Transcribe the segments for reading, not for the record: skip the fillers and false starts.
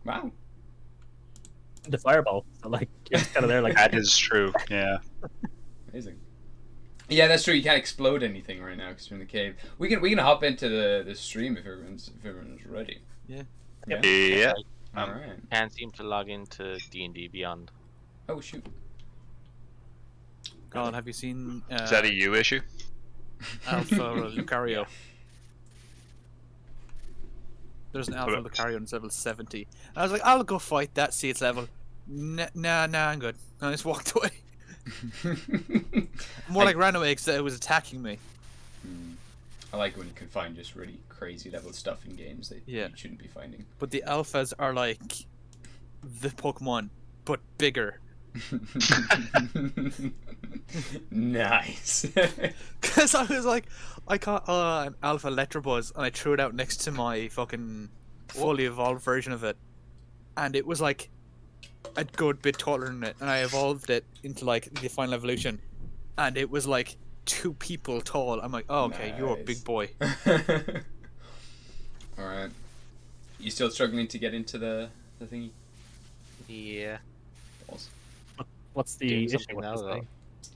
Wow. The fireball. So like it's kind of there like That is true. Yeah. Amazing. Yeah, that's true. You can't explode anything right now because you're in the cave. We can hop into the stream if everyone's ready. Yeah. Yeah. Yeah. All right. Can't seem to log into D&D Beyond. Oh shoot. God, have you seen Is that a you issue? Alpha Lucario? Yeah. There's an Alpha Lucario on level 70. I was like, I'll go fight that, see its level. Nah, I'm good. And I just walked away. More like ran away because it was attacking me. I like when you can find just really crazy level stuff in games that you shouldn't be finding. But the alphas are like the Pokemon, but bigger. Nice. Because I was like, I caught an Alpha Electabuzz and I threw it out next to my fucking fully evolved version of it. And it was like a good bit taller than it. And I evolved it into like the final evolution. And it was like 2 people tall. I'm like, oh, okay, Nice. you're a big boy. Alright. You still struggling to get into the thingy? Yeah. Balls. what's the Doing issue something with now, this though. thing?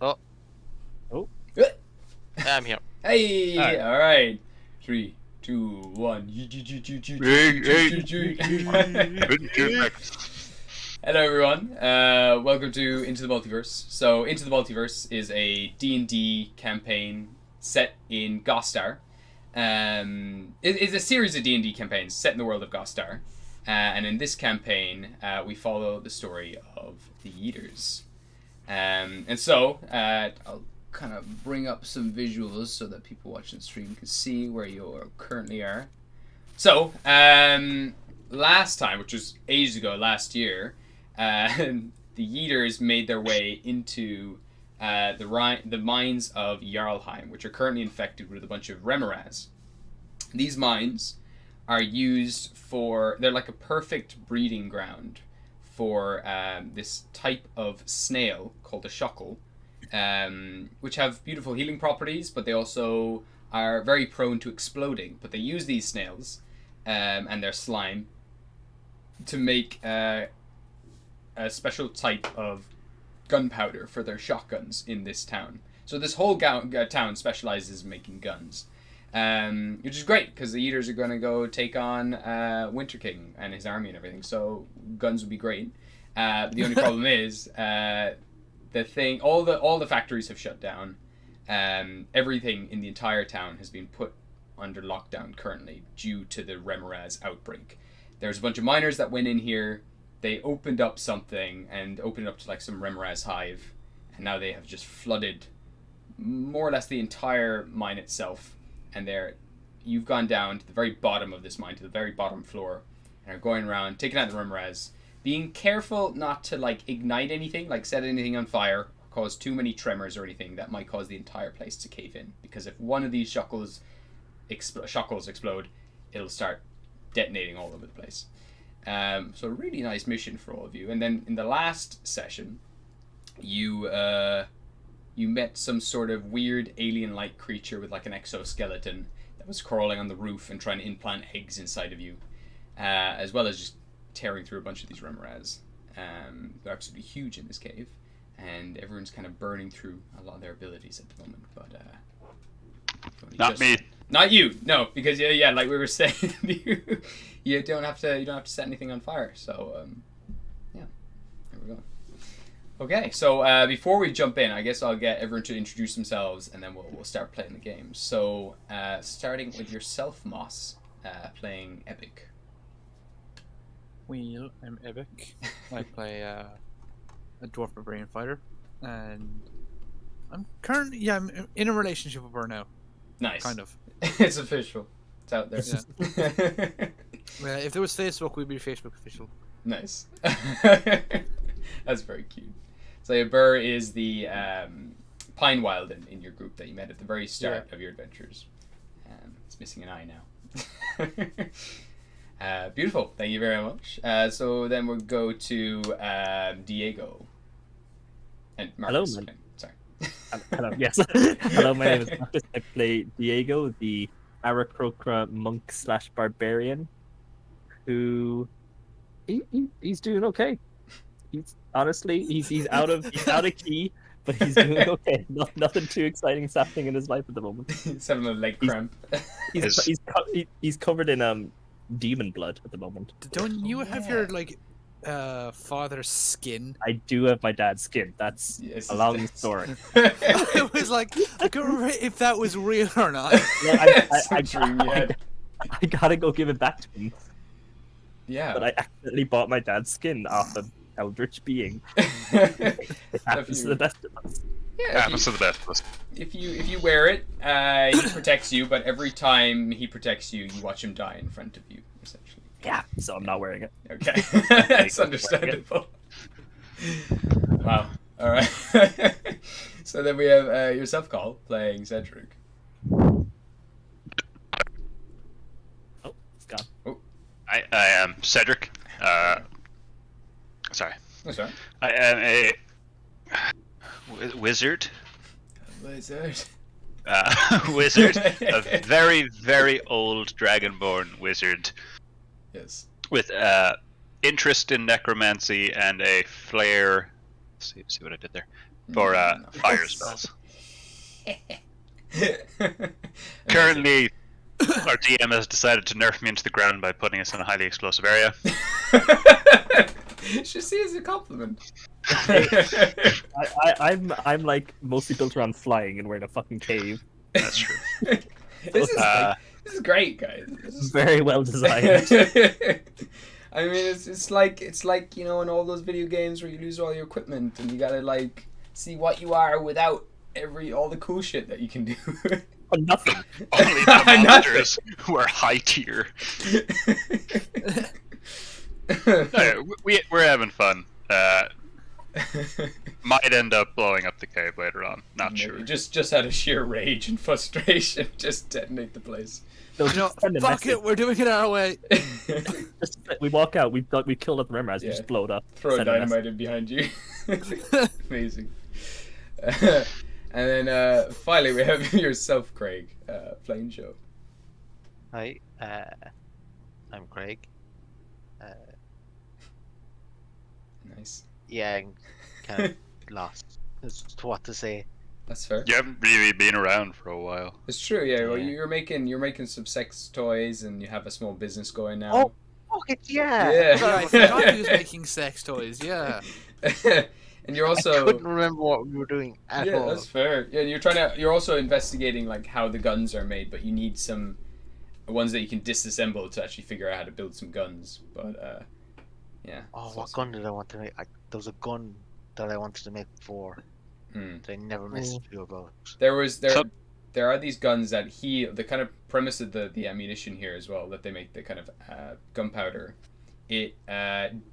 Oh, Uh, I'm here. Hey! Alright. Alright. 3, 2, 1. Hello everyone, welcome to Into the Multiverse. So, Into the Multiverse is a D&D campaign set in Gostar. It's a series of D&D campaigns set in the world of Gostar. And in this campaign, we follow the story of the Yeeters. And so, I'll kind of bring up some visuals so that people watching the stream can see where you currently are. So, last time, which was ages ago, last year, the Yeeters made their way into the mines of Jarlheim, which are currently infected with a bunch of Remoraz. These mines are used they're like a perfect breeding ground for this type of snail called a shockle, which have beautiful healing properties, but they also are very prone to exploding. But they use these snails and their slime to make a special type of gunpowder for their shotguns in this town. So this whole town specializes in making guns, which is great because the Yeeters are going to go take on Winter King and his army and everything. So guns would be great. The only problem is all the factories have shut down. Everything in the entire town has been put under lockdown currently due to the Remoraz outbreak. There's a bunch of miners that went in here. They opened up something and opened it up to like some Remoraz hive, and now they have just flooded more or less the entire mine itself. And you've gone down to the very bottom of this mine, to the very bottom floor, and are going around taking out the Remoraz, being careful not to like ignite anything, like set anything on fire, or cause too many tremors or anything that might cause the entire place to cave in. Because if one of these shockles explode, it'll start detonating all over the place. So a really nice mission for all of you. And then in the last session, you met some sort of weird alien-like creature with like an exoskeleton that was crawling on the roof and trying to implant eggs inside of you, as well as just tearing through a bunch of these Remoraz. They're absolutely huge in this cave, and everyone's kind of burning through a lot of their abilities at the moment. But Not me. Not you, no, because yeah, like we were saying, you don't have to set anything on fire. So yeah, there we go. Okay, so before we jump in, I guess I'll get everyone to introduce themselves, and then we'll start playing the game. So starting with yourself, Moss, playing Epic. Well, I'm Epic. I play a dwarf barbarian fighter, and I'm currently I'm in a relationship with her now. Nice. Kind of. It's official. It's out there. Yeah. If there was Facebook, we'd be Facebook official. Nice. That's very cute. So Burr is the Pine Wild in your group that you met at the very start of your adventures. It's missing an eye now. Beautiful. Thank you very much. So then we'll go to Diego. And Marcus. Hello, okay, sorry. Hello, yes. Hello, my name is Marcus. I play Diego, the Aarakocra monk / barbarian, who He's doing okay. He's out of key, but he's doing okay. Nothing too exciting is happening in his life at the moment. He's having a leg cramp. He's covered in demon blood at the moment. Don't you have your like father's skin? I do have my dad's skin. That's Yes, a long story. It was like I couldn't remember if that was real or not. No, I gotta go give it back to him. Yeah. But I accidentally bought my dad's skin off an eldritch being. It happens to the best of us. Yeah, Happens to the best of us. if you wear it, he protects you, but every time he protects you, you watch him die in front of you, essentially. Yeah, so I'm not wearing it. Okay. That's understandable. Wow. Alright. So then we have yourself, Call, playing Cedric. Oh, it's gone. I am Cedric. Sorry. That's right. I am a wizard. Wizard. Wizard. A very, very old dragonborn wizard Yes. with interest in necromancy and a flair. See what I did there? For fire spells. Currently, our DM has decided to nerf me into the ground by putting us in a highly explosive area. Should see it as a compliment. I'm like mostly built around flying and we're in a fucking cave. That's true. This is great, guys. This is Very well designed. I mean, it's like in all those video games where you lose all your equipment and you gotta like see what you are without all the cool shit that you can do. Oh, nothing. Only the monsters who are high tier. No, we're having fun. Might end up blowing up the cave later on. Not Maybe. sure. Just out of sheer rage and frustration, just detonate the place. No, No, just send a fuck message. it, we're doing it our way. We walk out. We killed up the memorized. We Yeah. just blow it up. Throw a send a message. dynamite in behind you. Amazing. And then finally we have yourself, Craig, playing Joe. Hi, I'm Craig. Nice. Yeah, I'm kind of lost as to what to say. That's fair. You haven't really been around for a while. It's true. Yeah. Well, Yeah. you're making some sex toys, and you have a small business going now. Oh, fuck it, yeah. Yeah. Yeah, I forgot he was making sex toys. Yeah. And you're I also couldn't remember what we were doing at yeah, all. that's fair. Yeah, you're also investigating like how the guns are made, but you need some ones that you can disassemble to actually figure out how to build some guns. But yeah. Oh, it's what also- gun did I want to make? There was a gun that I wanted to make before Mm. that I never messaged you about. There are these guns that heal. The kind of premise of the ammunition here as well, that they make the kind of gunpowder. It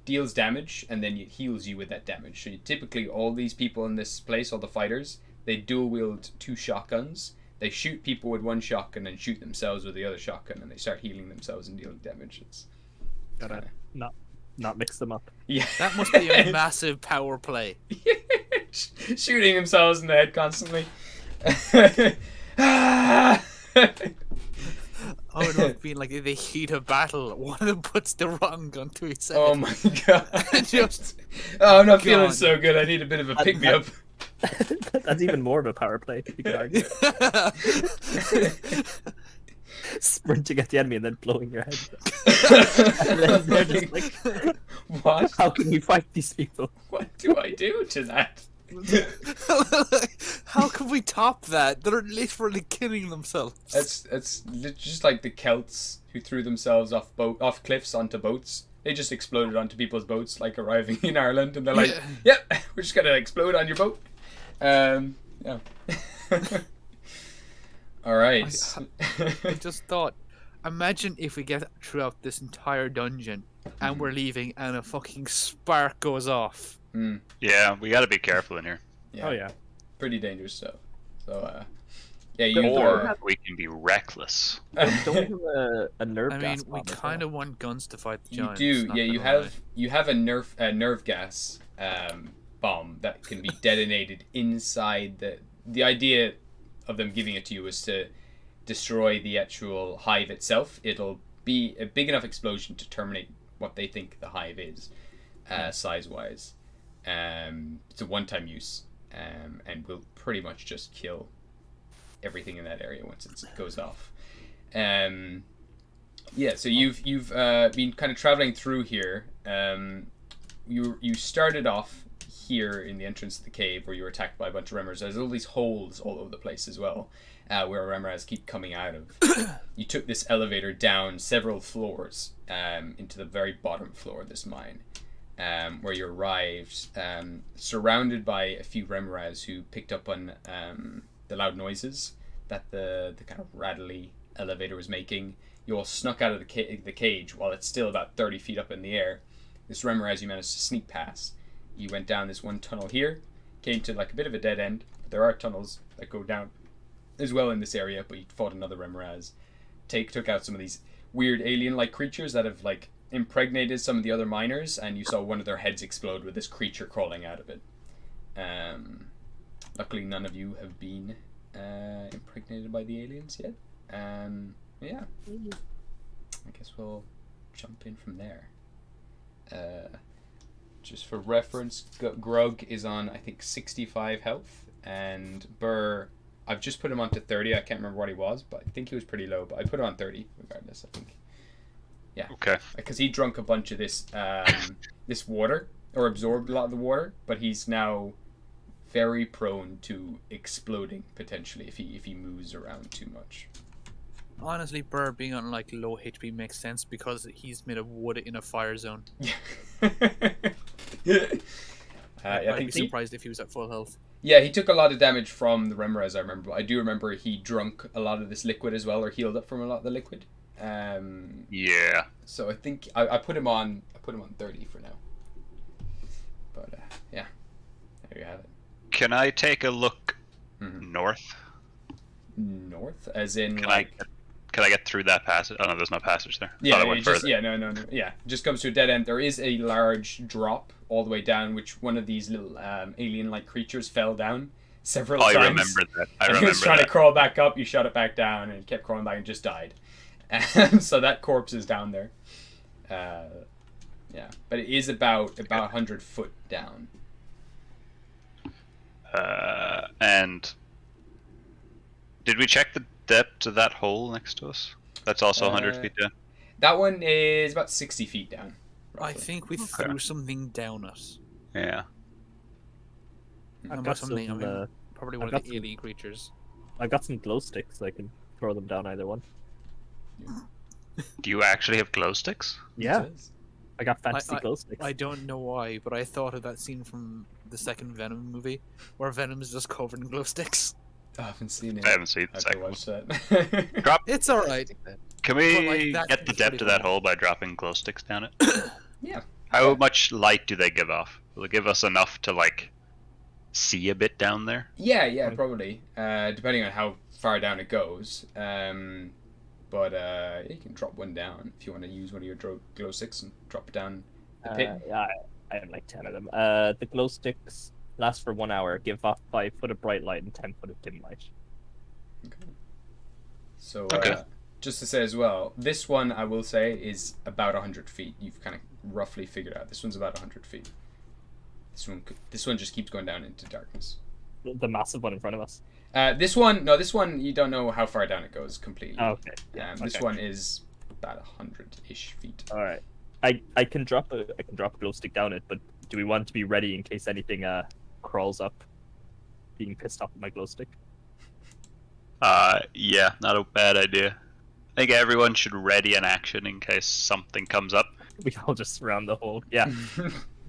deals damage and then it heals you with that damage. So typically all these people in this place, all the fighters, they dual wield 2 shotguns. They shoot people with 1 shotgun and shoot themselves with the other shotgun, and they start healing themselves and dealing damage. It's Gotta not mix them up. yeah. That must be a massive power play. Shooting themselves in the head constantly. Oh, it would have been like in the heat of battle. One of them puts the wrong gun to his head. Oh my god. Just I'm not feeling gone. so good. I need a bit of a pick me up. That's even more of a power play. You could argue. Sprinting at the enemy and then blowing your head. And then they're just like, What? how can we fight these people? What do I do to that? How can we top that? They're literally killing themselves. It's just like the Celts who threw themselves off cliffs onto boats. They just exploded onto people's boats, like arriving in Ireland, and they're like, Yeah. "Yep, we're just gonna explode on your boat." Yeah. All right. I just thought, imagine if we get throughout this entire dungeon and we're leaving and a fucking spark goes off. Mm, Yeah, we got to be careful in here. yeah. Oh yeah. Pretty dangerous stuff. So, yeah, you. Or we can be reckless. Don't we have a nerve I gas mean, we bomb as kind well? of want guns to fight the You giants. do, not yeah. You gonna lie. have a nerve gas bomb that can be detonated inside the idea of them giving it to you is to destroy the actual hive itself. It'll be a big enough explosion to terminate what they think the hive is, size wise. It's a one-time use, and will pretty much just kill everything in that area once it goes off. Yeah, so you've been kind of traveling through here. You started off here in the entrance to the cave where you were attacked by a bunch of Remors. There's all these holes all over the place as well, where Remors keep coming out of. You took this elevator down several floors into the very bottom floor of this mine, where you arrived, surrounded by a few Remors who picked up on the loud noises that the kind of rattly elevator was making. You all snuck out of the cage while it's still about 30 feet up in the air. This Remors you managed to sneak past. You went down this one tunnel here, came to like a bit of a dead end. There are tunnels that go down as well in this area, but you fought another Remors. Took out some of these weird alien-like creatures that have like impregnated some of the other miners, and you saw one of their heads explode with this creature crawling out of it. Luckily, none of you have been impregnated by the aliens yet. Yeah, I guess we'll jump in from there. Just for reference, Grug is on, I think, 65 health, and Burr, I've just put him on to 30. I can't remember what he was, but I think he was pretty low, but I put him on 30 regardless, I think. Yeah. Okay. Because he drunk a bunch of this this water, or absorbed a lot of the water, but he's now very prone to exploding, potentially, if he moves around too much. Honestly, Burr being on like low HP makes sense because he's made of wood in a fire zone. I'd be surprised if he was at full health. Yeah, he took a lot of damage from the Remors, I remember. I do remember he drunk a lot of this liquid as well, or healed up from a lot of the liquid. Yeah. So I think I put him on 30 for now. But yeah, there you have it. Can I take a look north? North, as in Can I get through that passage? Oh no, there's no passage there. Yeah, no. Yeah, just comes to a dead end. There is a large drop all the way down, which one of these little alien-like creatures fell down several times. I remember that. He was trying to crawl back up. You shot it back down, and it kept crawling back and just died. So that corpse is down there. Yeah, but it is about 100 foot down. And did we check the depth of that hole next to us? That's also 100 feet down. That one is about 60 feet down. I think we threw something down us. Yeah. I've got something. some, I mean, probably one of the alien creatures. I've got some glow sticks. I can throw them down either one. Do you actually have glow sticks? Yeah. I got fantasy glow sticks. I don't know why, but I thought of that scene from the second Venom movie where Venom is just covered in glow sticks. I haven't seen it. I haven't seen the I second watched one. that. Drop. It's alright. Can we But, like, get the is depth pretty of that cool. hole by dropping glow sticks down it? Yeah. How much light do they give off? Will it give us enough to like see a bit down there? Yeah, probably. Depending on how far down it goes. But you can drop one down if you want to use one of your glow sticks and drop it down the pit. Yeah, I have like 10 of them. The glow sticks last for 1 hour, give off 5 foot of bright light and 10 foot of dim light. Okay. So, Okay. just to say as well, this one I will say is about 100 feet. You've kind of roughly figured out. This one's about 100 feet. This one just keeps going down into darkness. The massive one in front of us. This one you don't know how far down it goes completely. Oh, okay. This Okay. one is about 100-ish feet. All right. I can drop a glow stick down it, but do we want to be ready in case anything crawls up, being pissed off with my glow stick? Yeah, not a bad idea. I think everyone should ready an action in case something comes up. We all just surround the hole. Yeah.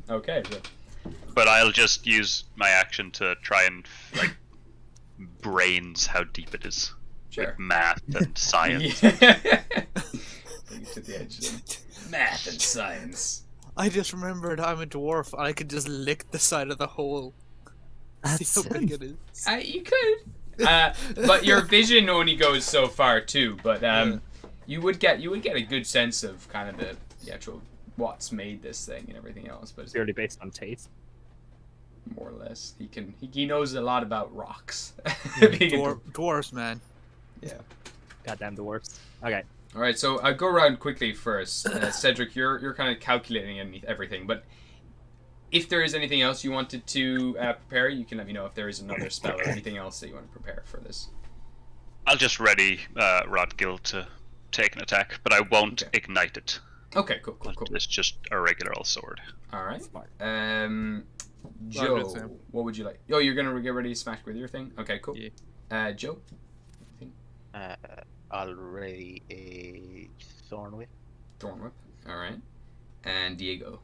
Okay. So. But I'll just use my action to try and like brains how deep it is. Sure. With math and science. Bring it to the edge. Then. Math and science. I just remembered I'm a dwarf and I could just lick the side of the hole. See how big it is. You could. But your vision only goes so far too. But you would get a good sense of kind of the actual what's made this thing and everything else. But it's Purely based on taste. more or less, he knows a lot about rocks. Dwarves, man. Yeah. Goddamn dwarves. Okay. All right, so I'll go around quickly first. Cedric, you're kind of calculating everything, but if there is anything else you wanted to prepare, you can let me know if there is another spell or anything else that you want to prepare for this. I'll just ready Rodgil to take an attack, but I won't Okay. ignite it. Okay, cool. It's just a regular old sword. All right. Smart. Joe, Sam. what would you like? Oh, you're gonna get ready to smash with your thing. Okay, cool. Yeah. Joe, Already a thorn whip. Thorn Whip. All right, and Diego.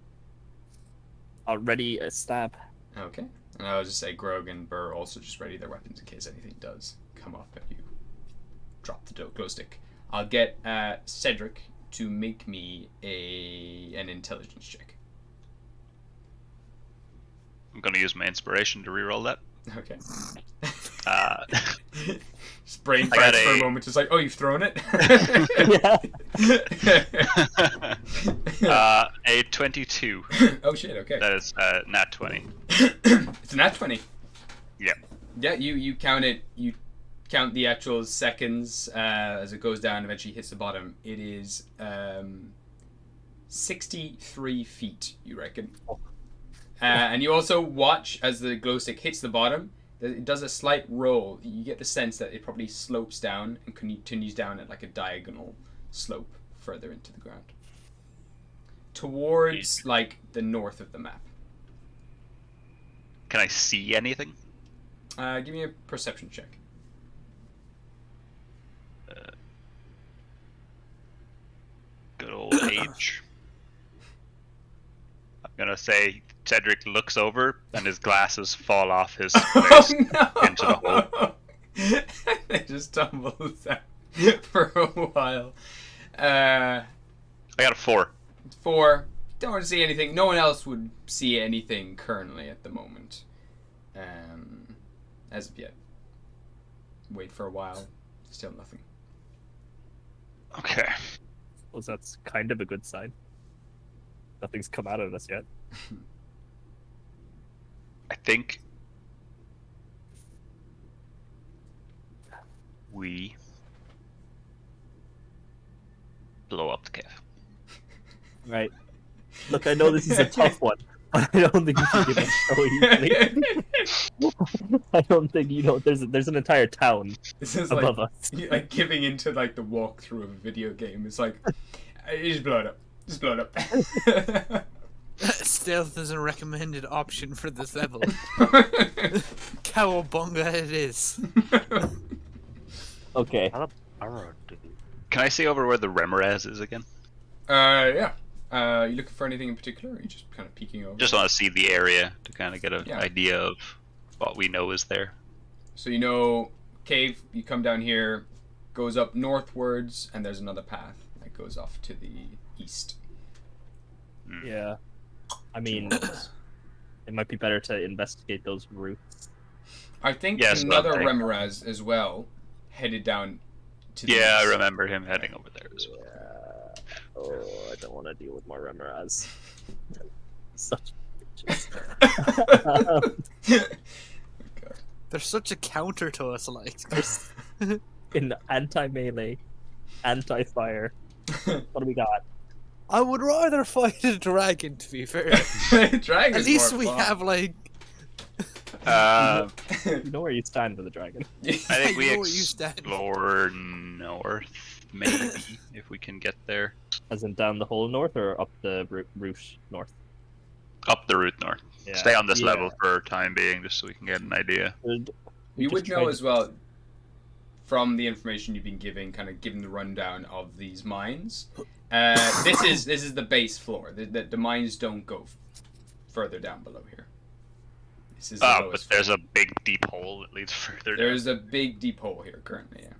Already a stab. Okay, and I'll just say Grog and Burr also just ready their weapons in case anything does come up and you drop the glow stick. I'll get Cedric to make me an intelligence check. I'm gonna use my inspiration to reroll that. Okay. Just brain I got farts for a a- moment, just like, oh, you've thrown it. A 22. Oh shit! Okay. That is nat 20. It's a nat 20. Yeah. Yeah, you count it. You count the actual seconds as it goes down. Eventually hits the bottom. It is 63 feet. You reckon? And you also watch as the glow stick hits the bottom. It does a slight roll. You get the sense that it probably slopes down and continues down at like a diagonal slope further into the ground, towards like the north of the map. Can I see anything? Give me a perception check. Good old age. I'm gonna say Cedric looks over and his glasses fall off his face into the hole. It just tumbles out for a while. I got a 4. 4. Don't want to see anything. No one else would see anything currently at the moment. As of yet. Wait for a while. Still nothing. Okay. Well, that's kind of a good sign. Nothing's come out of us yet. I think we blow up the cave. Right. Look, I know this is a tough one, but I don't think you should give up so easily. I don't think there's an entire town This is above like, us. like giving into like the walkthrough of a video game. It's like, you just blow it up. Just blow it up. Stealth is a recommended option for this level. Cowabunga it is. Okay. Arrow, dude. Can I see over where the Remoraz is again? Yeah. You looking for anything in particular, or are you just kind of peeking over? Just want to see the area to kind of get an Yeah. idea of what we know is there. So you know, cave, you come down here, goes up northwards, and there's another path that goes off to the east. Yeah. I mean, it might be better to investigate those routes. I think Yes, another okay. Remoraz as well headed down to the Yeah, I east. remember him heading over there as well. Oh, I don't want to deal with more Remoraz. Such bitches. They're such a counter to us, like. In anti-melee, anti-fire. What do we got? I would rather fight a dragon, to be fair. Dragon's At least more we fun. have, like. You know where you stand with the dragon. I think we know where you stand. explore north, maybe, if we can get there. As in down the whole north or up the route north? Up the route north. Yeah. Stay on this Yeah. level for time being, just so we can get an idea. You could would try know to- as well, from the information you've been giving, kind of giving the rundown of these mines. This is the base floor. The mines don't go further down below here. This is the But lowest there's floor. a big deep hole that leads further down. There's a big deep hole here currently. Yeah.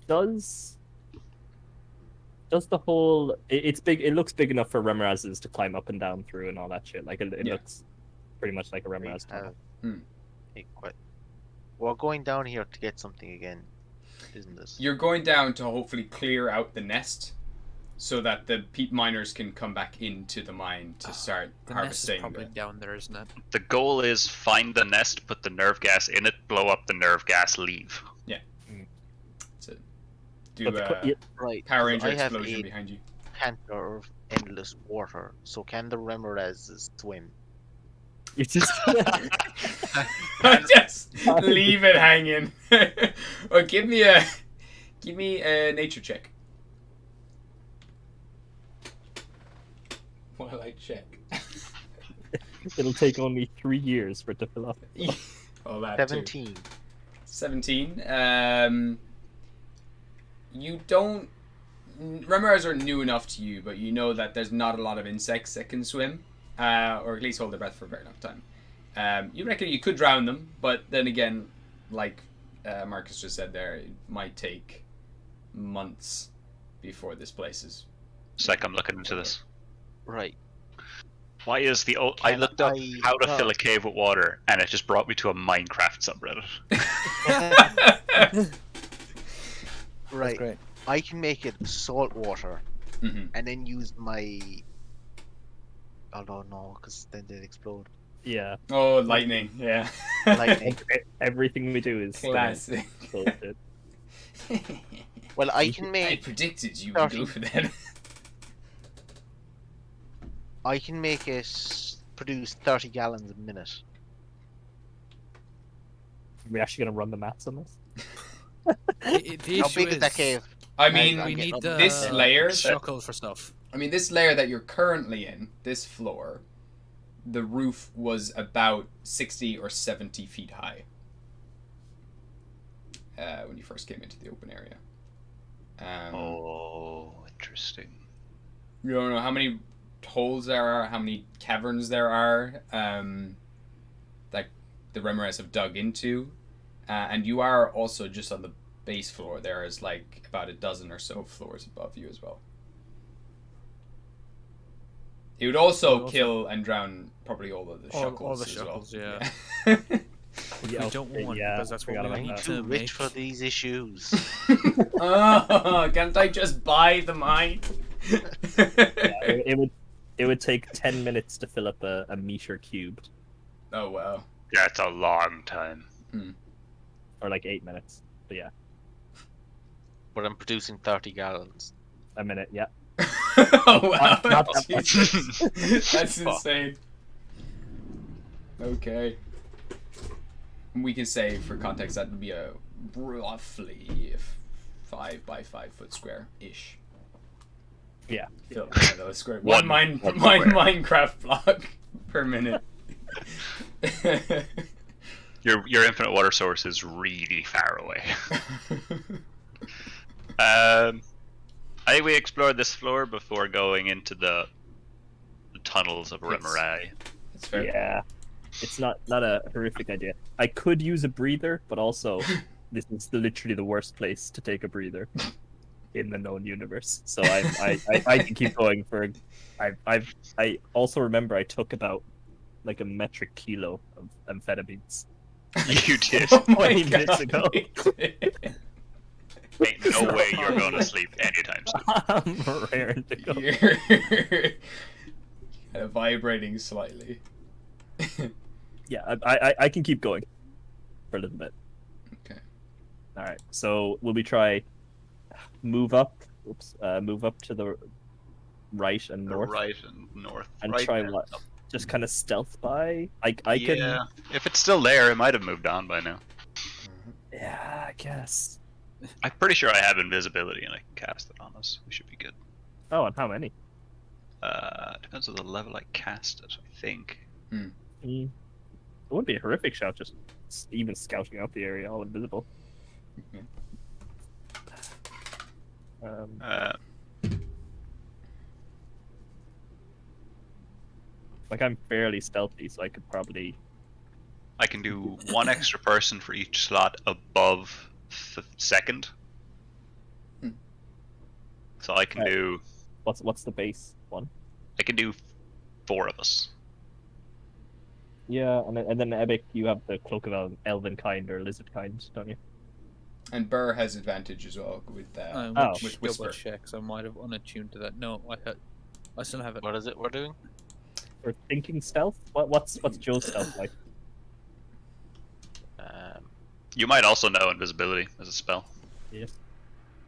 Does the whole it's big? It looks big enough for Remorazes to climb up and down through and all that shit. Like it Yeah. looks pretty much like a We Remoraz tunnel. have We're going down here to get something again, isn't this? You're going down to hopefully clear out the nest, so that the peat miners can come back into the mine to start The nest is harvesting. probably down there, isn't it? The goal is find the nest, put the nerve gas in it, blow up the nerve gas, leave. do a Right. Power 'cause Ranger I have explosion a behind you. canter of endless water. So can the Remoras swim? You're just Just leave it hanging. Or give me a nature check. While I check. it'll take only 3 years for it to fill up. All that 17. too. 17. You don't. Remoras are new enough to you, but you know that there's not a lot of insects that can swim, or at least hold their breath for a very long time. You reckon you could drown them, but then again, like Marcus just said there, it might take months before this place is. It's like I'm looking into this. Right. Why is I Can looked up I- how to no. fill a cave with water, and it just brought me to a Minecraft subreddit. Right. That's great. I can make it salt water Mhm. and then use my. Although no, because then they'd explode. Yeah. Oh, lightning! Yeah. Lightning. Everything we do is Classic. bullshit. Well, I can I make predicted you would go for that. it produce 30 gallons a minute. Are we actually gonna run the maths on this? The How issue big is that cave? I mean, we get need up the this layer. shuckle for stuff. I mean, this layer that you're currently in, this floor, the roof was about 60 or 70 feet high when you first came into the open area. Oh, interesting. You don't know how many holes there are, how many caverns there are that the Remoras have dug into. And you are also just on the base floor. There is like about a dozen or so floors above you as well. It would also kill and drown probably all of the shuckles. All the as well. shuckles, yeah. Yeah, We don't want yeah, because that's what forgot we about need that. to Too make. rich for these issues. Oh, can't I just buy the mine? It would take 10 minutes to fill up a meter cubed, Oh wow. That's a long time. or like 8 minutes. But yeah, But I'm producing 30 gallons. a minute. Yeah. Oh wow. Not that much. Jesus. That's insane. Okay. We can say, for context, that would be a roughly 5 by 5 foot square ish. Yeah. Fill those square. One square. Minecraft block per minute. Your infinite water source is really far away. I think we explored this floor before going into the tunnels of Yes. Remorai. That's fair. Yeah. It's not a horrific idea. I could use a breather, but also this is literally the worst place to take a breather in the known universe. So I can keep going for. I also remember I took about like a metric kilo of amphetamines. You did. Oh my 20 minutes God. ago. Ain't no way you're gonna sleep anytime soon. I'm raring to go. You're kind of vibrating slightly. Yeah, I can keep going for a little bit. Okay. All right. So will we try move up? Move up to the right and north, Right and north. and right try there. what? Just kind of stealth by. I Yeah. can. If it's still there, it might have moved on by now. Yeah, I guess. I'm pretty sure I have invisibility and I can cast it on us. We should be good. Oh, and how many? Depends on the level I cast it, I think. It wouldn't be a horrific shout, just even scouting out the area, all invisible. Like I'm fairly stealthy, so I could probably. I can do one extra person for each slot above second. So I can Right. do. What's the base one? I can do 4 of us. Yeah, and then Epic, you have the cloak of elven kind or lizard kind, don't you? And Burr has advantage as well with Oh. with Double Whisper. checks. I might have unattuned to that. No, I still have it. What is it we're doing? For thinking stealth, what's Joe's stealth like? You might also know invisibility as a spell. Yes.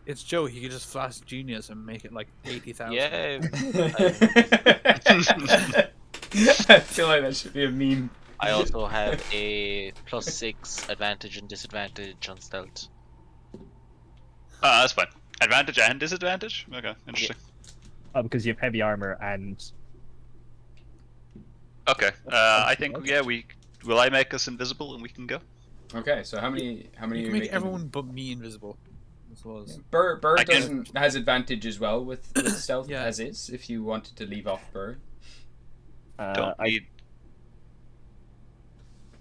It's Joe. He could just flash genius and make it like 80,000. Yeah. I feel like that should be a meme. I also have a +6 advantage and disadvantage on stealth. That's fine. Advantage and disadvantage? Okay, interesting. Because you have heavy armor and Okay, I think, yeah, will I make us invisible and we can go? Okay, so how many You are can you make making? everyone but me invisible. As well as... Burr I can- has advantage as well with stealth Yeah. as is. If you wanted to leave off Burr, Don't need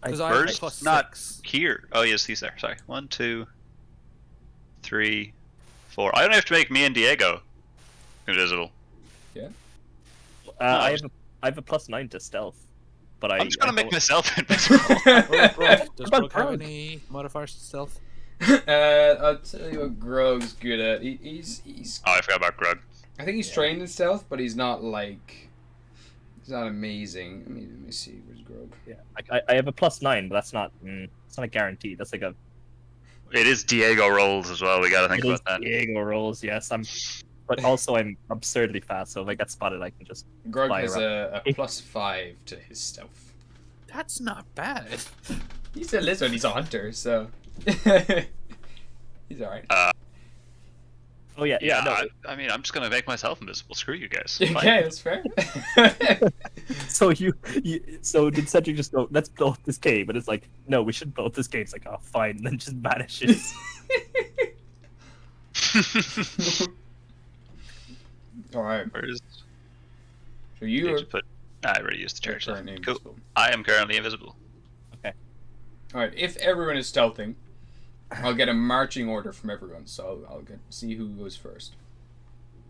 Because I have Burst? +6. Not here. Oh, yes, he's there. Sorry. 1, 2, 3, 4. I don't have to make me and Diego invisible. I have a +9 to stealth, but I'm just gonna I make don't- myself invisible. Does about Brooke have Grog? any modifiers to stealth? I'll tell you what Grog's good at. He's Oh, I forgot about Grug. I think he's trained in stealth, but he's not like he's not amazing. Let me see. Where's Grog? Yeah, I have a +9, but that's not. It's not a guarantee. That's like a. It is Diego rolls as well. We gotta think It is about that. Diego rolls. Yes, but also I'm absurdly fast, so if I get spotted, I can just. Grog Fly has around. a +5 to his stealth. That's not bad. He's a lizard. He's a hunter, so he's all right. Oh yeah, Yeah, no. I mean, I'm just gonna make myself invisible. Screw you guys. Okay, Fine. that's fair. So so did Cedric just go, let's blow up this cave? And it's like, no, we should blow up this cave. It's like, oh, fine, and then just vanishes. All right. Where's So you are just put? I already used the charge. currently Cool. invisible. I am currently invisible. All right. If everyone is stealthing, I'll get a marching order from everyone. So I'll see who goes first.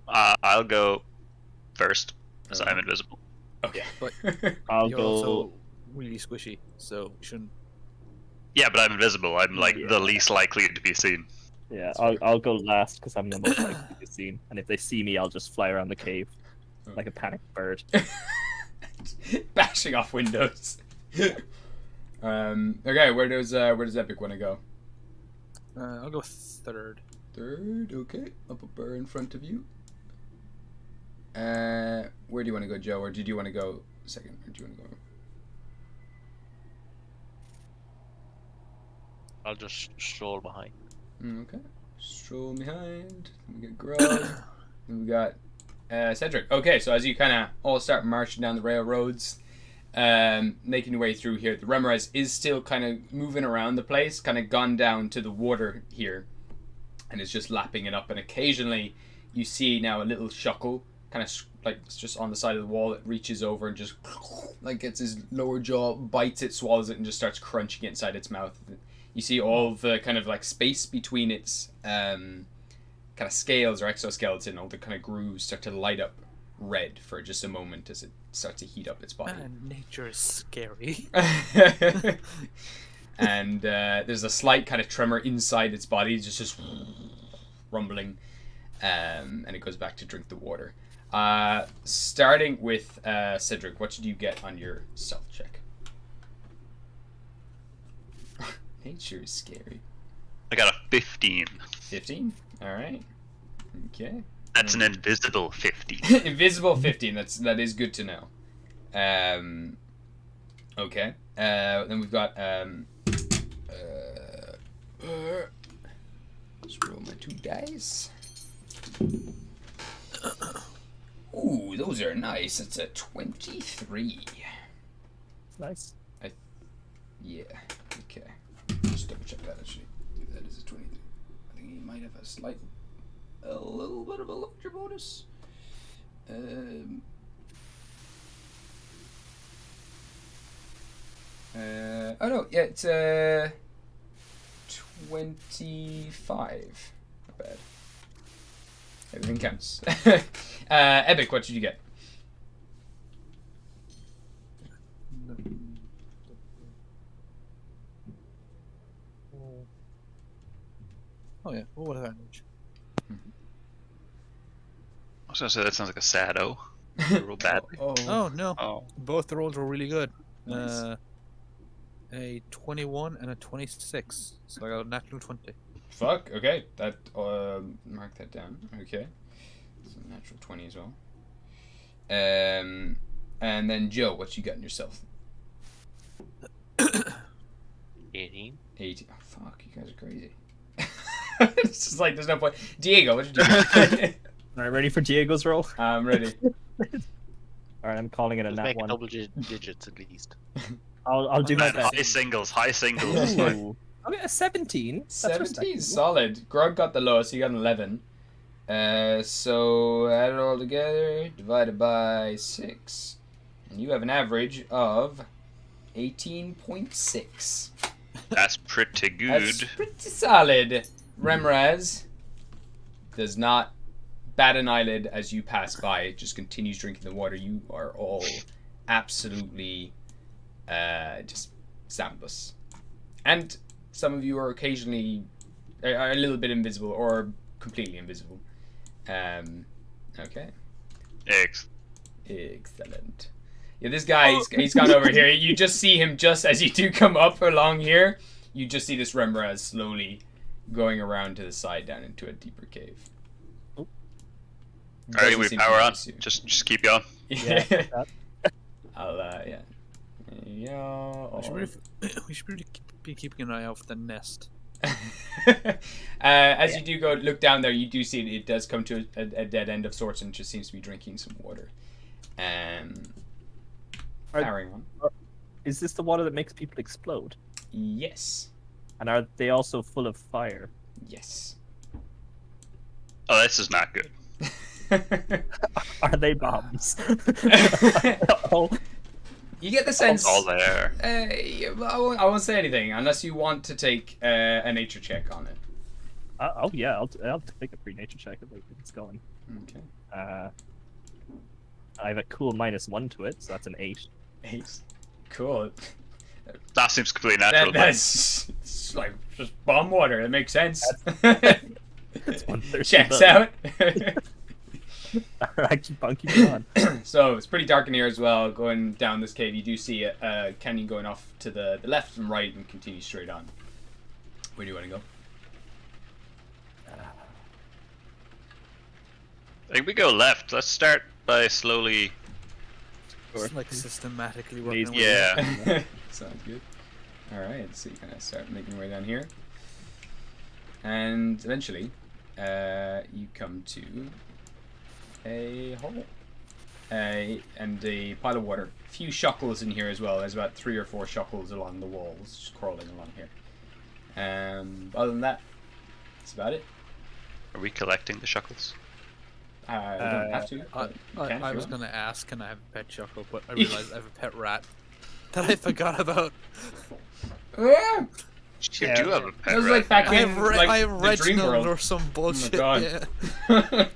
I'll go first because I'm invisible. Okay. But I'll You're go. also really squishy, so you shouldn't. Yeah, but I'm invisible. I'm like Yeah. the least likely to be seen. Yeah, I'll go last because I'm the most likely to be seen. And if they see me, I'll just fly around the cave like a panicked bird. Bashing off windows. Okay. Where does Epic want to go? I'll go third. Third. Okay. I'll put Burr in front of you. Where do you want to go, Joe? Or did you want to go second? Or do you want to go? I'll just stroll behind. Okay. Stroll behind. Then we got Grog. Then we got Cedric. Okay, so as you kind of all start marching down the railroads, making your way through here, the Remorez is still kind of moving around the place, kind of gone down to the water here, and is just lapping it up. And occasionally, you see now a little shuckle, kind of like it's just on the side of the wall. It reaches over and just like gets his lower jaw, bites it, swallows it, and just starts crunching it inside its mouth. You see all the kind of like space between its kind of scales or exoskeleton, all the kind of grooves start to light up red for just a moment as it starts to heat up its body. Man, nature is scary. And there's a slight kind of tremor inside its body, just rumbling, and it goes back to drink the water. Starting with Cedric, what did you get on your stealth check? Nature is scary. I got a 15. 15? Alright. Okay. That's an invisible 15. Invisible 15, that is good to know. Okay. Then we've got let's roll my 2 dice. Ooh, those are nice. It's a 23. Nice. Yeah. Okay. Just double check that actually. That is a 23. I think he might have a little bit of a larger bonus. Oh no, yeah, it's 25. Not bad. Everything counts. Epic, what did you get? Oh yeah, what advantage? I was gonna say that sounds like a sad O. Real bad. Oh no, Oh. both the rolls were really good. Nice. A 21 and a 26, so I got a natural 20. Fuck. Okay, that mark that down. Okay, it's a natural 20 as well. And then Joe, what you got in yourself? 18. 18. Oh, fuck, you guys are crazy. It's just like there's no point. Diego, what did you do? All right, ready for Diego's roll? I'm ready. All right, I'm calling it a Let's nat make it one. double digits at least. I'll do my best. High singles. Ooh. I mean, a 17. That's 17, respectable. solid. Grog got the lowest, he got an 11. So add it all together, divided by 6. And you have an average of 18.6. That's pretty good. That's pretty solid. Remraz does not bat an eyelid as you pass by. It just continues drinking the water. You are all absolutely just soundless. And some of you are occasionally are a little bit invisible or completely invisible. Okay. Excellent. Yeah, this guy, he's gone over here. You just see him just as you do come up along here. You just see this Remraz slowly going around to the side down into a deeper cave. All right, Doesn't we seem to power on. notice you. Just keep going. Yeah. Yeah. I'll, yeah. Yeah. We should really be keeping an eye out for the nest. As you do go look down there, you do see it does come to a dead end of sorts and just seems to be drinking some water. Carrying on. Is this the water that makes people explode? Yes. And are they also full of fire? Yes. Oh, this is not good. Are they bombs? Oh, You get the sense. All there. I won't say anything unless you want to take a nature check on it. oh yeah, I'll take a pre-nature check if it's going. Okay. I have a cool -1 to it, so that's an 8. 8. Cool. That seems completely natural. That's it's like just bomb water. It makes sense. That's 130. Checks out. Alright, keep on. So it's pretty dark in here as well. Going down this cave, you do see a canyon going off to the left and right and continue straight on. Where do you want to go? I think we go left. Let's start by slowly. It's like systematically working. Maze- our way Yeah. up. Sounds good. Alright, so you kind of start making your way down here. And eventually, you come to a hole. And a pile of water. A few shuckles in here as well. There's about 3 or 4 shuckles along the walls, just crawling along here. Other than that, that's about it. Are we collecting the shuckles? You don't have to. but you can if I you was want. going to ask, can I have a pet chuckle, but I realized I have a pet rat that I forgot about. Yeah. You Yeah. do have a That pet was rat. like back I in have, like I have the dream Reginald world. or some bullshit. God. Yeah.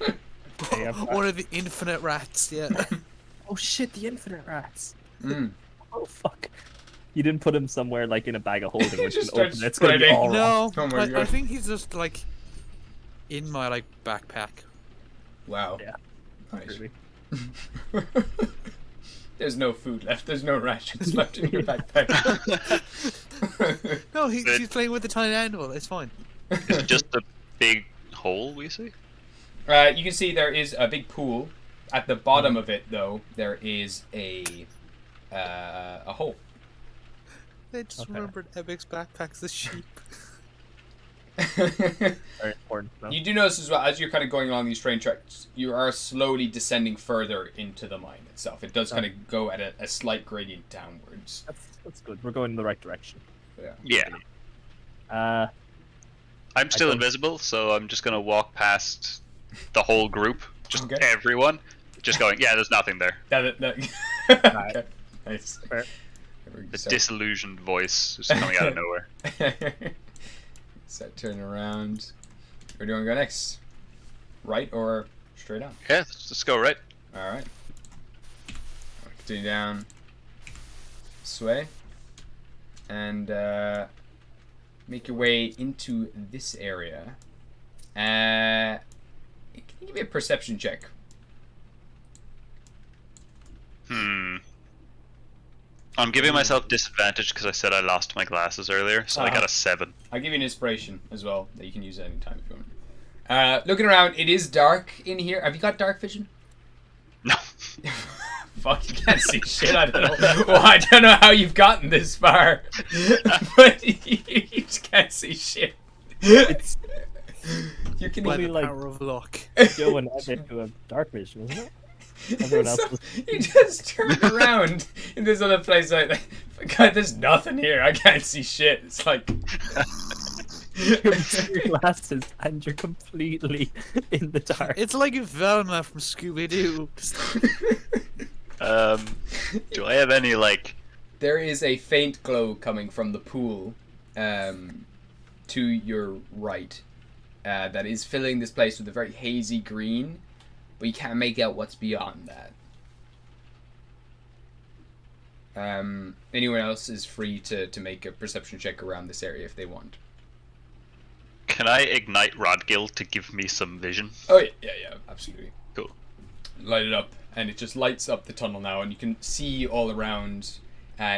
Hey, One of the infinite rats, yeah. Oh shit, the infinite rats. Mm. Oh fuck. You didn't put him somewhere like in a bag of holding where it's Just gonna open starts it. It's gonna be spreading. all wrong. No, Oh my I God. think he's just like in my like backpack. Wow. Yeah. Nice. Really. There's no food left. There's no rations left in your backpack. No, Good. he's playing with the tiny animal. It's fine. Is it just a big hole we see? You can see there is a big pool. At the bottom of it, though, there is a hole. I just Okay. remembered Ebic's backpack's a sheep. Very important. No? You do notice as well, as you're kind of going along these train tracks, you are slowly descending further into the mine itself. It does kind of go at a slight gradient downwards. That's good. We're going in the right direction. Yeah. I'm still don't- invisible, so I'm just gonna walk past the whole group, just Okay. everyone, just going. Yeah, there's nothing there. Okay. Nice. Fair. The disillusioned voice just coming out of nowhere. Set turn around. Where do you want to go next? Right or straight on? Yeah, let's go right. Alright. Continue down. Sway. And make your way into this area. Can you give me a perception check? I'm giving myself disadvantage because I said I lost my glasses earlier, so I got a 7. I'll give you an inspiration as well that you can use at any time if you want. Looking around, it is dark in here. Have you got dark vision? No. Fuck, you can't see shit. I don't know. Well, I don't know how you've gotten this far, but you just can't see shit. It's You can By be the like- power of luck. Joe and Ed who have dark vision, isn't it? Everyone else So, you just turn around in this other place like, God, there's nothing here. I can't see shit. It's like, your glasses and you're completely in the dark. It's like Velma from Scooby Doo. Do I have any like? there is a faint glow coming from the pool to your right that is filling this place with a very hazy green, but you can't make out what's beyond that. Anyone else is free to make a perception check around this area if they want. Can I ignite Rodgil to give me some vision? Oh yeah, absolutely. Cool. Light it up, and it just lights up the tunnel now, and you can see all around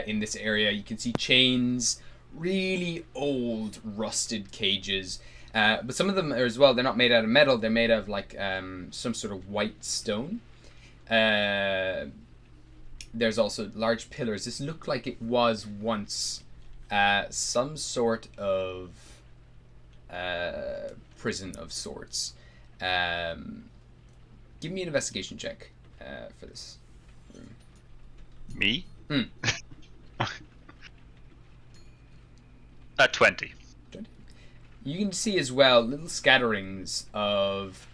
in this area. You can see chains, really old, rusted cages. But some of them are as well, they're not made out of metal, they're made of like some sort of white stone. There's also large pillars. This looked like it was once some sort of prison of sorts. Give me an investigation check for this room. Me? Hmm. At 20. You can see as well little scatterings of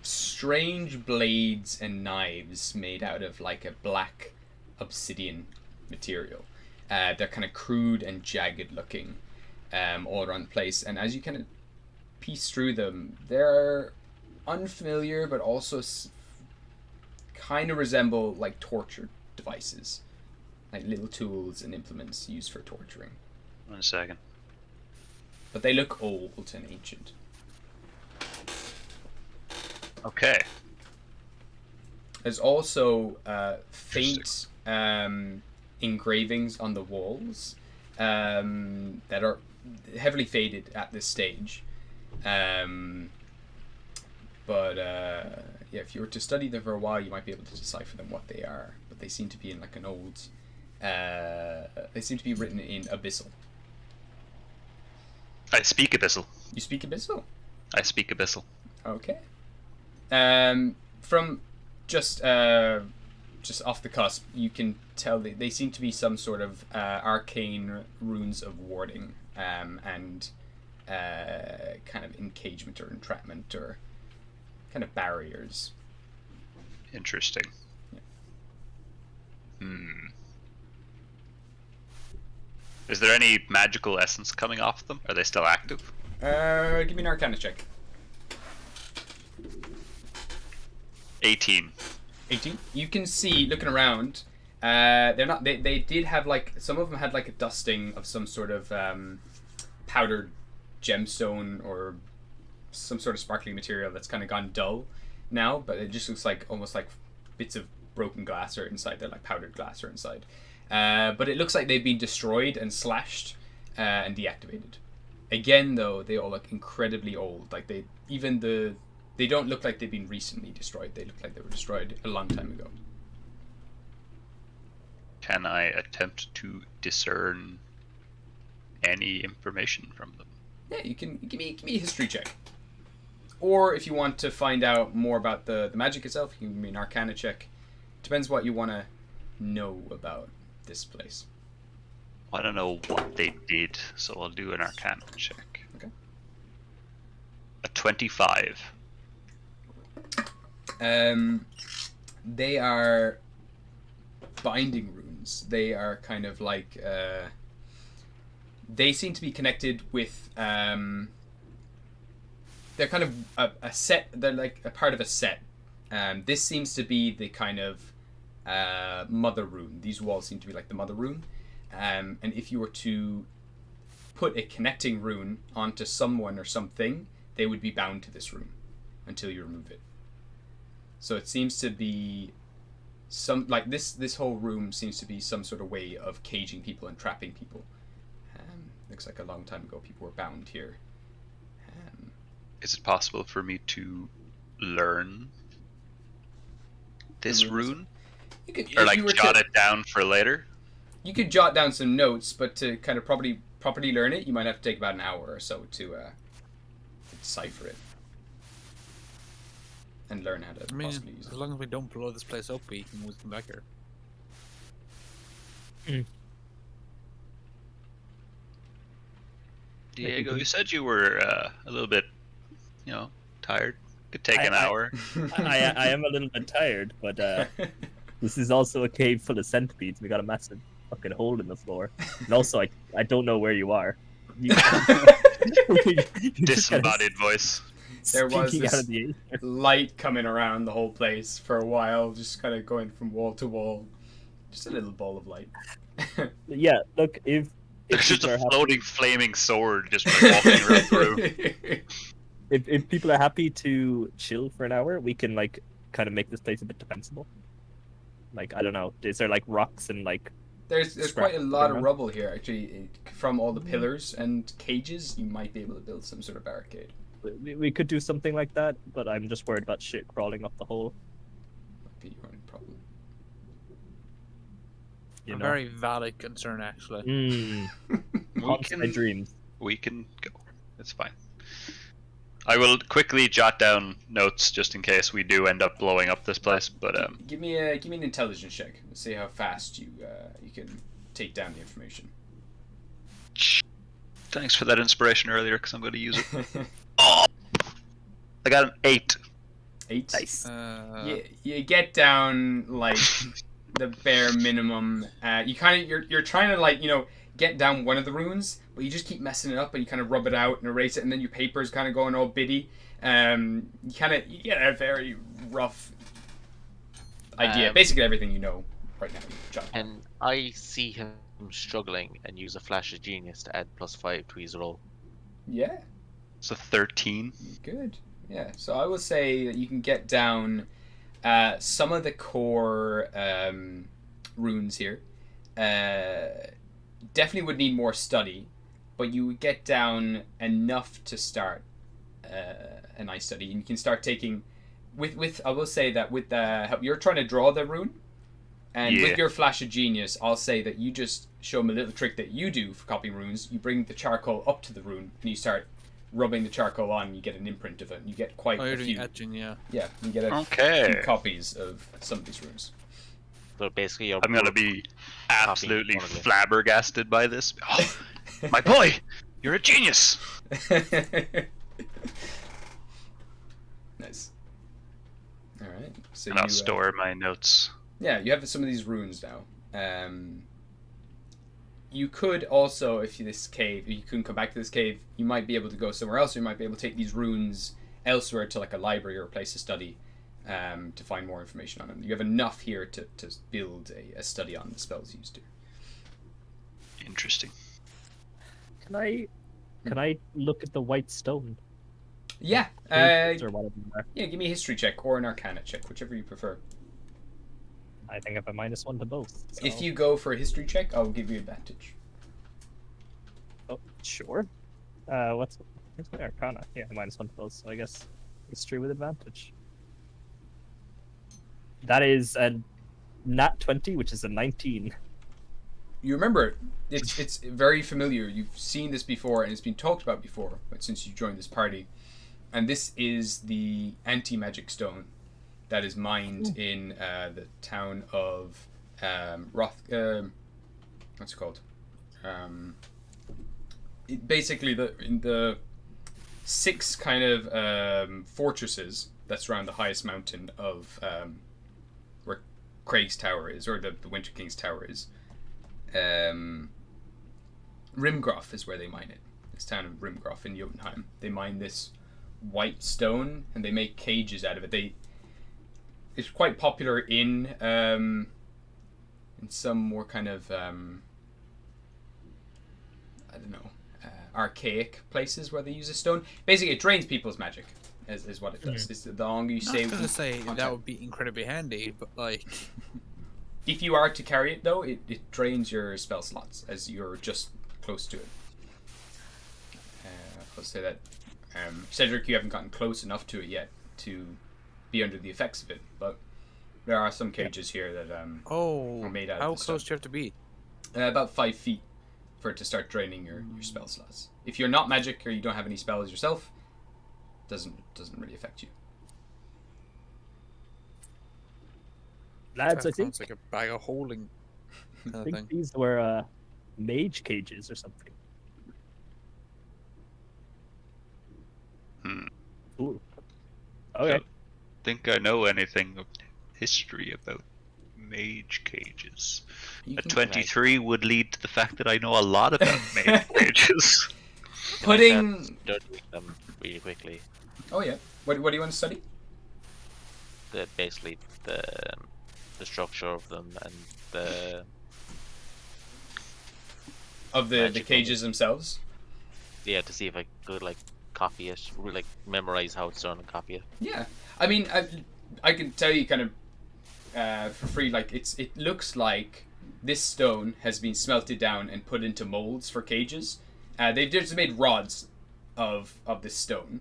strange blades and knives made out of like a black obsidian material. They're kind of crude and jagged looking all around the place, and as you kind of piece through them, they're unfamiliar but also kind of resemble like torture devices, like little tools and implements used for torturing. 1 second. But they look old and ancient. Okay. There's also faint engravings on the walls that are heavily faded at this stage. But yeah, if you were to study them for a while, you might be able to decipher them what they are. But they seem to be in like an old. They seem to be written in Abyssal. I speak Abyssal. You speak Abyssal? I speak Abyssal. Okay. From just off the cusp, you can tell they seem to be some sort of arcane runes of warding and kind of encagement or entrapment or kind of barriers. Interesting. Yeah. Is there any magical essence coming off them? Are they still active? Give me an Arcana check. 18. 18. You can see, looking around, they're not. They did have like some of them had like a dusting of some sort of powdered gemstone or some sort of sparkly material that's kind of gone dull now, but it just looks like almost like bits of broken glass are inside. They're like powdered glass are inside. But it looks like they've been destroyed and slashed and deactivated. Again, though, they all look incredibly old. Like they don't look like they've been recently destroyed. They look like they were destroyed a long time ago. Can I attempt to discern any information from them? Yeah, you can give me a history check. Or if you want to find out more about the magic itself, you can give me an Arcana check. Depends what you want to know about this place. I don't know what they did, so I'll do an Arcana check. Okay. A 25. They are binding runes. They are kind of like they seem to be connected with they're kind of a set. They're like a part of a set. This seems to be the kind of mother rune. These walls seem to be like the mother rune. And if you were to put a connecting rune onto someone or something, they would be bound to this rune until you remove it. So it seems to be some like this whole room seems to be some sort of way of caging people and trapping people. Looks like a long time ago people were bound here. Is it possible for me to learn this rune? You could, Or if like you were jot to, it down for later? You could jot down some notes, but to kind of properly learn it, you might have to take about an hour or so to decipher it and learn how to I mean, possibly use as it. long as we don't blow this place up, we can come back here. Diego, you said you were a little bit, tired. Could take an hour. I am a little bit tired, but this is also a cave full of centipedes. We got a massive fucking hole in the floor, and also I don't know where you are. You Disembodied voice. There was speaking out this of the air. light coming around the whole place for a while, just kind of going from wall to wall. Just a little ball of light. Yeah, look, if There's just people a are happy- floating flaming sword just like, walking around the room. if people are happy to chill for an hour, we can like kind of make this place a bit defensible. Like, I don't know, is there like rocks and like There's Scrap quite a lot of around. rubble here, actually. From all the pillars and cages, you might be able to build some sort of barricade. we could do something like that, but I'm just worried about shit crawling up the hole. Might be your only problem. You A know? very valid concern, actually. Haunts my dreams. We can go. It's fine. I will quickly jot down notes just in case we do end up blowing up this place. But Give me an intelligence check. Let's see how fast you can take down the information. thanks for that inspiration earlier, because I'm going to use it. Oh, I got an 8. 8. Nice. You get down like the bare minimum. You're trying to like get down one of the runes, but you just keep messing it up and you kind of rub it out and erase it, and then your paper's kind of going all bitty. You get a very rough idea. Basically everything you know right now. John. And I see him struggling and use a flash of genius to add +5 to his roll. Yeah, So 13. good. Yeah, so I will say that you can get down some of the core runes here. Definitely would need more study, but you would get down enough to start a nice study, and you can start taking with I will say that with the help you're trying to draw the rune, and Yeah. with your flash of genius, I'll say that you just show them a little trick that you do for copying runes. You bring the charcoal up to the rune and you start rubbing the charcoal on, and you get an imprint of it, and you get quite Oh, you're a doing few. etching, yeah. Yeah, you get a Okay. few copies of some of these runes. So basically, you're I'm going to be absolutely one of them. flabbergasted by this. Oh, my boy, you're a genius. Nice. All right. So And I'll you, store my notes. Yeah, you have some of these runes now. You could also, if you couldn't come back to this cave, you might be able to go somewhere else. Or you might be able to take these runes elsewhere to like a library or a place to study, to find more information on them. You have enough here to build a study on the spells used here. Interesting. Can I look at the white stone? Yeah. Or whatever they are? Yeah. Give me a history check or an arcana check, whichever you prefer. I think I have a -1 to both. So. If you go for a history check, I'll give you advantage. Oh, sure. What's my arcana? Yeah, -1 to both. So I guess history with advantage. That is a nat 20, which is a 19. You remember it. It's very familiar. You've seen this before, and it's been talked about before, but since you joined this party. And this is the anti-magic stone that is mined in the town of what's it called? Basically, in the 6 kind of fortresses that surround the highest mountain of where Craig's Tower is, or the Winter King's Tower is. Rimgroff is where they mine it. This town of Rimgroff in Jotunheim. They mine this white stone and they make cages out of it. It's quite popular in some more kind of I don't know, archaic places where they use a stone. Basically, it drains people's magic. is what it does. It's the longer you I stay was gonna with say contact. that would be incredibly handy, but like, If you are to carry it though, it drains your spell slots as you're just close to it. I'll say that. Cedric, you haven't gotten close enough to it yet to be under the effects of it, but there are some cages here that are made out how of this close stuff. do you have to be? About 5 feet for it to start draining your spell slots. If you're not magic or you don't have any spells yourself, doesn't really affect you. Lads, I That think sounds like a bag of holding kind I of think thing. these were mage cages or something. Hmm. Cool. Okay. Think I know anything of history about mage cages. You A can 23 would lead to the fact that I know a lot about mage cages. putting. Studying them really quickly. Oh yeah. What do you want to study? Basically the structure of them and the Of the Magical. cages themselves. to see if I could like copy it, or, like memorize how it's done and copy it. Yeah. I mean, I can tell you kind of for free. Like it looks like this stone has been smelted down and put into molds for cages. They've just made rods of this stone,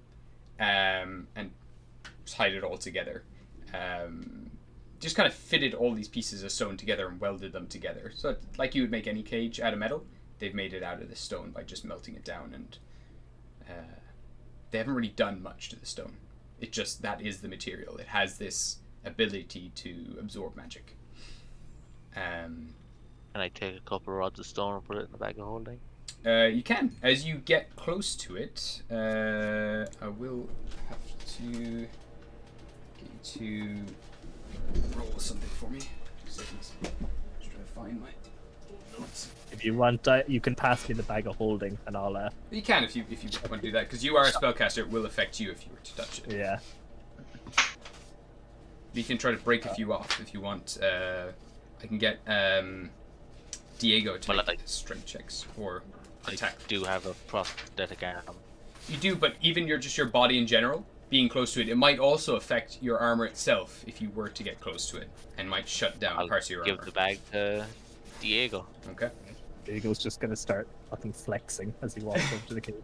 and tied it all together. Just kind of fitted all these pieces of stone together and welded them together. So like you would make any cage out of metal, they've made it out of this stone by just melting it down, and they haven't really done much to the stone. It just, that is the material. It has this ability to absorb magic. Can I take a couple of rods of stone and put it in the bag of holding? You can. As you get close to it, I will have to get you to roll something for me. 2 seconds. Just trying to find my notes. If you want, you can pass me the bag of holding, and I'll. You can if you want to do that, because you are a spellcaster. It will affect you if you were to touch it. Yeah. You can try to break a few off if you want. I can get Diego to Well, make strength checks or attack. I do have a prosthetic arm. You do, but even your body in general, being close to it, it might also affect your armor itself if you were to get close to it, and might shut down I'll parts of your give armor. the bag to Diego. Okay. Diego's just gonna start fucking flexing as he walks over to the cave.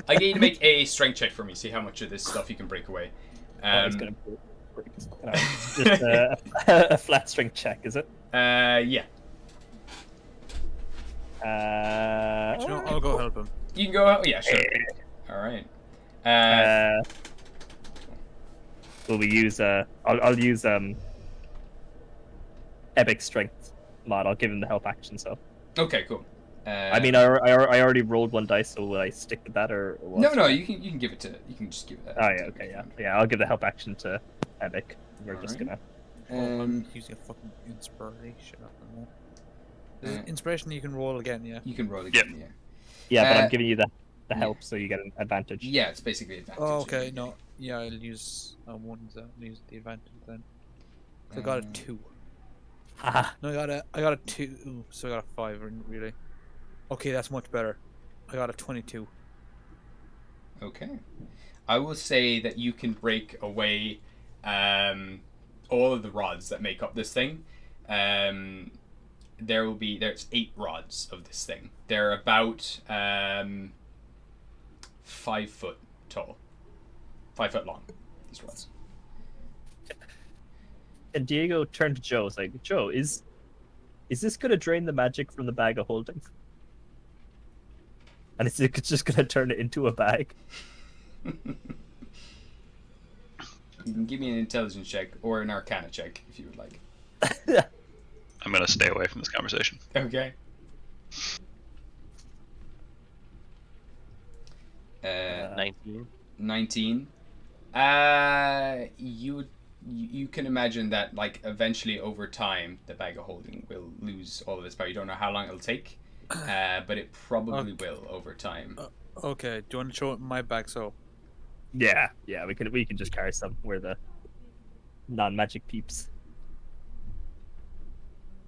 I get you to make a strength check for me. See how much of this stuff you can break away. He's gonna break his fucking arm. Just a flat strength check, is it? Yeah. You know, I'll go help him. You can go out. Yeah, sure. All right. Will we use I'll use epic strength mod. I'll give him the help action. So Okay, cool. I mean, I already rolled one dice, so will I stick with that or what? No, you can give it to. You can just give it. Oh yeah, okay, yeah. I'll give the help action to epic. We're just Alright. gonna. I'm using a fucking inspiration. Inspiration you can roll again, yeah. You can roll again. Yeah. Yeah, but Uh, I'm giving you the help, so you get an advantage. Yeah, it's basically advantage. Oh, okay, no. Yeah, I'll use use the advantage then. So I got a 2. Haha. No, I got a 2, so I got a 5 really. Okay, that's much better. I got a 22. Okay. I will say that you can break away all of the rods that make up this thing. There's 8 rods of this thing. They're about 5 foot tall, 5 foot long. These rods. And Diego turned to Joe. It's like, Joe, is this gonna drain the magic from the bag of holding? And is it just gonna turn it into a bag? You can give me an intelligence check or an arcana check if you would like. I'm gonna stay away from this conversation. Okay. 19. 19. You can imagine that, like, eventually over time the bag of holding will lose all of its power. You don't know how long it'll take, but it probably will over time. Okay, do you want to show it in my bag so? Yeah, we can just carry some. We're the non-magic peeps.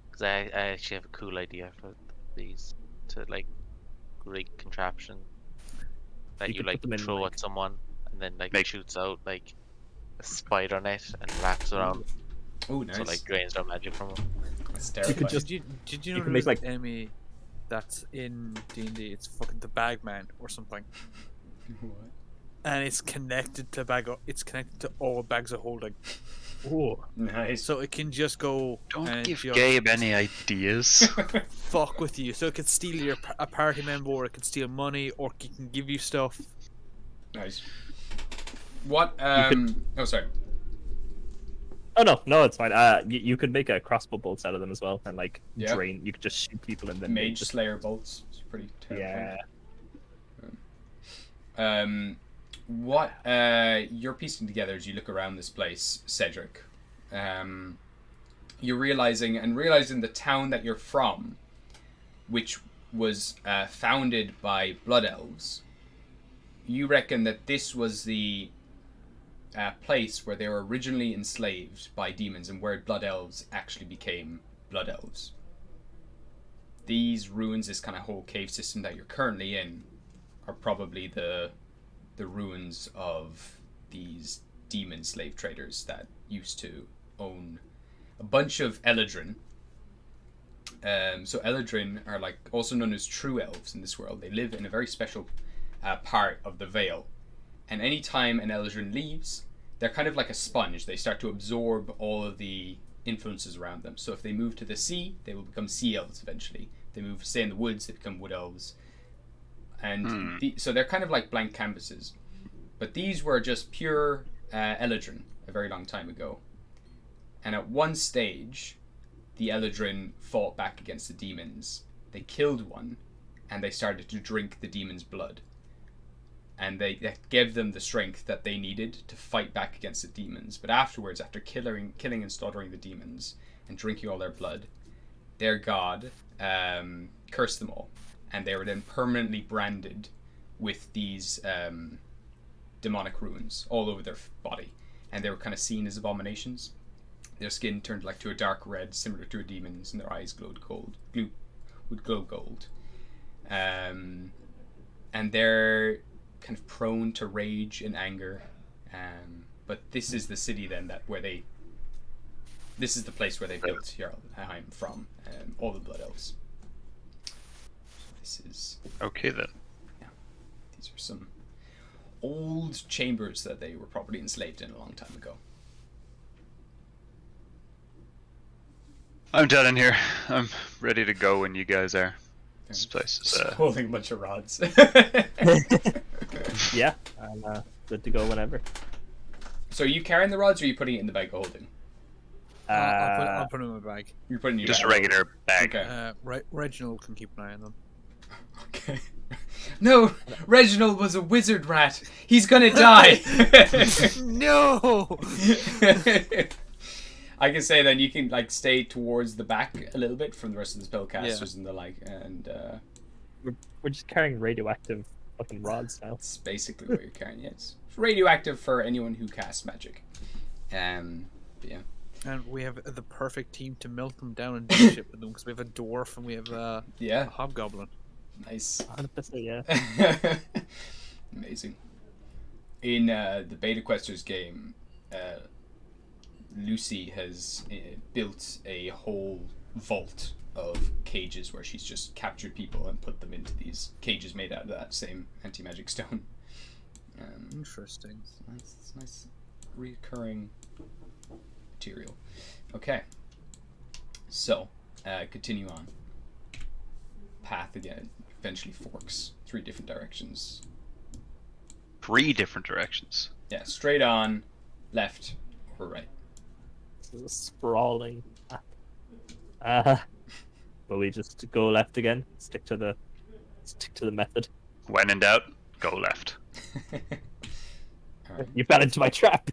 Because I actually have a cool idea for these. To like great contraption that You you could like put them in, throw like- at someone and then like Make- shoots out like a spider net and wraps around, Oh, nice. so like drains their magic from them. That's You terrifying. could just- Did you you know can make, there's like- an enemy that's in D&D? It's fucking the Bagman or something, What? and it's connected to it's connected to all bags of holding, Oh, Nice. so it can just go Don't and give just Gabe any ideas. fuck with you. So it could steal a party member, or it could steal money, or it can give you stuff. Nice. What? Oh, sorry. oh no, it's fine. You could make a crossbow bolts out of them as well, and like Yeah. drain. You could just shoot people and then they Mage just Slayer bolts. It's pretty terrifying. yeah. What you're piecing together as you look around this place, Cedric, you're realizing the town that you're from, which was founded by blood elves. You reckon that this was the place where they were originally enslaved by demons, and where blood elves actually became blood elves. These ruins, this kind of whole cave system that you're currently in, are probably the ruins of these demon slave traders that used to own a bunch of Eladrin. So Eladrin are like also known as true elves in this world. They live in a very special part of the Vale, and anytime an Eladrin leaves, they're kind of like a sponge. They start to absorb all of the influences around them. So if they move to the sea, they will become sea elves eventually. If they move, stay in the woods, they become wood elves. And so they're kind of like blank canvases. But these were just pure Eladrin a very long time ago. And at one stage, the Eladrin fought back against the demons. They killed one, and they started to drink the demon's blood. And that gave them the strength that they needed to fight back against the demons. But afterwards, after killing and slaughtering the demons and drinking all their blood, their god cursed them all. And they were then permanently branded with these demonic runes all over their body. And they were kind of seen as abominations. Their skin turned like to a dark red, similar to a demon's, and their eyes would glow gold. And they're kind of prone to rage and anger. But this is the city then this is the place where they built Jarlheim from, all the Blood Elves. This is Okay then. these are some old chambers that they were probably enslaved in a long time ago. I'm done in here. I'm ready to go when you guys are. This place is Just holding a bunch of rods. Yeah, I'm good to go whenever. So are you carrying the rods, or are you putting it in the bag of holding? I'll put them in my bag. You're putting it in your just a bag. regular bag. Okay. Reginald can keep an eye on them. Okay. No, Reginald was a wizard rat. He's gonna die. No. I can say then you can like stay towards the back a little bit from the rest of the spellcasters and the like, and We're just carrying radioactive fucking rods now. that's basically what you're carrying. Yes, it's radioactive for anyone who casts magic. But yeah. And we have the perfect team to melt them down and do shit with them, because we have a dwarf and we have a Yeah. hobgoblin. Nice. 100%, yeah. Amazing. In the Beta Questers game, Lucy has built a whole vault of cages where she's just captured people and put them into these cages made out of that same anti-magic stone. Interesting. It's nice recurring material. Okay. So, continue on. Path again eventually forks 3 different directions. 3 different directions. Yeah, straight on, left, or right. This is a sprawling map. Will we just go left again? Stick to the method. When in doubt, go left. Alright. You fell into my trap.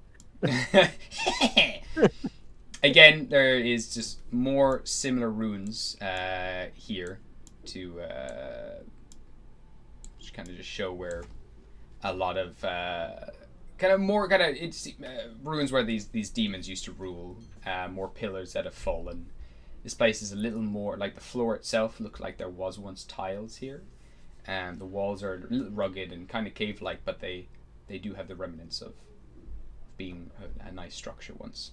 Again, there is just more similar runes here to just kind of just show where a lot of it's ruins where these demons used to rule. More pillars that have fallen. This place is a little more like the floor itself looked like there was once tiles here, and the walls are a little rugged and kind of cave-like, but they they do have the remnants of being a nice structure once.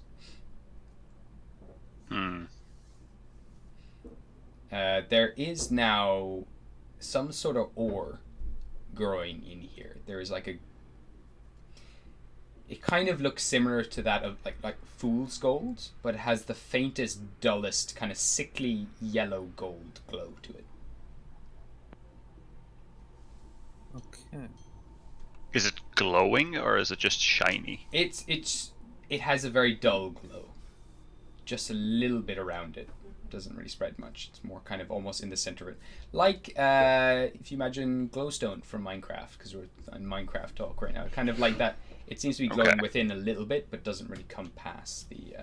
There is now some sort of ore growing in here. There is like it kind of looks similar to that of like fool's gold, but it has the faintest, dullest, kind of sickly yellow gold glow to it. Okay. Is it glowing or is it just shiny? It has a very dull glow, just a little bit around it. Doesn't really spread much. It's more kind of almost in the center of it, like if you imagine glowstone from Minecraft, because we're on Minecraft talk right now. Kind of like that. It seems to be glowing within a little bit, but doesn't really come past the.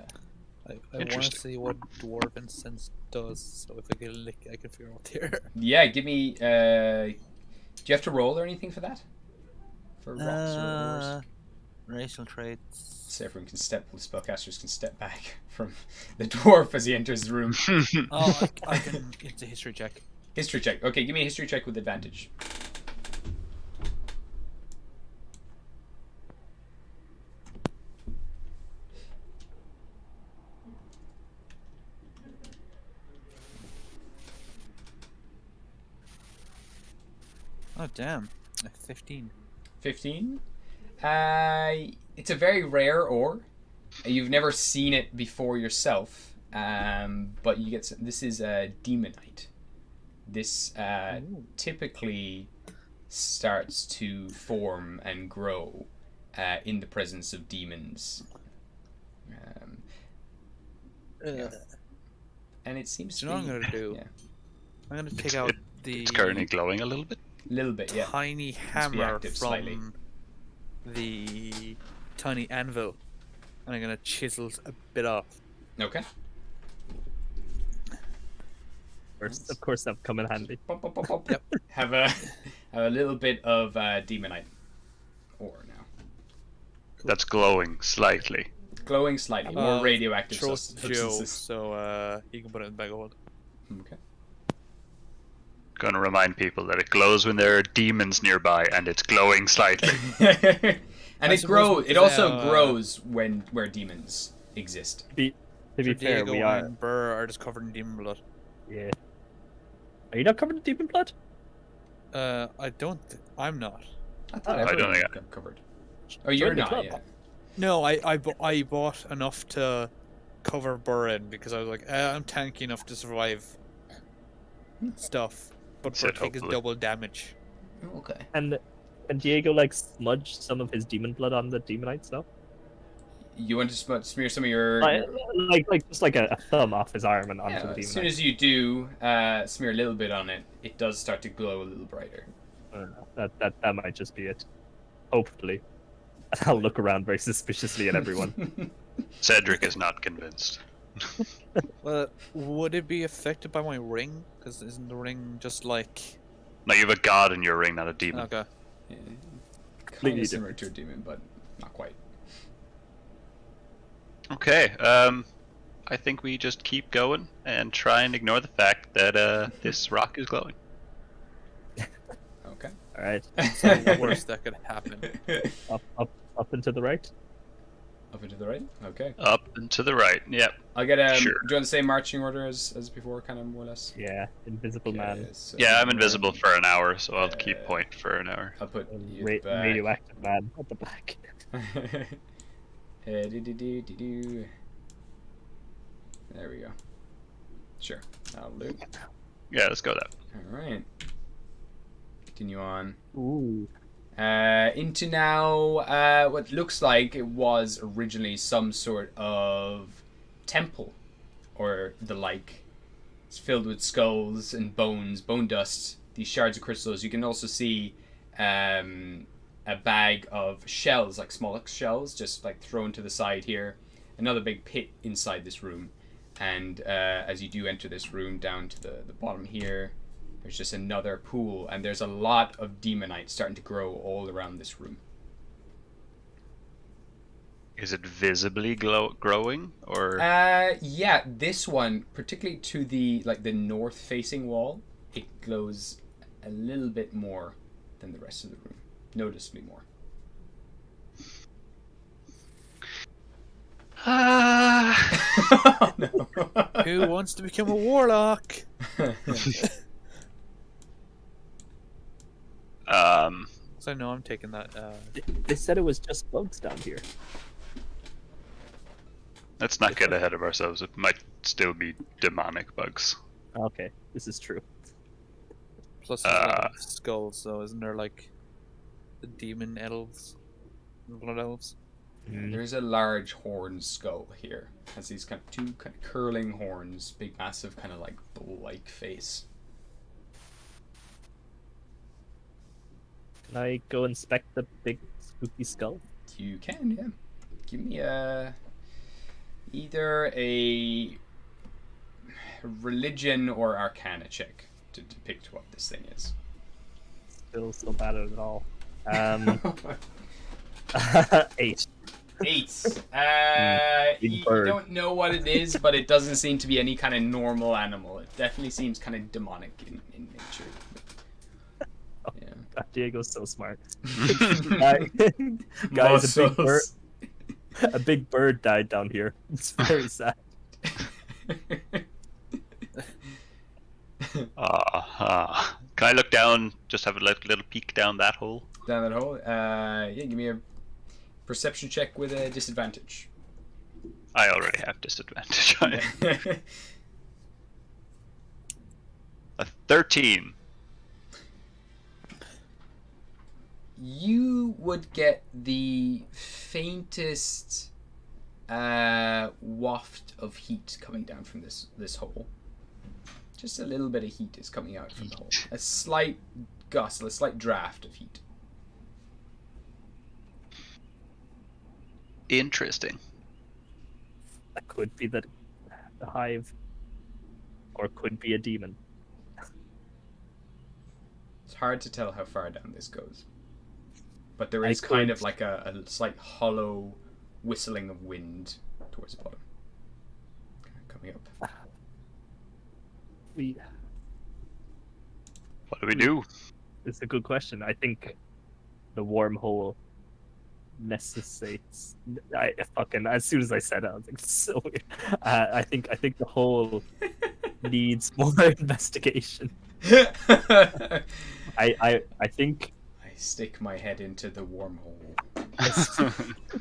I want to see what dwarven sense does. So if I get a lick, I can figure out here. Yeah, give me. Do you have to roll or anything for that? For rocks or ores? Racial traits. So everyone can spellcasters can step back from the dwarf as he enters the room. Oh, I can. It's a history check. History check. Okay, give me a history check with advantage. Oh damn, 15. 15. It's a very rare ore. You've never seen it before yourself, but you get this is a demonite. This typically starts to form and grow in the presence of demons. Yeah. And it seems So to what be. I'm gonna do? Yeah. I'm gonna take out the It's currently glowing a little bit. Little bit, yeah. tiny be hammer active from slightly. the tiny anvil, and I'm gonna chisel a bit off. Okay. Of course, that would come in handy. Pop, pop, pop, pop. Yep. Have a little bit of demonite ore now. That's glowing slightly. Glowing slightly, more radioactive Throw it to Joe, substances. so he can put it in the bag of hold. Okay. Gonna remind people that it glows when there are demons nearby, and it's glowing slightly. And I it suppose It also because, grows where demons exist. To be fair, Diego we are. and Burr are just covered in demon blood. Yeah. Are you not covered in demon blood? I don't. I'm not. I thought I everyone don't think got covered. Oh, you're Join the not club. yet. No, I bought enough to cover Burr in because I was like, I'm tanky enough to survive stuff, but Said Burr takes hopefully. double damage. Okay. And Diego like smudge some of his demon blood on the demonite stuff? You want to smear some of your. Like just like a thumb off his arm and onto Yeah, the as soon demonite. as you do smear a little bit on it, it does start to glow a little brighter. I don't know. That might just be it. Hopefully. I'll look around very suspiciously at everyone. Cedric is not convinced. Well, would it be affected by my ring? Because isn't the ring just like? No, you have a god in your ring, not a demon. Okay. Yeah. Kind Completely of similar to a demon, but not quite. Okay, I think we just keep going and try and ignore the fact that this rock is glowing. Okay. Alright. So the worst that could happen. Up and to the right. Up and to the right. Okay. Up and to the right. Yep. I'll get Sure. Do you want the same marching order as before, kind of more or less? Yeah, invisible man. Okay, so Yeah, I'm invisible for an hour, so I'll Uh, keep point for an hour. I'll put And you back. radioactive man at the back. Do. There we go. Sure, that'll do. Yeah, let's go that. All right. Continue on. Ooh. Into now what looks like it was originally some sort of temple or the like. It's filled with skulls and bones, bone dust, these shards of crystals. You can also see a bag of shells, like small shells, just like thrown to the side here. Another big pit inside this room. And as you do enter this room down to the bottom here, there's just another pool, and there's a lot of demonite starting to grow all around this room. Is it visibly growing, or Yeah, this one, particularly to the north-facing wall, it glows a little bit more than the rest of the room, noticeably more. Ah. No. Who wants to become a warlock? So no, I'm taking that. They said it was just bugs down here. Let's not get ahead of ourselves. It might still be demonic bugs. Okay, this is true. Plus, there's a lot of skulls, though, isn't there? Like the demon elves, blood elves. There's a large horn skull here. Has these kind of two kind of curling horns, big, massive, kind of like bull-like face. Can I go inspect the big spooky skull? You can, yeah. Give me either a religion or arcana check to depict what this thing is. Still so bad at it all. 8. 8. Big You bird. don't know what it is, but it doesn't seem to be any kind of normal animal. It definitely seems kind of demonic in nature. Yeah. God, Diego's so smart. Guys, a big bird died down here. It's very sad. Can I look down? Just have a little peek down that hole. Down that hole. Yeah, give me a perception check with a disadvantage. I already have disadvantage. A 13. You would get the faintest waft of heat coming down from this hole. Just a little bit of heat is coming out from the hole. A slight gust, a slight draft of heat. Interesting. That could be the hive, or could be a demon. It's hard to tell how far down this goes. But there I is kind could- of like a slight hollow whistling of wind towards the bottom. Coming up. What do we do? It's a good question. I think the wormhole necessitates. I fucking as soon as I said it, I was like, so weird. I think the hole needs more investigation. I think I stick my head into the wormhole.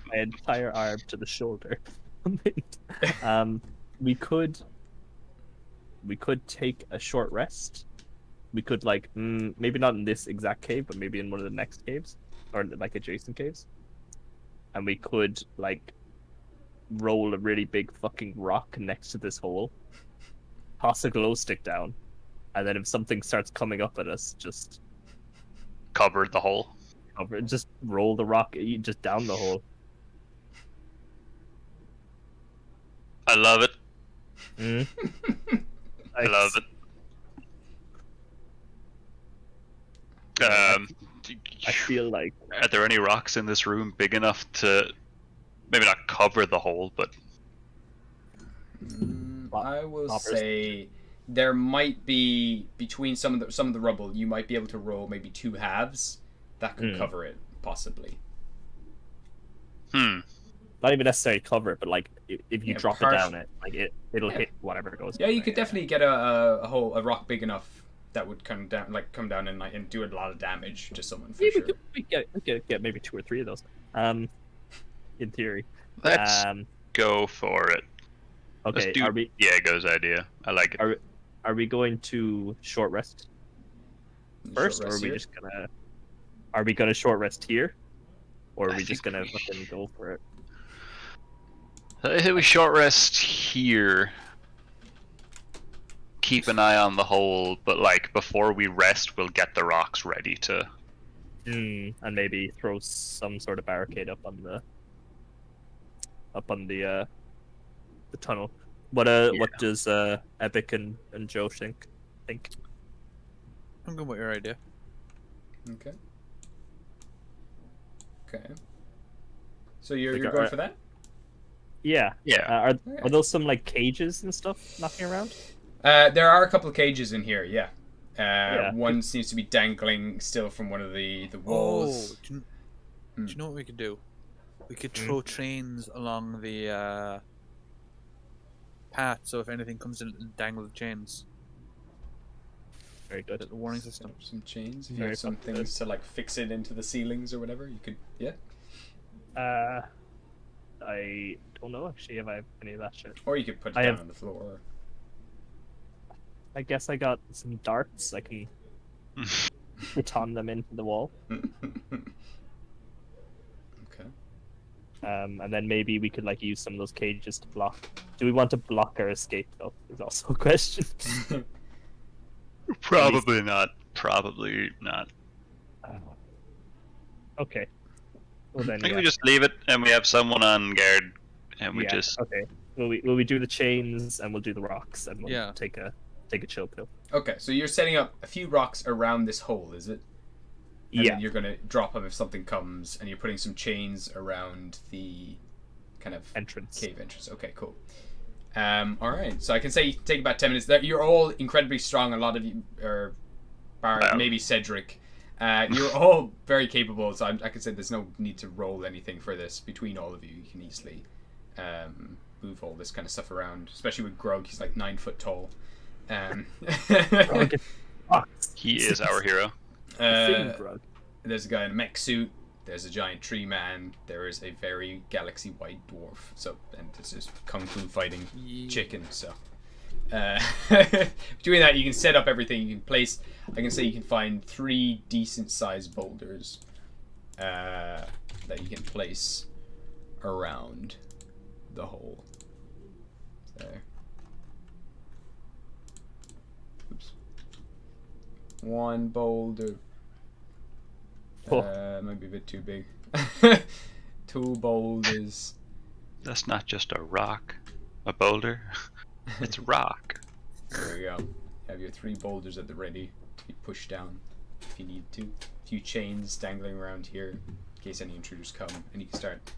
my entire arm to the shoulder. We could take a short rest. We could maybe not in this exact cave, but maybe in one of the next caves or like adjacent caves. And we could roll a really big fucking rock next to this hole, toss a glow stick down, and then if something starts coming up at us, just Covered the hole. just roll the rock just down the hole. I love it. Mm. I love it. I feel like Are there any rocks in this room big enough to maybe not cover the hole, but I will Hoppers. say there might be between some of the rubble. You might be able to roll maybe 2 halves that could cover it, possibly. not even necessarily cover it, but if you Yeah, drop it down it'll Yeah. hit whatever goes. Yeah, in you there, could definitely get a rock big enough that would come down and do a lot of damage to someone for Yeah, sure. we could get maybe 2 or 3 of those. In theory. let's go for it. Okay, Let's do are we Diego's idea. I like it. are we going to short rest first, or are we here. just gonna? Are we gonna short rest here, or are we just gonna fucking go for it? I think we short rest here. Keep an eye on the hole, but before we rest, we'll get the rocks ready to. And maybe throw some sort of barricade up on the tunnel. What does Epic and Joe think? I'm going with your idea. Okay. Okay. So you're Like, going for that? Yeah. Yeah. Are those some cages and stuff knocking around? There are a couple of cages in here. Yeah. Yeah. One seems to be dangling still from one of the walls. Do you know what we could do? We could throw chains along the path, so if anything comes in, dangle the chains. Very good. The warning system. Some chains. If you Very have some popular. things to like fix it into the ceilings or whatever, you could. Yeah. I don't know actually if I have any of that shit. Or you could put it I down have- on the floor. I guess I got some darts. I can baton them into the wall. Okay. And then maybe we could like use some of those cages to block. Do we want to block our escape though? Is also a question. Probably not. Probably not. Okay. Well then, I think yeah. we just leave it and we have someone on guard and we Yeah, just okay. Will we do the chains and we'll do the rocks and we'll Yeah. take a chill pill. Okay, so you're setting up a few rocks around this hole, is it? And Yeah. then you're gonna drop them if something comes, and you're putting some chains around the kind of Entrance. cave entrance. Okay, cool. All right. So I can say you can take about 10 minutes. That you're all incredibly strong. A lot of you, or bar, Wow. maybe Cedric. You're all very capable. So I can say there's no need to roll anything for this. Between all of you, you can easily move all this kind of stuff around. Especially with Grog, he's like 9 foot tall. he is our hero. There's a guy in a mech suit. There's a giant tree man. There is a very galaxy white dwarf. So, and this is kung fu fighting chicken. So, doing that, you can set up everything. You can place. I can say you can find 3 decent sized boulders that you can place around the hole. There. Oops. 1 boulder. Might be a bit too big. 2 boulders. That's not just a rock, a boulder. It's rock. There we go. You have your 3 boulders at the ready to be pushed down if you need to. A few chains dangling around here in case any intruders come, and you can start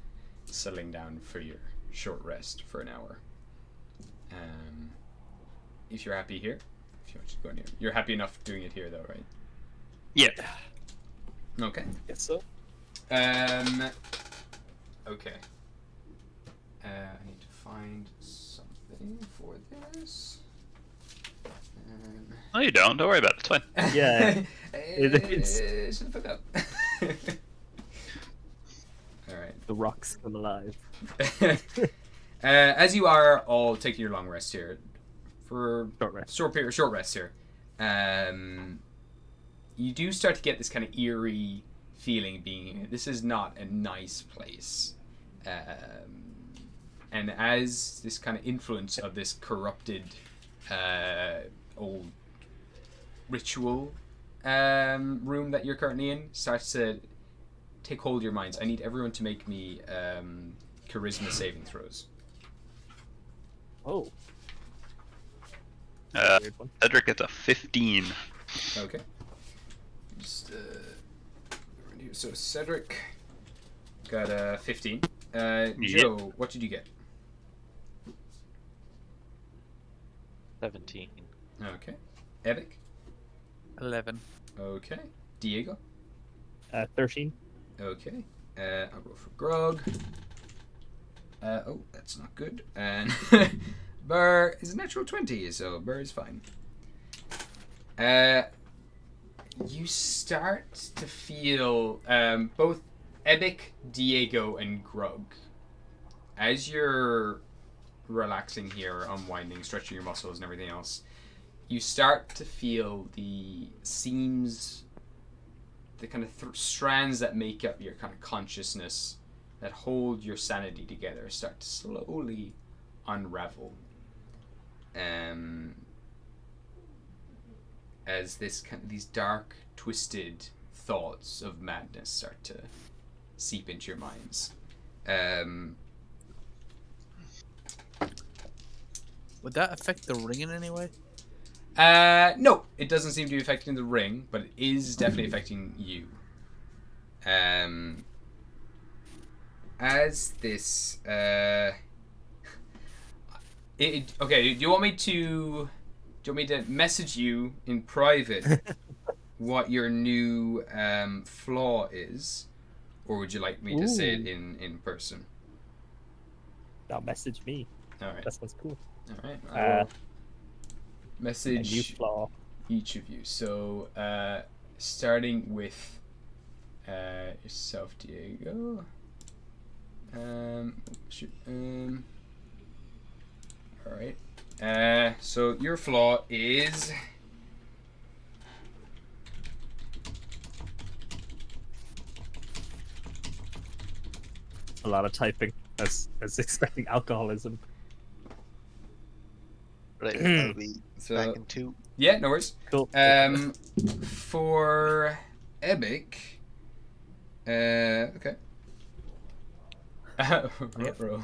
settling down for your short rest for an hour. If you're happy here, if you want to go in here, you're happy enough doing it here though, right? Yeah. Okay. Guess so. Okay. I need to find something for this. No, you don't. Don't worry about it. It's fine. Yeah. Shut the fuck up. Alright. The rocks come alive. As you are all taking your long rest here, for Short rest. short rest here, you do start to get this kind of eerie feeling being this is not a nice place. And as this kind of influence of this corrupted old ritual room that you're currently in starts to take hold of your minds, I need everyone to make me charisma saving throws. Oh. Weird one. Cedric gets a 15. Okay. Just so Cedric got a 15. Joe, what did you get? 17. Okay. Epic. 11. Okay. Diego. 13. Okay. I'll go for Grog. Oh, that's not good. And Burr is a natural 20, so Burr is fine. You start to feel both Epic, Diego, and Grog. As you're relaxing here, unwinding, stretching your muscles and everything else, you start to feel the seams, the kind of strands that make up your kind of consciousness, that hold your sanity together, start to slowly unravel. As these dark, twisted thoughts of madness start to seep into your minds. Would that affect the ring in any way? No, it doesn't seem to be affecting the ring, but it is definitely affecting you. As this, okay, do you want me to message you in private what your new flaw is, or would you like me to say it Ooh. in person? Now message me. All right. That sounds cool. All right. I Uh, will A new message flaw. each of you. So, starting with yourself, Diego. All right. So your flaw is A lot of typing. As expecting alcoholism. Right, I'll be so back in 2. yeah, no worries. Cool. For Epic, okay. Ruh-roh.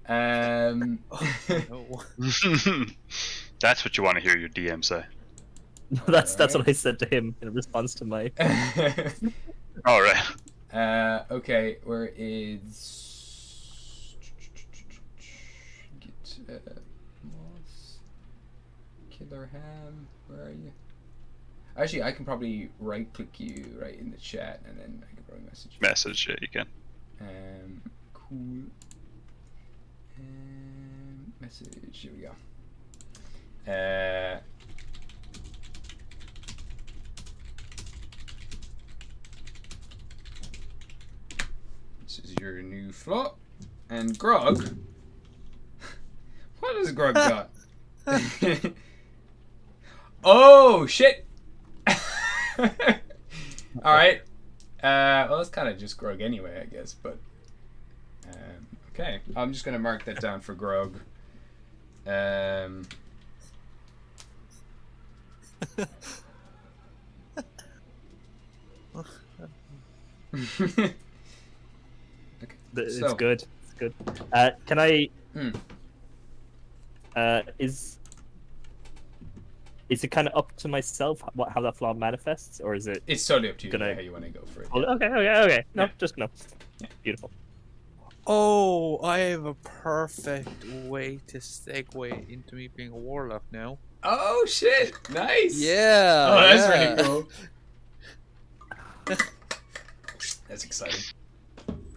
No. That's what you want to hear your DM say. that's Alright. what I said to him in response to my. All right. Okay, where is get Moss Killer Ham? Where are you? Actually, I can probably right click you right in the chat, and then I can probably message you. Message, yeah, you can. Cool. Message. Here we go. This is your new flaw. And Grog. What has Grog got? Oh shit! Alright. Well, it's kind of just Grog anyway, I guess, but. Okay, I'm just gonna mark that down for Grog. Okay. It's So- good. It's good. Can I? Hmm. Is it kind of up to myself how that flaw manifests, or is it? It's totally up to you Gonna- how you want to go for it. Oh, okay. No, Yeah. just no. Yeah. Beautiful. Oh, I have a perfect way to segue into me being a warlock now. Oh shit! Nice. Yeah. Oh, that's yeah. really cool. That's exciting.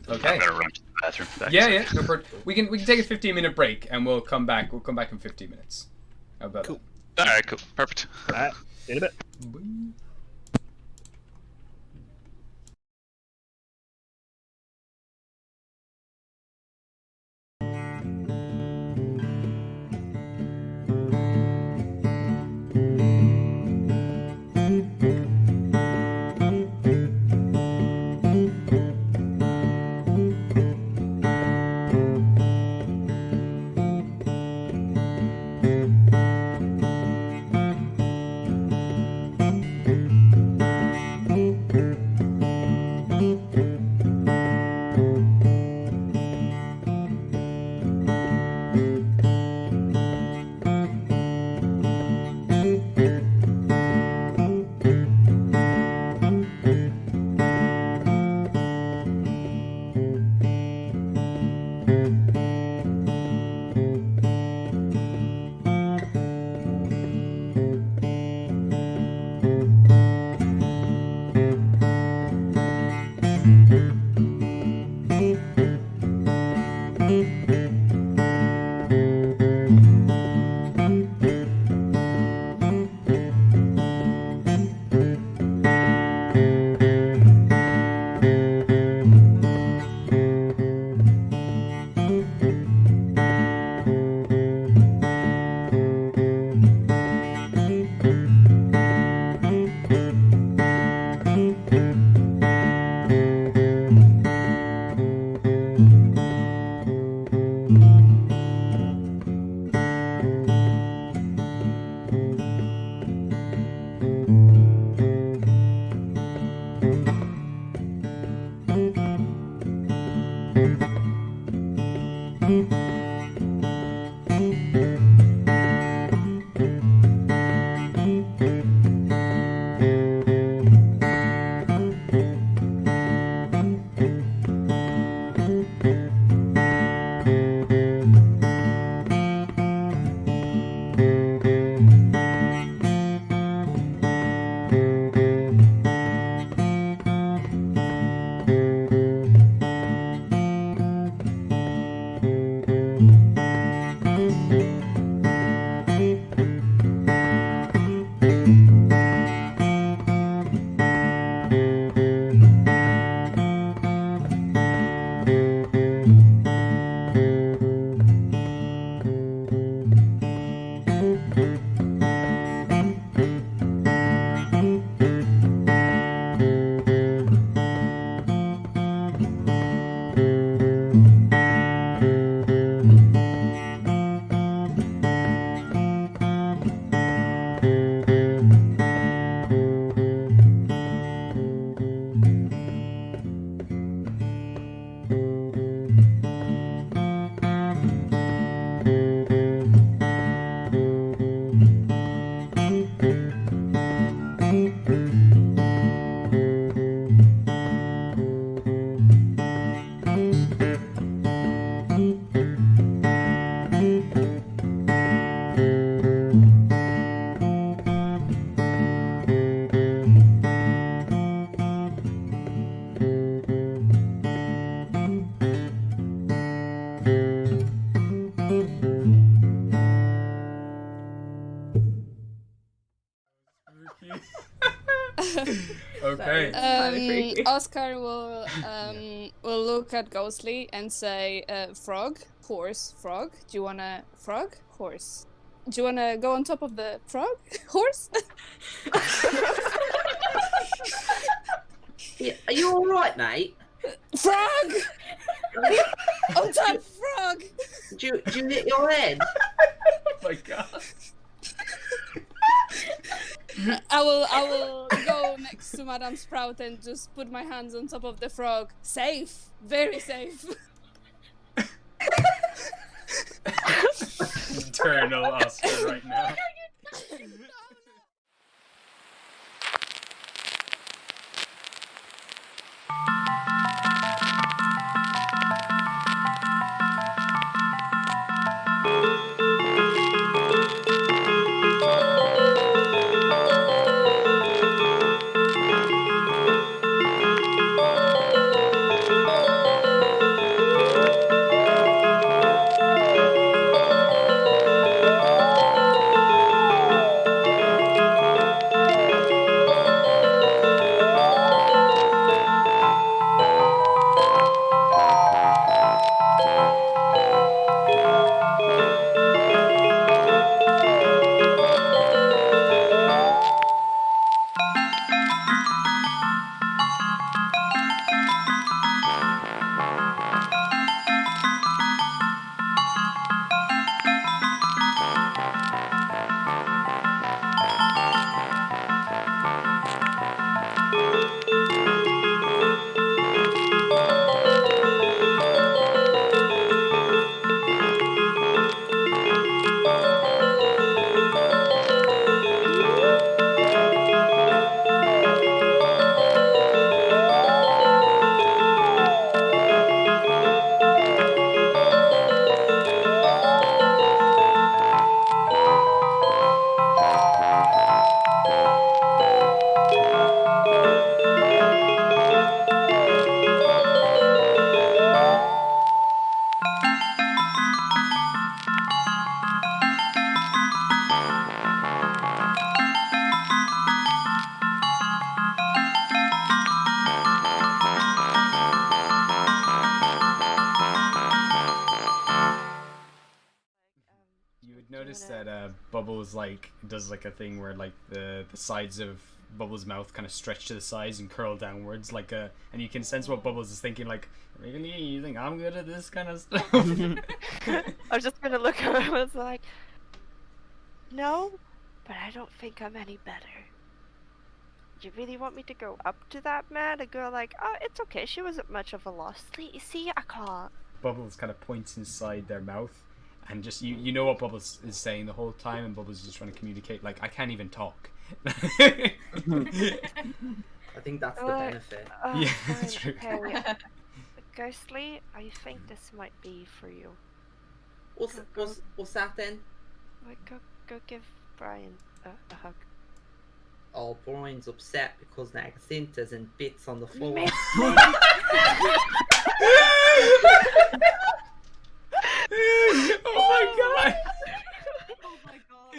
Okay. I'm gonna run to the bathroom. Back Yeah, a yeah. sec. No, we can take a 15-minute break and we'll come back. We'll come back in 15 minutes. How about Cool. All right, cool, perfect. Alright, in a bit. that? Boing. Okay. Kinda creepy. Oscar will look at Ghostly and say, "Frog, horse, frog. Do you wanna frog, horse? Do you wanna go on top of the frog, horse?" Yeah, are you all right, mate? Frog! On top, frog! Do you hit your head? Oh my god. I will go next to Madame Sprout and just put my hands on top of the frog. Safe, very safe. Eternal Oscar right now. You would notice that Bubbles does a thing where the sides of Bubbles' mouth kind of stretch to the sides and curl downwards and you can sense what Bubbles is thinking, like, really, you think I'm good at this kind of stuff? I was just gonna look at her. I was like, no, but I don't think I'm any better. Do you really want me to go up to that man and go like, oh, it's okay, she wasn't much of a loss. See, I can't. Bubbles kind of points inside their mouth, and just you know what Bubbles is saying the whole time, and Bubbles is just trying to communicate, like, I can't even talk. I think that's the benefit. Yeah, Fine, that's true. okay. Ghostly, I think this might be for you. What's that then? Like, go give Brian a hug. Oh, Brian's upset because now Cinta's in bits on the floor. Maybe- Oh my god! Oh my god.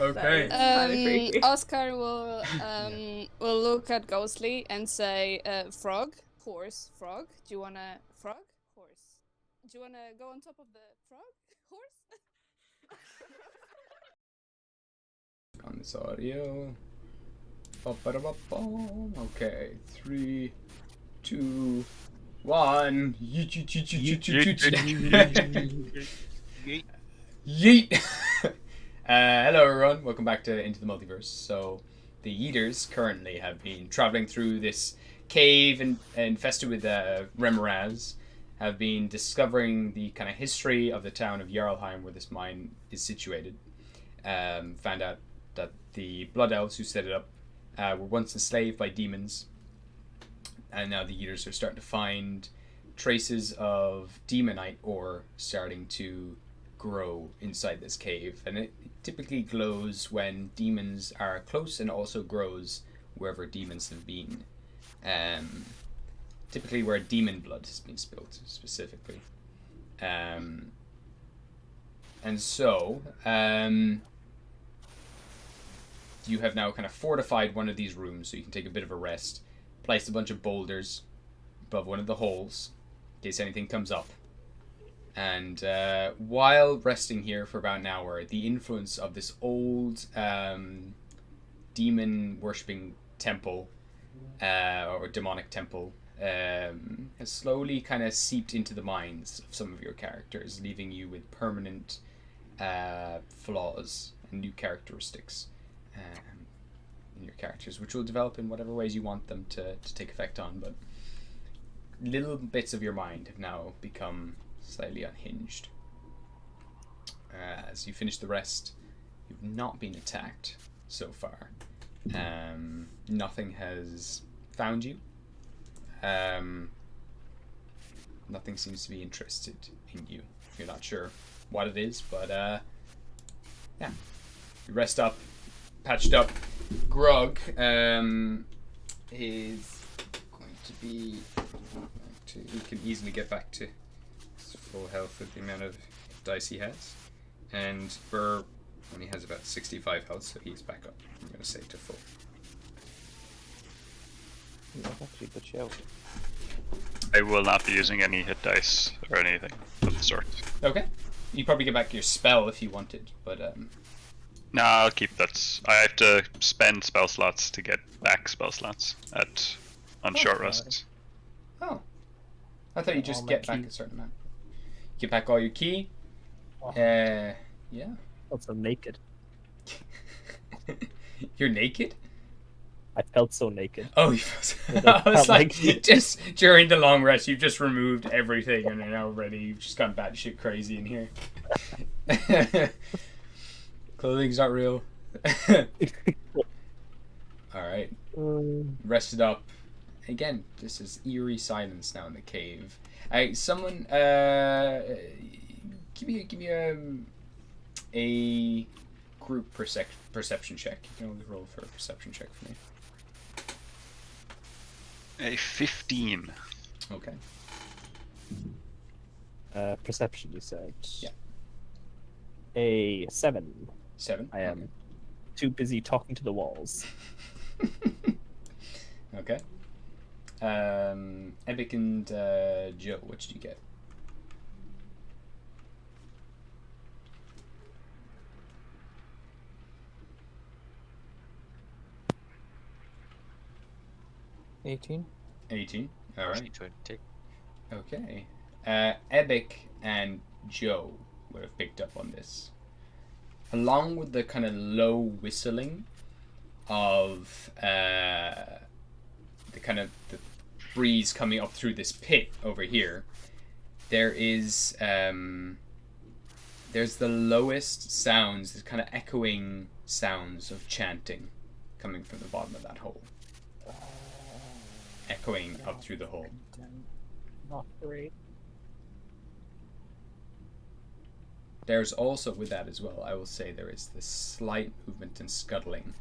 Okay. Kinda freaky. Oscar will look at Ghostly and say, "Frog, horse, frog. Do you wanna frog, horse? Do you wanna go on top of the frog, horse?" On this audio. Ba-ba-da-ba-bum. Okay, 3, 2, 1. Yeet! Hello everyone, welcome back to Into the Multiverse. So, the Yeeters currently have been traveling through this cave infested with remoras, have been discovering the kind of history of the town of Jarlheim where this mine is situated. Found out that the Blood Elves who set it up were once enslaved by demons, and now the Yeeters are starting to find traces of demonite ore starting to grow inside this cave, and it typically glows when demons are close, and also grows wherever demons have been. Typically where demon blood has been spilled specifically. And so you have now kind of fortified one of these rooms so you can take a bit of a rest. Placed a bunch of boulders above one of the holes in case anything comes up. And while resting here for about an hour, the influence of this old demon worshipping temple or demonic temple has slowly kind of seeped into the minds of some of your characters, leaving you with permanent flaws and new characteristics in your characters, which will develop in whatever ways you want them to take effect on. But little bits of your mind have now become slightly unhinged. As you finish the rest, you've not been attacked so far. Nothing has found you. Nothing seems to be interested in you. You're not sure what it is, but yeah. You rest up, patched up. Grog is going to be... he can easily get back to full health with the amount of dice he has, and Burr only has about 65 health, so he's back up. I'm going to say to full. That's actually a good shout. I will not be using any hit dice or anything of the sort. Okay, you probably get back your spell if you wanted, but No, I'll keep that. I have to spend spell slots to get back spell slots on short rests. Oh, I thought you just get back a certain amount. Get back all your key. Yeah. Also naked. You're naked? I felt so naked. Oh, I was like, just during the long rest, you've just removed everything and are now ready. You've just gone batshit crazy in here. Clothing's not real. Alright. Rested up. Again, this is eerie silence now in the cave. Someone, give me a group perception check. You can only roll for a perception check for me. A 15. Okay. Perception, you said. Yeah. A 7. 7. I am too busy talking to the walls. Okay. Epic and Joe, what did you get? $18. 18. All right. 20. Okay. Epic and Joe would have picked up on this. Along with the kind of low whistling of the breeze coming up through this pit over here, there is there's the lowest sounds, the kind of echoing sounds of chanting coming from the bottom of that hole. Echoing up through the hole. Not great. There's also, with that as well, I will say there is this slight movement and scuttling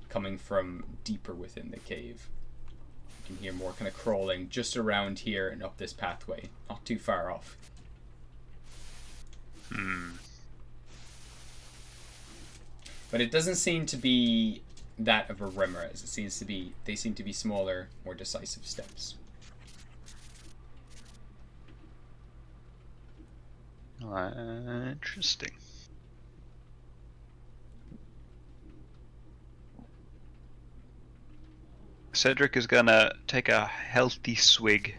coming from deeper within the cave. You can hear more kind of crawling just around here and up this pathway, not too far off. But it doesn't seem to be that of a remorse. It seems to be, they seem to be smaller, more decisive steps. Interesting. Cedric is gonna take a healthy swig.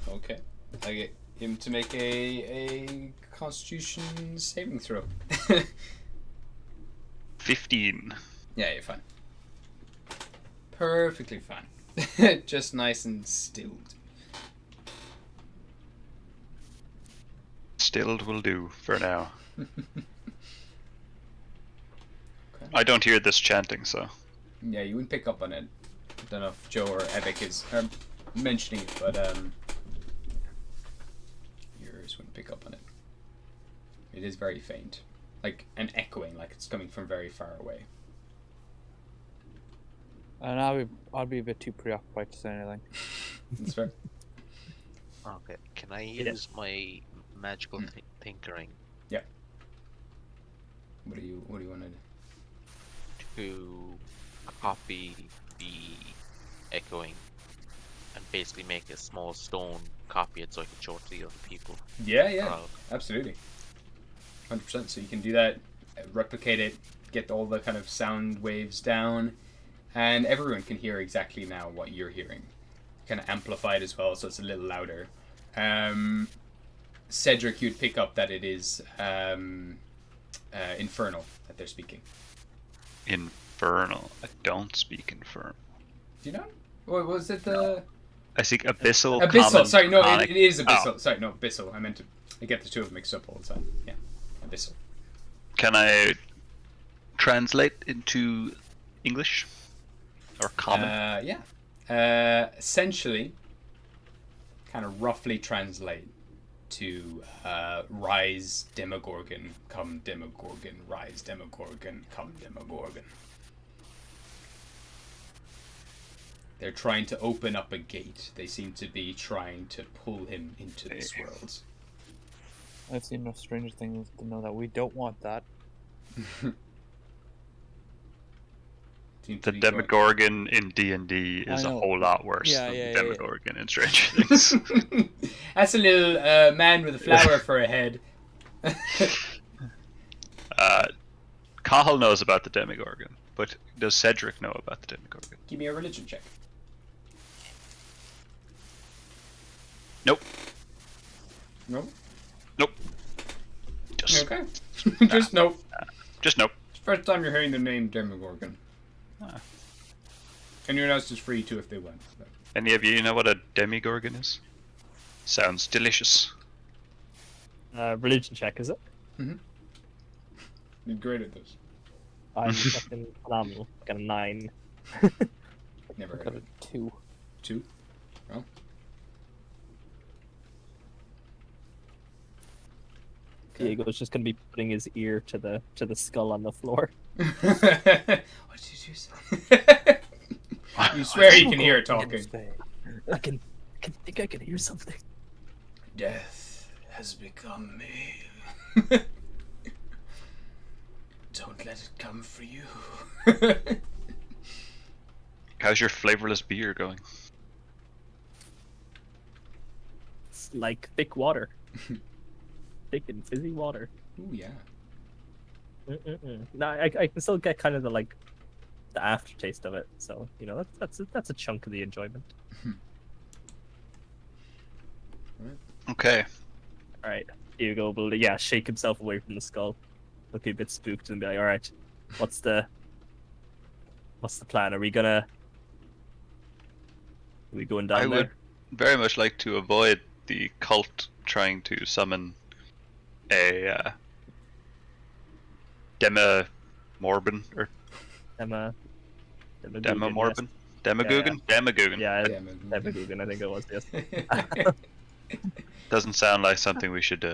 Okay. I get him to make a Constitution saving throw. 15. Yeah, you're fine. Perfectly fine. Just nice and stilled. Stilled will do for now. Okay. I don't hear this chanting, so. Yeah, you wouldn't pick up on it. I don't know if Joe or Epic is mentioning it, but yours wouldn't pick up on it. It is very faint. Like, and echoing, like it's coming from very far away. And I'll be a bit too preoccupied to say anything. That's fair. Okay, can I use my magical tinkering Yeah. What do you want to do? to copy the echoing and basically make a small stone copy it so I can show it to the other people? Yeah, absolutely. 100%. So you can do that, replicate it, get all the kind of sound waves down, and everyone can hear exactly now what you're hearing. Kind of amplify it as well, so it's a little louder. Cedric, you'd pick up that it is Infernal that they're speaking. Infernal. I don't speak Infernal. Do you know? What was it? The I speak Abyssal. Abyssal. Common, Sorry, no, Draconic. it is Abyssal. Oh. Sorry, no, Abyssal. I get the two of them mixed up all the time. Yeah, Abyssal. Can I translate into English or common? Yeah. Essentially, kind of roughly translate to rise Demogorgon, come Demogorgon, rise Demogorgon, come Demogorgon. They're trying to open up a gate. They seem to be trying to pull him into this world. I've seen enough Stranger Things to know that we don't want that. The Demogorgon in D&D is a whole lot worse than the Demogorgon in Stranger Things. That's a little man with a flower for a head. Cahill knows about the Demogorgon, but does Cedric know about the Demogorgon? Give me a religion check. Nope. Nope. Nope. Just Okay. Just nope. Just nope. First time you're hearing the name Demogorgon. Ah. Anyone else is free too if they want. But... Any of you know what a demigorgon is? Sounds delicious. Religion check, is it? You're great at this. I'm fucking phenomenal. Got a 9. Never heard Got of a it. 2. 2? Oh. Diego's just gonna be putting his ear to the skull on the floor. What did you say? You swear you can hear it talking. I can think I can hear something. Death has become me. Don't let it come for you. How's your flavorless beer going? It's like thick water. Thick and fizzy water. Ooh, yeah. No, I can still get kind of the aftertaste of it. So that's a chunk of the enjoyment. Okay. All right, Diego will shake himself away from the skull, look a bit spooked, and be like, "All right, what's the plan? Are we going down I there?" would very much like to avoid the cult trying to summon a Demomorbin or Demomorbin? Demogoogan? Demogoogan. Yeah, Demogoogan. Demogoogan, I think it was. Yes. Doesn't sound like something we should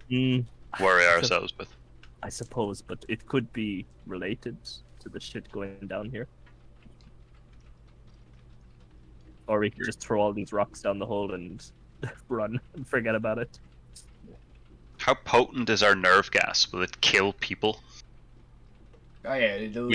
worry ourselves with. I suppose, but it could be related to the shit going down here. Or we could just throw all these rocks down the hole and run and forget about it. How potent is our nerve gas? Will it kill people? Oh yeah, it'll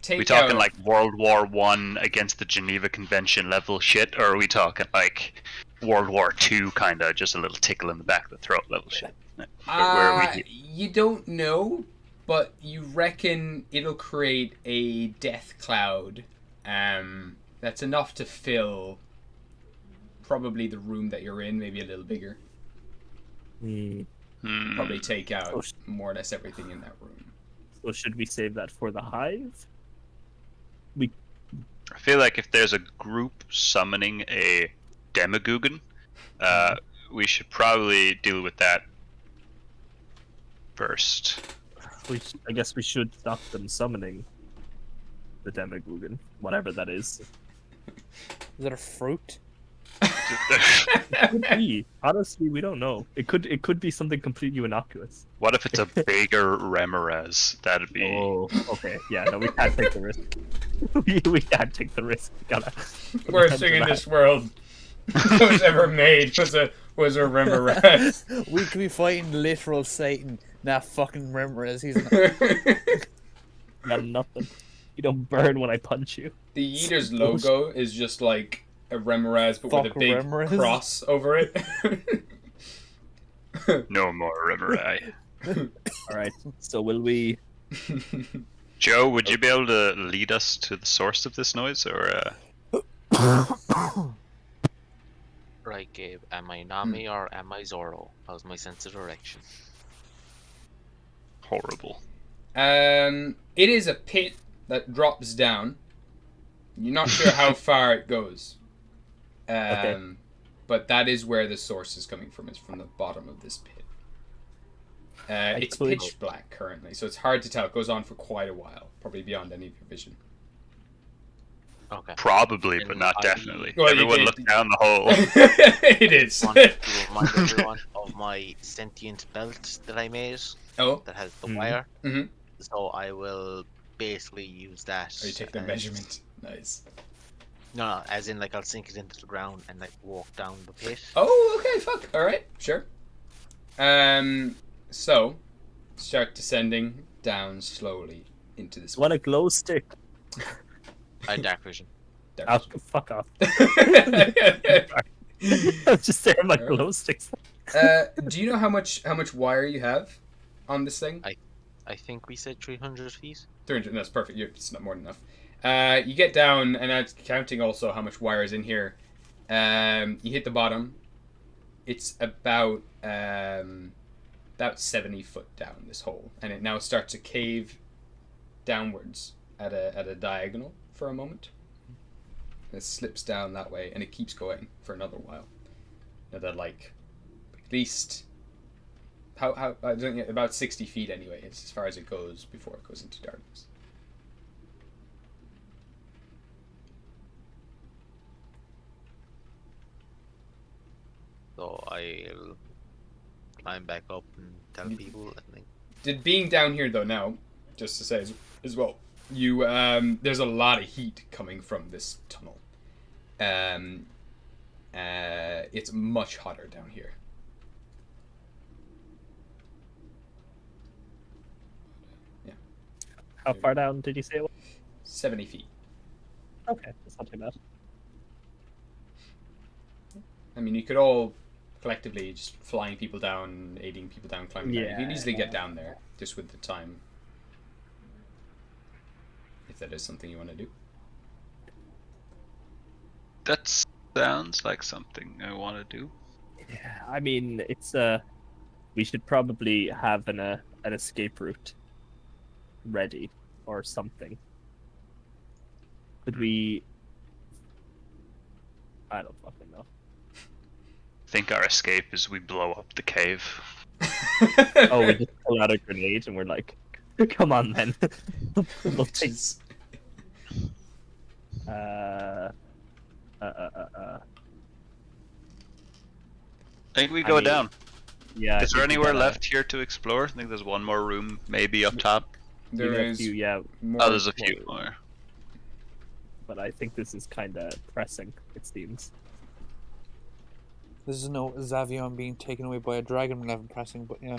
take we talking out... like World War I against the Geneva Convention level shit, or are we talking like World War II kind of just a little tickle in the back of the throat level shit? Where are we? You don't know, but you reckon it'll create a death cloud. That's enough to fill probably the room that you're in, maybe a little bigger. Probably take out more or less everything in that room. So should we save that for the hive? I feel like if there's a group summoning a Demogoogan, we should probably deal with that first. I guess we should stop them summoning the Demogoogan, whatever that is. Is it a fruit? Could be. Honestly, we don't know. It could be something completely innocuous. What if it's a bigger Remoraz? That'd be. Oh, okay. Yeah, no, we can't take the risk. we can't take the risk. We gotta. Worst thing in this world that was ever made was a Remoraz. We could be fighting literal Satan. Nah, fucking Remoraz. He's Got nothing. You don't burn when I punch you. The Yeeters logo is just like a Remoraz, but with a big Remoraz. cross over it. No more Remorai. All right. So will we? Joe, would you be able to lead us to the source of this noise, or? Right, Gabe. Am I Nami or am I Zoro? How's my sense of direction? Horrible. It is a pit that drops down. You're not sure how far it goes. Okay. But that is where the source is coming from. Is from the bottom of this pit. It's pitch black currently, so it's hard to tell. It goes on for quite a while, probably beyond any of your vision. Okay. Probably, but And not I- definitely. Well, Everyone you look did- down the hole. It is. Want to remind everyone of my sentient belt that I made Oh, that has the wire. Mhm. So I will basically use that. oh, you take the as- measurement. Nice. No, as in like I'll sink it into the ground and like walk down the pit. Oh, okay, fuck. Alright, sure. So, start descending down slowly into this. Want a glow stick? I dark vision. Oh, fuck off. I'm just saying my glow sticks. Do you know how much wire you have on this thing? I think we said 300 feet. 300. That's perfect. It's not more than enough. You get down, and I'm counting also how much wire is in here. You hit the bottom. It's about 70 foot down this hole, and it now starts to cave downwards at a diagonal for a moment. It slips down that way, and it keeps going for another while. Another like, at least how I don't know, about 60 feet anyway. It's as far as it goes before it goes into darkness. So I'll climb back up and tell people. I think. Being down here though now, just to say as well, you there's a lot of heat coming from this tunnel. It's much hotter down here. Yeah. How far down did you say it was? 70 feet. Okay, that's not too bad. I mean, you could all collectively just flying people down, aiding people down, climbing down. You could easily get down there just with the time. If that is something you want to do. That sounds like something I want to do. Yeah, I mean, it's we should probably have an escape route ready or something. Could we? I don't fucking know. I think our escape is we blow up the cave. Oh, we just pull out a grenade and we're like, come on then. We'll take. I think we go down. Yeah. Is there anywhere left here to explore? I think there's one more room, maybe up top. There is more. Oh, there's a few more. But I think this is kind of pressing, it seems. This is no Xavion being taken away by a dragon level pressing, but yeah.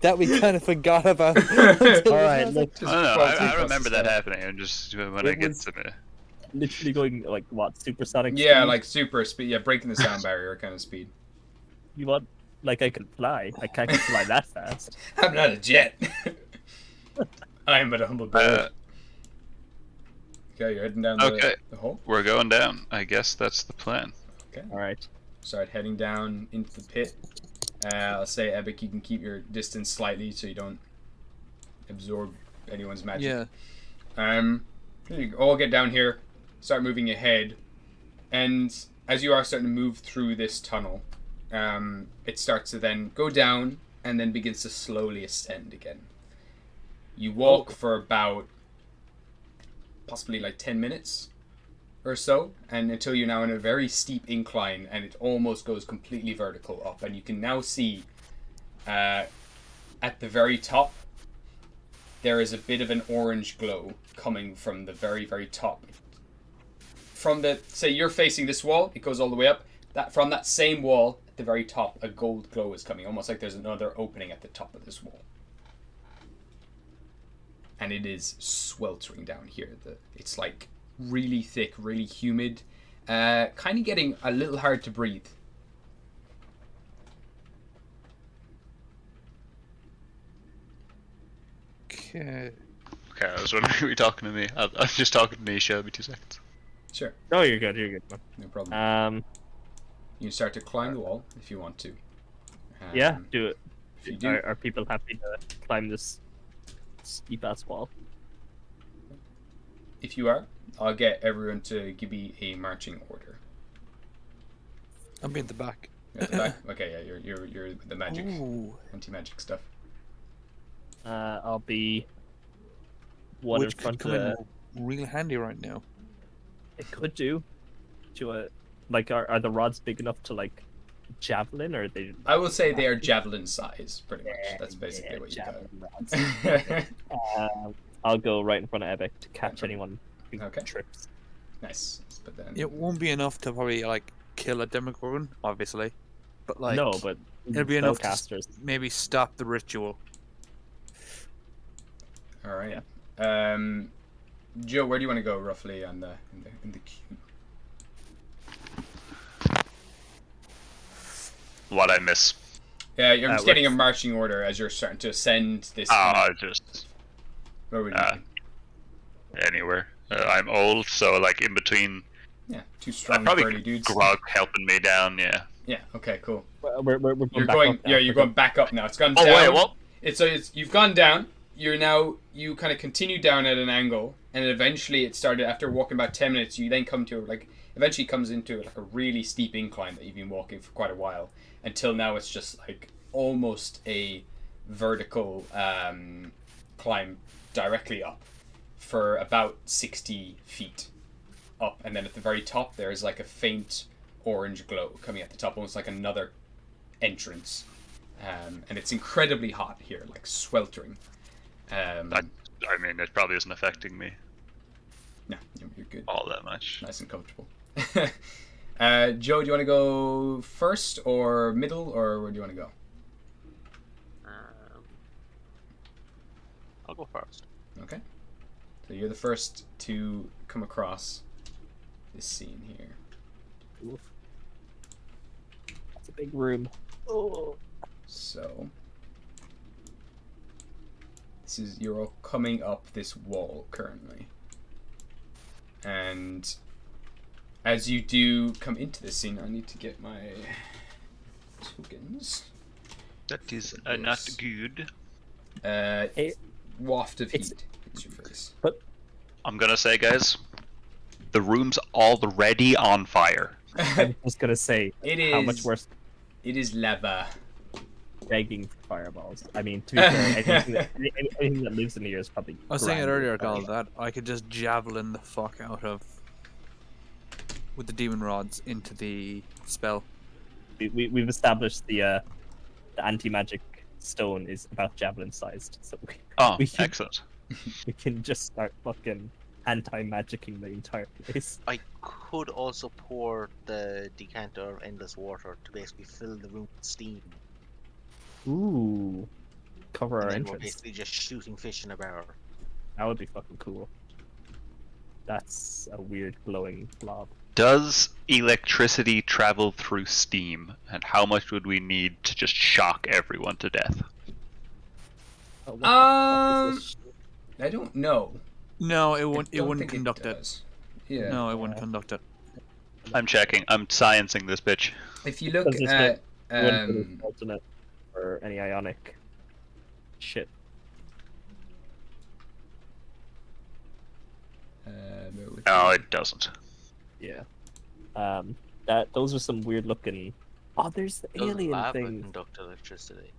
That we kind of forgot about. Alright, look. I remember that happening. I'm just when I get to the. Literally going like what, supersonic speed? Yeah, like super speed. Yeah, breaking the sound barrier kind of speed. You want like I can fly? I can't fly that fast. I'm not a jet. I am but a humble bird. Okay, you're heading down the hole. We're going down. I guess that's the plan. Okay. All right. Start heading down into the pit. I'll say, Ebic, you can keep your distance slightly so you don't absorb anyone's magic. Yeah. You all get down here, start moving ahead, and as you are starting to move through this tunnel, it starts to then go down and then begins to slowly ascend again. You walk for about possibly like 10 minutes or so, and until you're now in a very steep incline, and it almost goes completely vertical up, and you can now see at the very top there is a bit of an orange glow coming from the very, very top. From the, say you're facing this wall, it goes all the way up. That from that same wall at the very top, a gold glow is coming, almost like there's another opening at the top of this wall. And it is sweltering down here. It's like really thick, really humid, kind of getting a little hard to breathe. Okay. Okay, I was wondering, were you talking to me? I'm just talking to Nisha. It'll be 2 seconds. Sure. Oh, you're good. You're good, man. No problem. You can start to climb the wall if you want to. Yeah, do it. If you do, Are people happy to climb this steep ass wall? if you are, I'll get everyone to give me a marching order. I'll be at the back. You're at the back? Okay, yeah, you're the magic, Ooh. anti-magic stuff. I'll be one Which in could front come of. in real handy right now. It could do. Like, are the rods big enough to like javelin, or are they? I will say they are javelin size, pretty much. That's basically what you javelin got. rods. I'll go right in front of Ebic to catch anyone who Okay. trips. Nice. Let's put that in. It won't be enough to probably like kill a Demogorgon, obviously, but like No, but it'll be enough to spellcasters. maybe stop the ritual. All right. Joe, where do you want to go roughly on in the queue? What I miss? Yeah, you're just getting a let's- marching order as you're starting to ascend this. Just Where would you be? anywhere. I'm old, so like in between. Yeah, two strong Probably burly dudes. Grog helping me down. Yeah. Yeah. Okay. Cool. We're You're back going. up now. Yeah, you're going back up now. It's gone Oh down. wait, what? It's you've gone down. you kind of continue down at an angle, and eventually it started after walking about 10 minutes. You then come to like eventually comes into like a really steep incline that you've been walking for quite a while. Until now, it's just like almost a vertical climb directly up for about 60 feet up, and then at the very top there's like a faint orange glow coming at the top, almost like another entrance, and it's incredibly hot here, like sweltering. I mean, it probably isn't affecting me No, you're good. all that much. Nice and comfortable. Joe, do you want to go first or middle, or where do you want to go? I'll go first. Okay. So you're the first to come across this scene here. Oof. That's a big room. Oh. So you're all coming up this wall currently, and as you do come into this scene, I need to get my tokens. That is not good. Waft of heat hits your face. But I'm gonna say, guys, the room's already on fire. I'm just gonna say, how much worse It is lava. begging for fireballs. I mean, to be fair, anything that lives in here is probably. I was saying it grand. earlier, Carl, that I could just javelin the fuck out of with the demon rods into the spell. We've established the anti-magic stone is about javelin sized, so we can, Excellent. we can just start fucking anti-magicking the entire place. I could also pour the decanter of endless water to basically fill the room with steam. Ooh, cover And our then we're entrance. basically just shooting fish in a barrel. That would be fucking cool. That's a weird glowing blob. Does electricity travel through steam, and how much would we need to just shock everyone to death? Oh, what the fuck is this shit? I don't know. No, it I wouldn't. It don't wouldn't think conduct it. does. Yeah. No, it wouldn't conduct it. I'm checking. I'm sciencing this bitch. If you look Does this at It wouldn't put its alternate or any ionic shit. No, it doesn't. Yeah. Those are some weird looking. Oh, there's the Does alien lava thing. conduct electricity?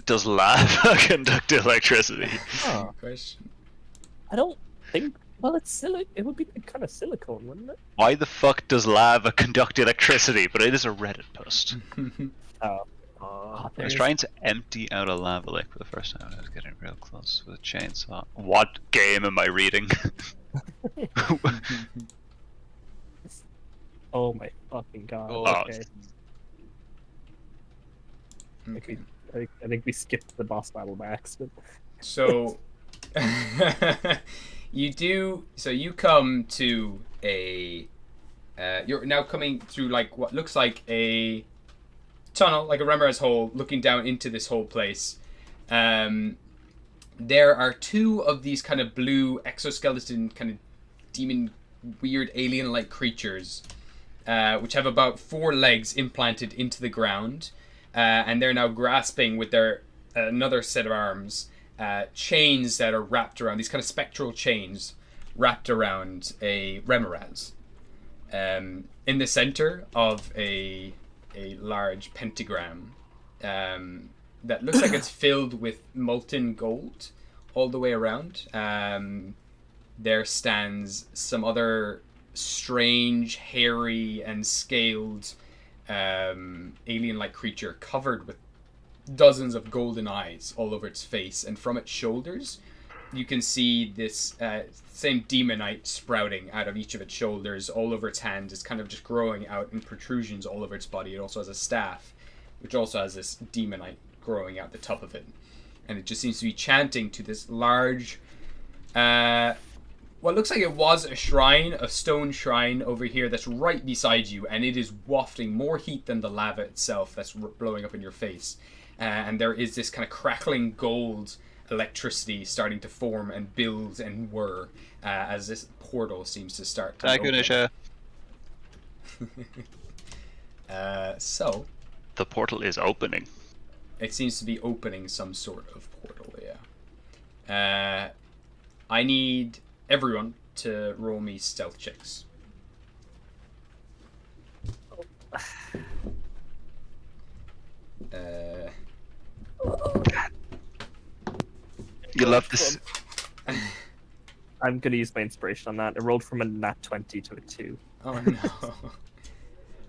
Does lava conduct electricity? Huh. question. I don't think. Well, it's It would be kind of silicone, wouldn't it? Why the fuck does lava conduct electricity? But it is a Reddit post. Oh, I was there's- trying to empty out a lava lake for the first time. I was getting real close with a chainsaw. What game am I reading? Oh my fucking god. Oh, Okay. Okay. I think we skipped the boss battle by accident. So you come to a you're now coming through like what looks like a tunnel, like a Remorhaz hole, looking down into this whole place. There are two of these kind of blue exoskeleton kind of demon weird alien like creatures, which have about 4 legs implanted into the ground, and they're now grasping with their another set of arms chains that are wrapped around, these kind of spectral chains wrapped around a Remorhaz. In the center of a large pentagram that looks like it's filled with molten gold all the way around. There stands some other strange, hairy and scaled alien-like creature covered with dozens of golden eyes all over its face, and from its shoulders you can see this same demonite sprouting out of each of its shoulders, all over its hands. It's kind of just growing out in protrusions all over its body. It also has a staff, which also has this demonite growing out the top of it. And it just seems to be chanting to this large, what looks like it was a shrine, a stone shrine over here that's right beside you, and it is wafting more heat than the lava itself that's blowing up in your face. And there is this kind of crackling gold electricity starting to form and build and whir as this portal seems to start to open. So The portal is opening. it seems to be opening some sort of portal, yeah. I need everyone to roll me stealth checks. You love this. I'm gonna use my inspiration on that. I rolled from a nat 20 to a 2. Oh no.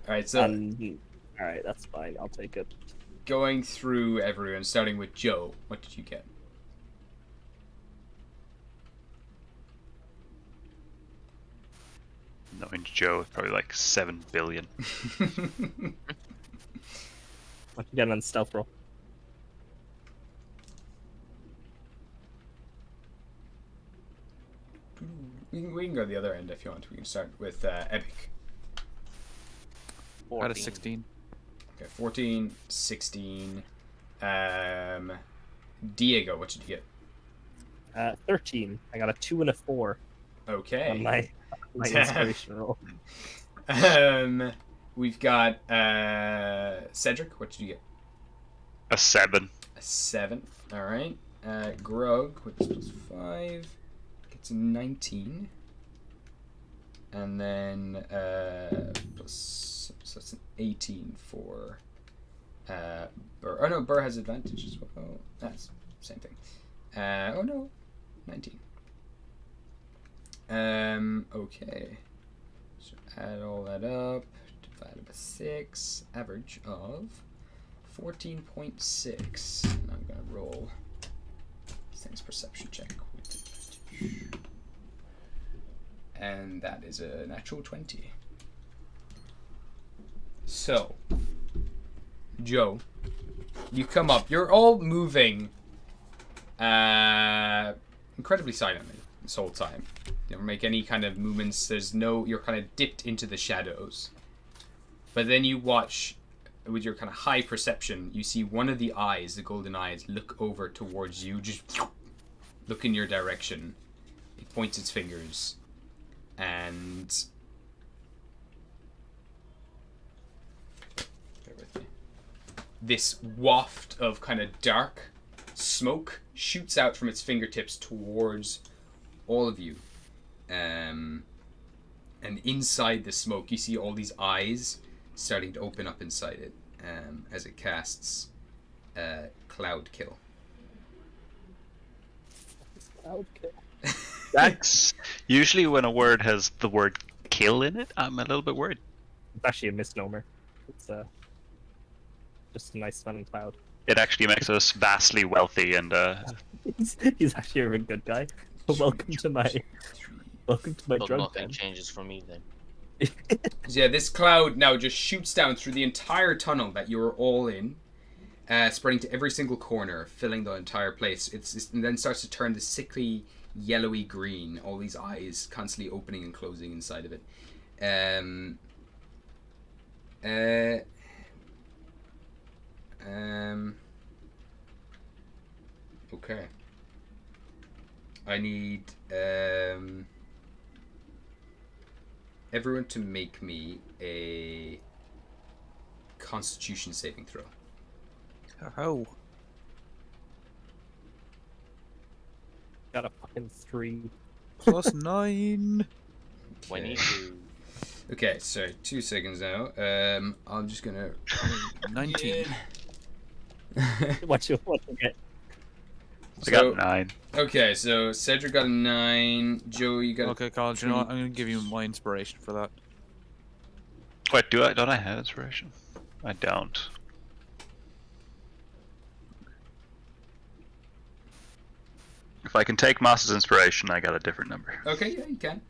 Alright, so Alright, that's fine. I'll take it. going through everyone, starting with Joe, what did you get? Knowing Joe, it's probably like 7 billion. What you get on stealth roll? We can go to the other end if you want. We can start with Epic. Out of 16. Okay, 14, 16. Diego, what did you get? 13. I got a 2 and a 4 Okay. on my inspiration roll. We've got Cedric, what did you get? A 7. A 7. Alright. Grog, which is +5, gets a 19. And then plus, so it's an 18 for Burr. Oh no, Burr has advantage as well. That's same thing. Oh no, 19. Okay. So add all that up, divided by 6, average of 14.6. And I'm gonna roll this thing's perception check with advantage. And that is a natural 20. So, Joe, you come up. You're all moving incredibly silently this whole time. You don't make any kind of movements. You're kind of dipped into the shadows. But then you watch, with your kind of high perception, you see one of the eyes, the golden eyes, look over towards you, just look in your direction. It points its fingers. And bear with me. This waft of kind of dark smoke shoots out from its fingertips towards all of you. And inside the smoke, you see all these eyes starting to open up inside it as it casts Cloud Kill. Cloud Kill. That's usually when a word has the word kill in it, I'm a little bit worried. It's actually a misnomer. It's just a nice smelling cloud. It actually makes us vastly wealthy and He's actually a really good guy. Welcome to my So drug nothing den. changes for me then. So yeah, this cloud now just shoots down through the entire tunnel that you were all in, spreading to every single corner, filling the entire place. And then starts to turn the sickly yellowy green. All these eyes constantly opening and closing inside of it. Okay. I need everyone to make me a Constitution saving throw. Oh. Got a fucking 3. +9. When you do Okay, so 2 seconds now. I'm just gonna 19. What you get? I got 9. Okay, so Cedric got a 9. Joe, you got Okay, College, you know what? I'm gonna give you my inspiration for that. Wait, don't I have inspiration? I don't. If I can take Moss's inspiration, I got a different number. Okay, yeah, you can.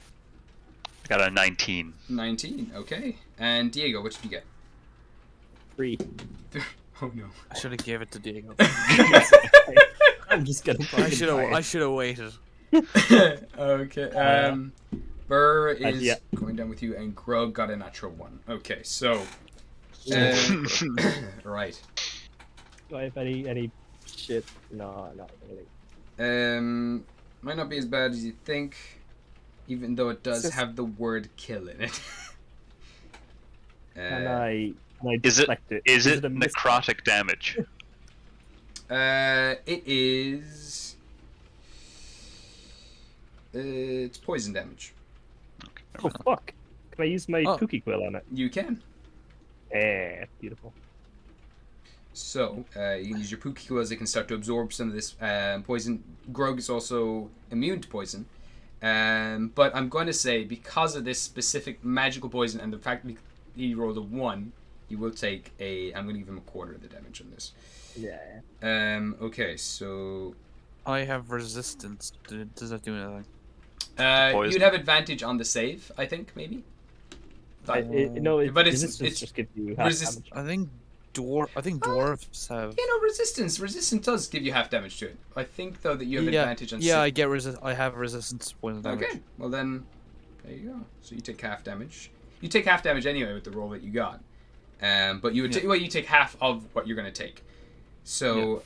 I got a 19. 19, okay. And Diego, what did you get? 3. Oh no. I should have gave it to Diego. I'm just gonna. I should have waited. Okay, Burr is yeah. going down with you, and Grug got a natural 1. Okay, so... right. Do I have any shit? No, not really. Might not be as bad as you think, even though it does Just- have the word kill in it. Can I Is it deflect it? is it a mis- necrotic damage? It is... It's poison damage. Oh fuck! Can I use my Oh. Pookie Quill on it? You can. Beautiful. So, you can use your Pookie Quill as it can start to absorb some of this poison. Grug is also immune to poison. But I'm going to say, because of this specific magical poison and the fact that he rolled a 1, you will take I'm going to give him a quarter of the damage on this. Yeah. Okay, so... I have resistance. Does that do anything? Poison. You'd have advantage on the save, I think, maybe? But it's resistance just gives you half resist- damage. I think dwarves have. Yeah, no, resistance. Resistance does give you half damage to it. I think, though, that you have advantage on Yeah, save. I have resistance poison damage. Okay, well then, there you go. So you take half damage. You take half damage anyway with the roll that you got. But you would you take half of what you're going to take. So,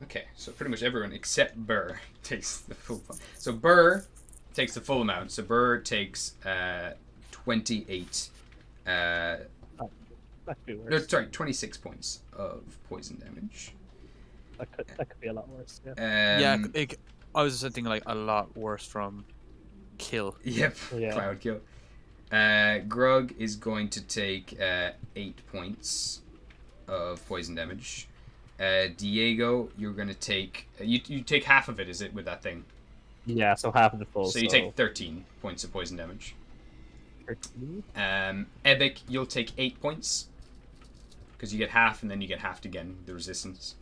okay, so pretty much everyone except Burr takes the full. So Burr takes the full amount. So Burr takes 28. That could be No, worse. sorry, 26 points of poison damage. That could be a lot worse. Yeah. I was thinking like a lot worse from kill. Yep. Yeah. Cloud kill. Grug is going to take 8 points of poison damage. Diego, you're going to take... You take half of it, is it, with that thing? Yeah, so half of the full. So you take 13 points of poison damage. 13? Ebic, you'll take 8 points. Because you get half, and then you get halved again, the resistance.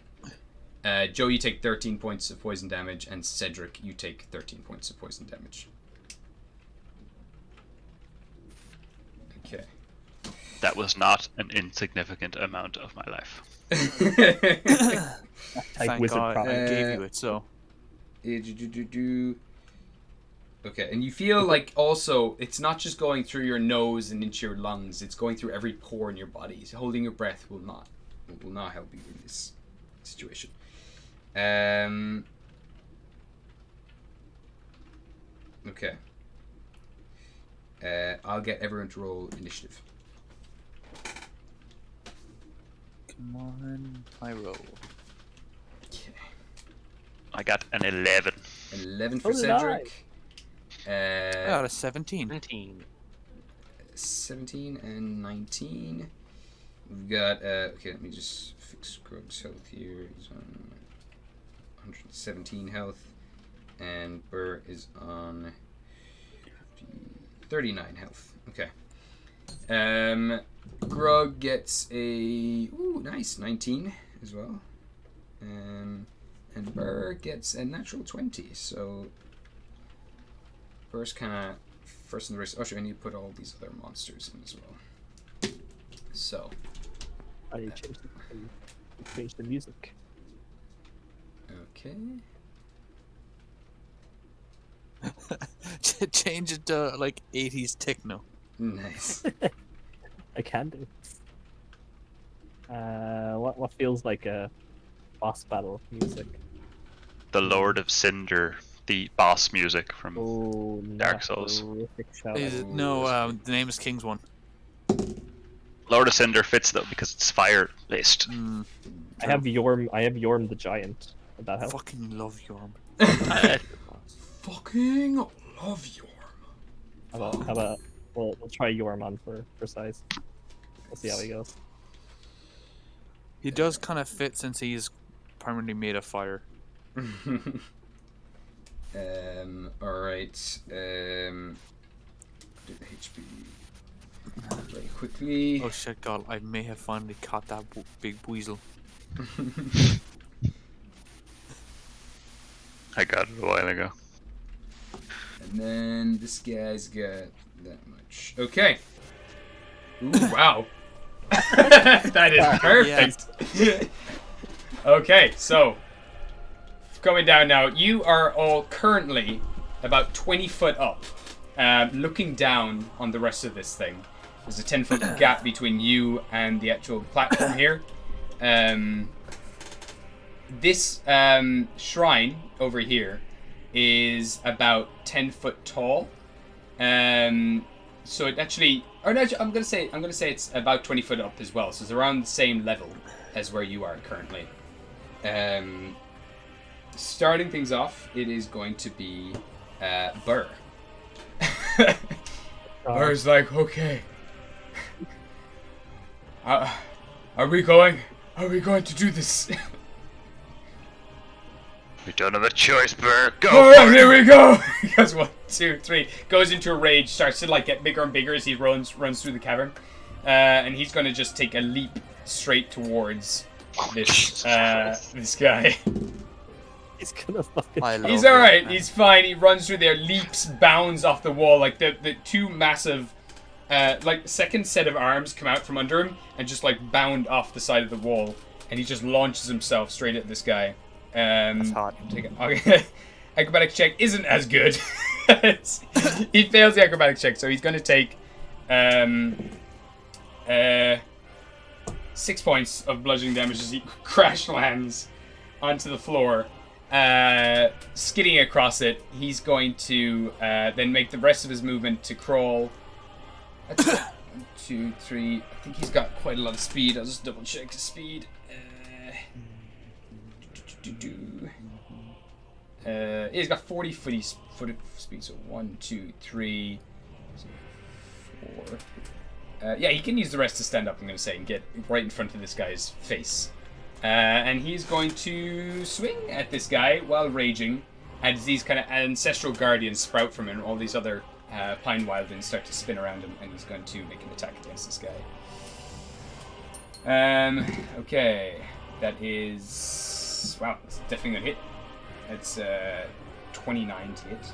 Joe, you take 13 points of poison damage, and Cedric, you take 13 points of poison damage. Okay. That was not an insignificant amount of my life. Thank wizard God pride. I gave you it. So Okay, and you feel like also it's not just going through your nose and into your lungs; it's going through every pore in your body. So holding your breath will not help you in this situation. Okay. I'll get everyone to roll initiative. come on, I roll. Okay. I got an 11. 11 for So did I. Cedric. I got a 17. 17. 17 and 19. We've got, okay, let me just fix Grug's health here. He's on 117 health. And Burr is on 39 health. Okay. Grug gets a, nice, 19 as well. And Burr gets a natural 20, so Burr's kind of first in the race. Oh, sure, I need to put all these other monsters in as well. So, I changed the music. okay. Change it to like 80s techno. Nice. I can do. What feels like a boss battle music? The Lord of Cinder, the boss music from Oh, Dark Souls. horrific shout Is out. it, no, the name is King's One. Lord of Cinder fits though because it's fire based. I have Yorm the Giant. Would that help? Fucking love Yorm. Fucking love Yorm. How about we'll try Yorm on for size. We'll see how he goes. He does kind of fit since he's permanently made of fire. Alright. Do the HP very quickly. Oh shit, God! I may have finally caught that big weasel. I got it a while ago. And then this guy's got that much. Okay. Ooh, wow. That is perfect. Okay, so going down now. You are all currently about 20 foot up, looking down on the rest of this thing. There's a 10-foot gap between you and the actual platform here. This shrine over here is about 10 foot tall. So it actually, or no, I'm gonna say it's about 20 foot up as well. So it's around the same level as where you are currently. starting things off, it is going to be Burr. Burr's like, okay. Are we going to do this? We don't have a choice, Burr. Go All for right, it. here we go. He goes 1, 2, 3. Goes into a rage. Starts to like get bigger and bigger as he runs through the cavern, and he's gonna just take a leap straight towards this guy. He's gonna fucking. He's all right. He's fine. He runs through there, leaps, bounds off the wall. Like the two massive, like second set of arms come out from under him and just like bound off the side of the wall, and he just launches himself straight at this guy. That's hot. Okay. Acrobatics check isn't as good. He fails the acrobatics check, so he's going to take 6 points of bludgeoning damage as he crash lands onto the floor. Skidding across it, he's going to then make the rest of his movement to crawl. That's 1, 2, 3. I think he's got quite a lot of speed. I'll just double check his speed. He's got 40 foot speed, so 1, 2, 3, 4. Yeah, he can use the rest to stand up, I'm going to say, and get right in front of this guy's face. And he's going to swing at this guy while raging, as these kind of ancestral guardians sprout from him, and all these other pine wildlings start to spin around him, and he's going to make an attack against this guy. Okay, that is... Wow, that's definitely going to hit. That's 29 to hit.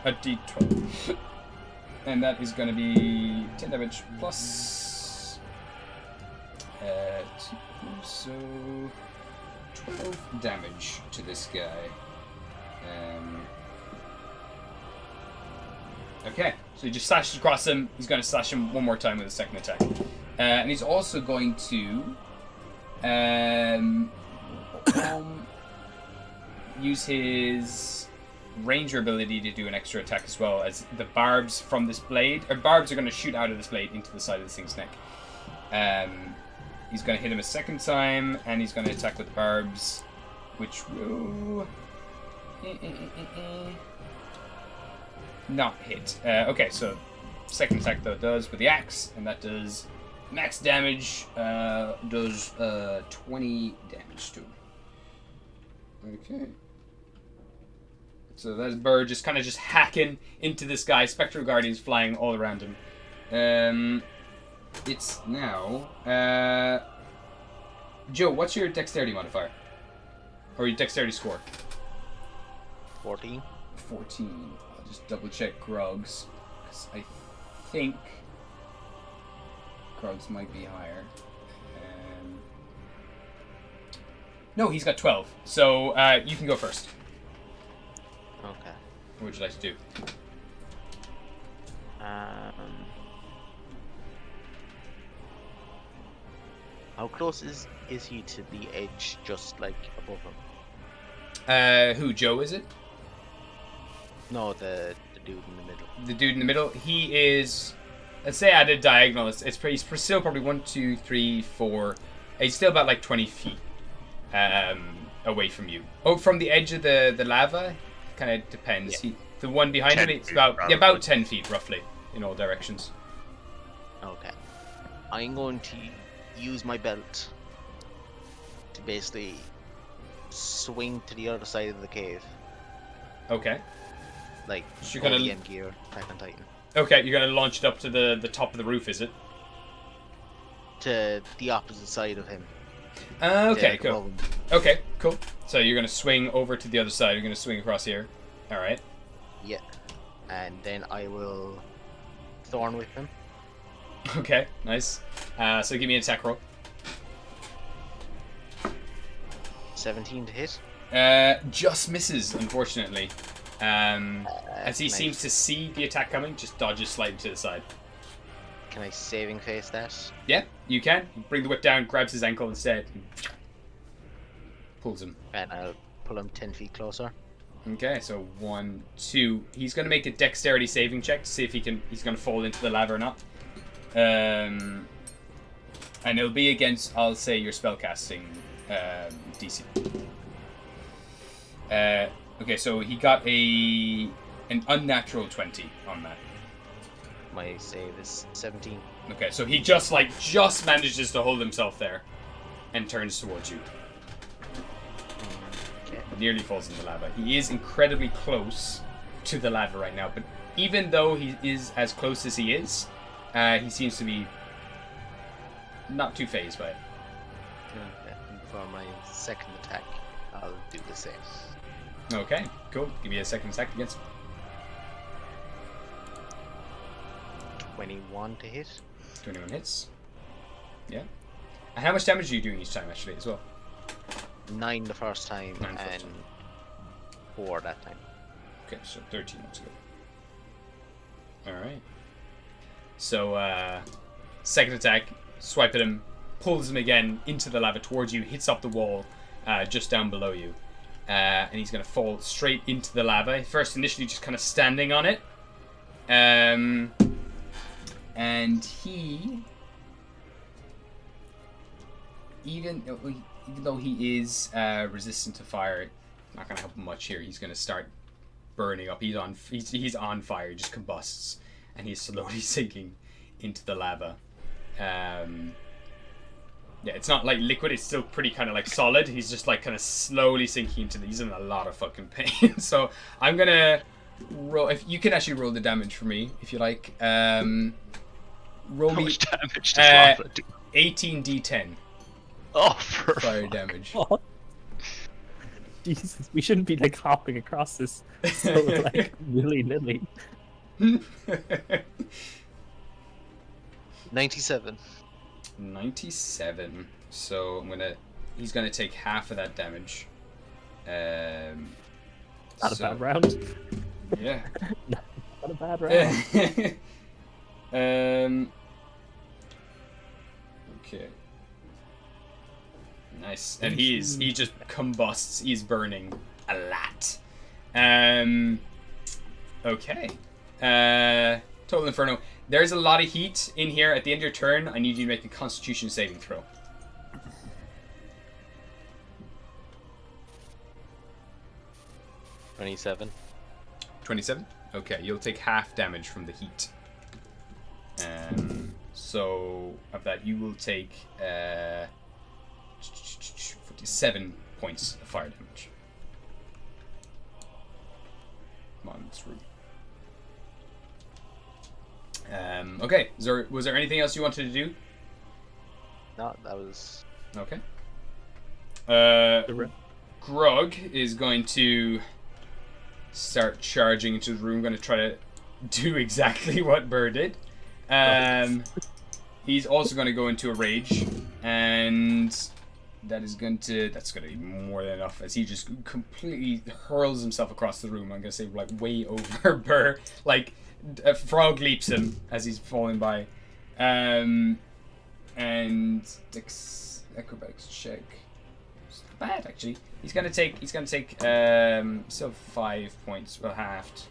A d12. And that is going to be 10 damage plus 2, so 12 damage to this guy. Okay, so he just slashes across him. He's going to slash him one more time with a second attack. And he's also going to use his ranger ability to do an extra attack as well, as the barbs from this blade, or barbs are going to shoot out of this blade into the side of this thing's neck. He's going to hit him a second time, and he's going to attack with the barbs, which will not hit. Okay, so second attack though does with the axe, and that does max damage, does 20 damage to him. Okay. So that's Burr just kind of just hacking into this guy. Spectral Guardians flying all around him. It's now... Joe, what's your dexterity modifier? Or your dexterity score? 14. 14. I'll just double check Grog's, because I think Grog's might be higher. No, he's got 12. So you can go first. Okay. What would you like to do? How close is he to the edge, just like above him? Who, Joe, is it? No, the dude in the middle. The dude in the middle, he is, let's say at a diagonal, he's still probably 1, 2, 3, 4, he's still about like 20 feet away from you. Oh, from the edge of the lava? Kind of depends. Yeah. The one behind him, it's about 10 feet roughly in all directions. Okay. I'm going to use my belt to basically swing to the other side of the cave. Okay. Like, So you're gonna ODM gear, Attack on Titan. Okay, you're gonna launch it up to the top of the roof, is it? To the opposite side of him. Okay, Yeah, cool. above him. Okay, cool. So you're gonna swing over to the other side. You're gonna swing across here. All right. Yeah. And then I will Thorn Whip him. Okay, nice. So give me an attack roll. 17 to hit. Just misses, unfortunately. As he nice. seems to see the attack coming, just dodges slightly to the side. Can I saving face that? Yeah, you can. Bring the whip down, grabs his ankle instead, and pulls him. And I'll pull him 10 feet closer. Okay, so 1, 2. He's gonna make a dexterity saving check to see if he's gonna fall into the lava or not. And it'll be against, I'll say, your spellcasting DC. Okay, so he got an unnatural 20 on that. My save is 17. Okay, so he just manages to hold himself there and turns towards you. Okay. Nearly falls in the lava. He is incredibly close to the lava right now, but even though he is as close as he is, he seems to be not too phased by it. Okay. And for my second attack, I'll do the same. Okay, cool. Give me a second attack against him. 21 to hit. 21 hits. Yeah. And how much damage are you doing each time, actually, as well? 9 the first time, 9 the first and time. 4 that time. Okay, so 13 altogether. Alright. So, second attack, swipe at him, pulls him again into the lava towards you, hits up the wall just down below you. And he's going to fall straight into the lava. First, initially, just kind of standing on it. And he... Even though he is resistant to fire, not going to help him much here. He's going to start burning up. He's on fire, just combusts. And he's slowly sinking into the lava. Yeah, it's not like liquid, it's still pretty kind of like solid. He's just like kind of slowly sinking into he's in a lot of fucking pain. So I'm gonna roll, if you can actually roll the damage for me, if you like. Roll How me much damage does lava do? 18d10 Oh, for fire damage. Oh. Jesus, we shouldn't be like hopping across this so like willy-nilly. 97. 97. So he's gonna take half of that damage. Not a bad round. Yeah. Not a bad round. Okay. Nice. And he just combusts. He's burning a lot. Okay. Total Inferno. There's a lot of heat in here. At the end of your turn, I need you to make a Constitution saving throw. 27. 27? Okay, you'll take half damage from the heat. So, of that, you will take 47 points of fire damage. Come on, it's rude. Okay, was there anything else you wanted to do? No, that was... Okay. Grog is going to start charging into the room, going to try to do exactly what Burr did. He's also going to go into a rage, and that's going to be more than enough as he just completely hurls himself across the room. I'm going to say like way over Burr, like a frog leaps him as he's falling by, and acrobatics check. It's not bad actually. He's gonna take still 5 points, well halved.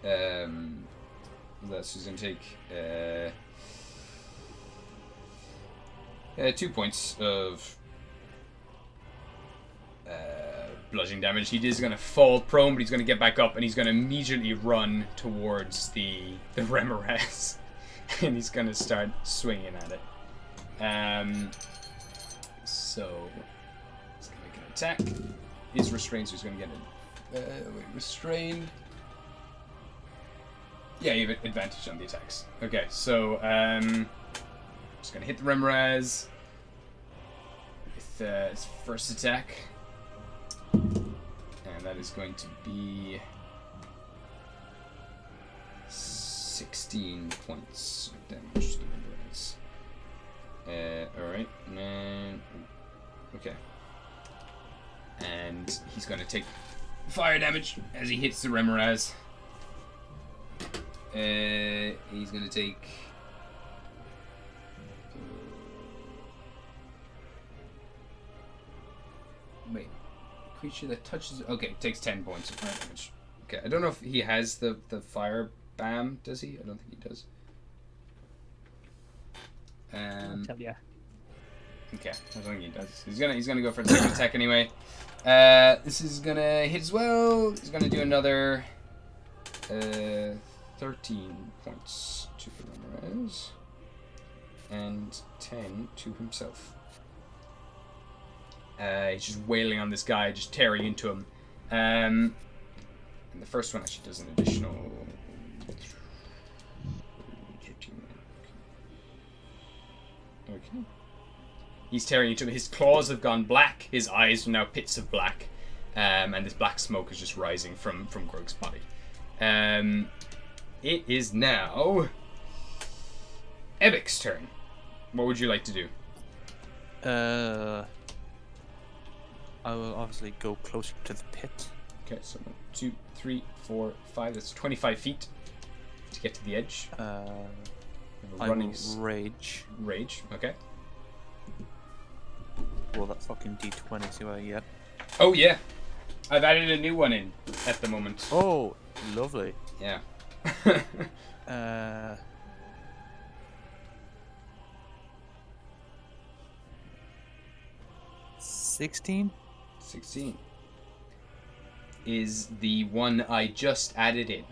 He's gonna take 2 points of bludgeoning damage. He is gonna fall prone, but he's gonna get back up and he's gonna immediately run towards the Remoras, and he's gonna start swinging at it. So he's gonna make an attack. He's restrained, so he's gonna get restrained. Yeah, you have advantage on the attacks. Okay, so just gonna hit the Remoras with his first attack, and that is going to be 16 points of damage to the Remoras. Alright, and okay. And he's gonna take fire damage as he hits the Remoras. He's gonna take wait, creature that touches takes 10 points of fire damage. Okay, I don't know if he has the fire bam, does he? I don't think he does. I'll tell ya. Okay, I don't think he does. He's gonna go for the second attack anyway. This is gonna hit as well. He's gonna do another 13 points to Ramirez and 10 to himself. He's just wailing on this guy, just tearing into him. And the first one actually does an additional. Okay. He's tearing into him. His claws have gone black. His eyes are now pits of black. And this black smoke is just rising from Grog's body. It is now Ebik's turn. What would you like to do? I will obviously go closer to the pit. Okay, so 1, 2, 3, 4, 5. That's 25 feet to get to the edge. I will rage. Rage, okay. Roll that fucking d20, see what I get. Oh, yeah. I've added a new one in at the moment. Oh, lovely. Yeah. 16? 16 is the one I just added in.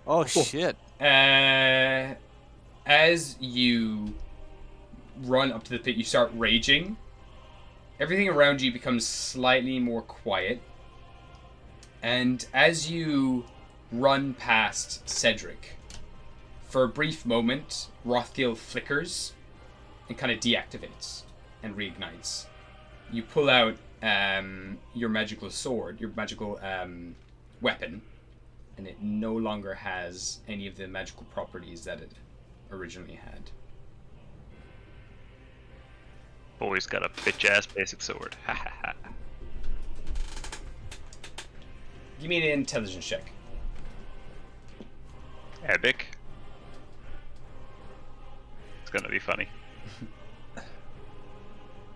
Oh, shit. As you run up to the pit, you start raging. Everything around you becomes slightly more quiet. And as you run past Cedric, for a brief moment, Rothgil flickers and kind of deactivates and reignites. You pull out your magical sword, your magical weapon, and it no longer has any of the magical properties that it originally had. Boy's got a bitch ass basic sword. Ha ha ha. Give me an intelligence check. Epic. It's gonna be funny.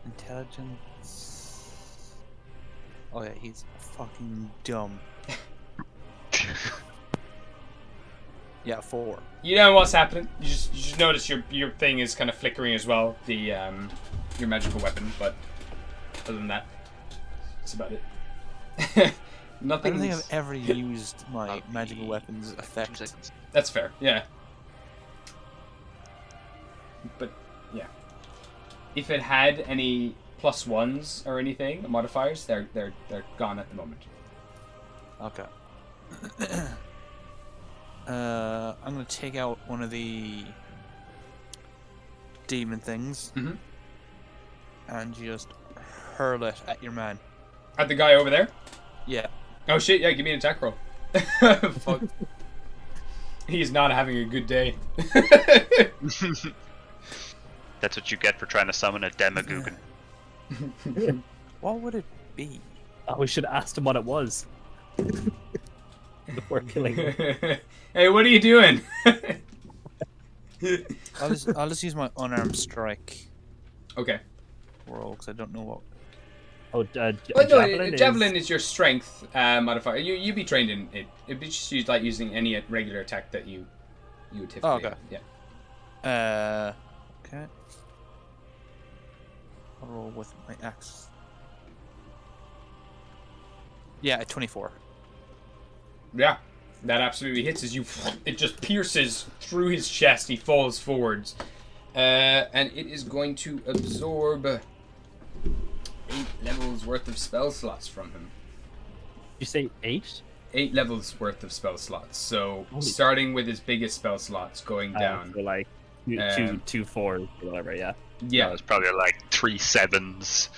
Intelligence. Oh yeah, he's fucking dumb. Yeah, 4. You know what's happening. You just notice your thing is kind of flickering as well. The your magical weapon, but other than that, that's about it. Nothing. I don't think I've ever used my magical weapon's effect. That's fair. Yeah. But yeah, if it had any +1s or anything modifiers, they're gone at the moment. Okay. I'm gonna take out one of the demon things and just hurl it at your man. At the guy over there? Yeah. Oh shit! Yeah, give me an attack roll. Fuck. He's not having a good day. That's what you get for trying to summon a Demogorgon. What would it be? Oh, we should have asked him what it was. Before killing him. Hey, what are you doing? I'll just use my unarmed strike. Okay. Roll, because I don't know what. Oh, javelin is your strength modifier. You'd be trained in it. It'd be just used like using any regular attack that you would typically. Oh, okay. Yeah. Okay. I'll roll with my axe. Yeah, 24. Yeah, that absolutely hits as you. It just pierces through his chest. He falls forwards, and it is going to absorb 8 levels worth of spell slots from him. You say 8? 8 levels worth of spell slots. So Holy starting with his biggest spell slots, going down. So like 2 4s or whatever. Yeah. Yeah, It's probably like 3 7s,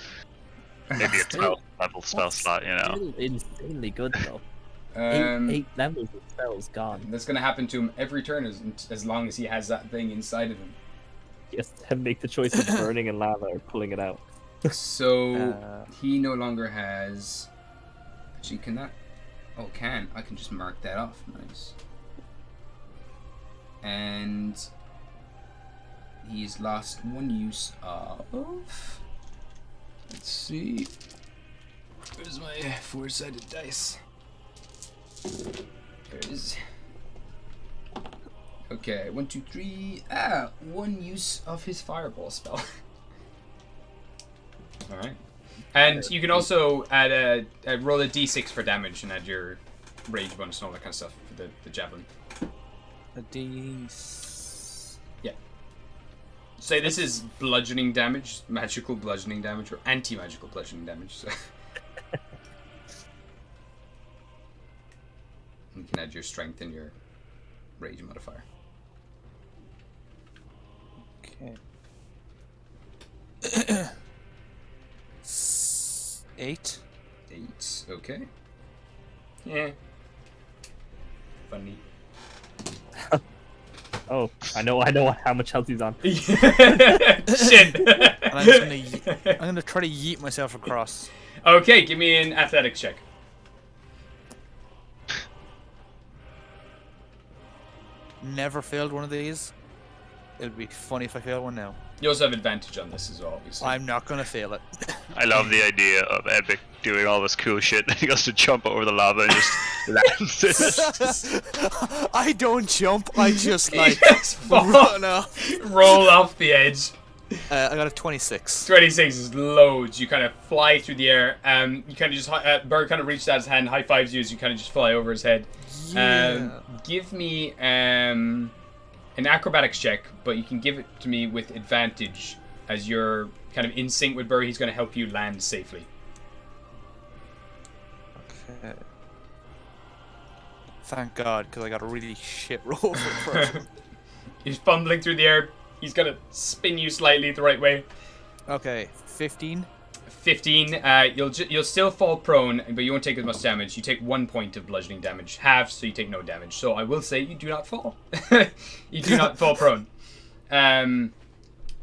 maybe a 12 level spell slot. You know. Still insanely good though. 8 levels of spells gone. That's going to happen to him every turn as long as he has that thing inside of him. He has to make the choice of burning in lava or pulling it out. So he no longer has. Actually, can that? Oh, I can just mark that off. Nice. And he's lost 1 use of. Let's see. Where's my 4-sided dice? There it is. Okay, 1, 2, 3. 1 use of his fireball spell. All right. And you can also add roll a d6 for damage and add your rage bonus and all that kind of stuff for the javelin. A D. Yeah. Say this is bludgeoning damage, magical bludgeoning damage, or anti-magical bludgeoning damage. So. You can add your strength and your rage modifier. Okay. 8. 8. Okay. Yeah. Funny. Oh, I know how much health he's on. Shit. And I'm gonna try to yeet myself across. Okay, give me an athletics check. Never failed one of these. It'd be funny if I failed one now. You also have advantage on this as well, obviously. I'm not gonna fail it. I love the idea of Epic doing all this cool shit. He goes to jump over the lava and just lands. I don't jump. I just like Just fall. run off. Roll off the edge. I got a 26. 26 is loads. You kind of fly through the air. You kind of just Bird kind of reached out his hand, high fives you as you kind of just fly over his head. Yeah. Give me an acrobatics check, but you can give it to me with advantage as you're kind of in sync with Bird. He's going to help you land safely. Okay. Thank God, because I got a really shit roll for the first. He's fumbling through the air. He's going to spin you slightly the right way. Okay, 15. 15. You'll still fall prone, but you won't take as much damage. You take 1 point of bludgeoning damage, half, so you take no damage. So I will say you do not fall. You do not fall prone.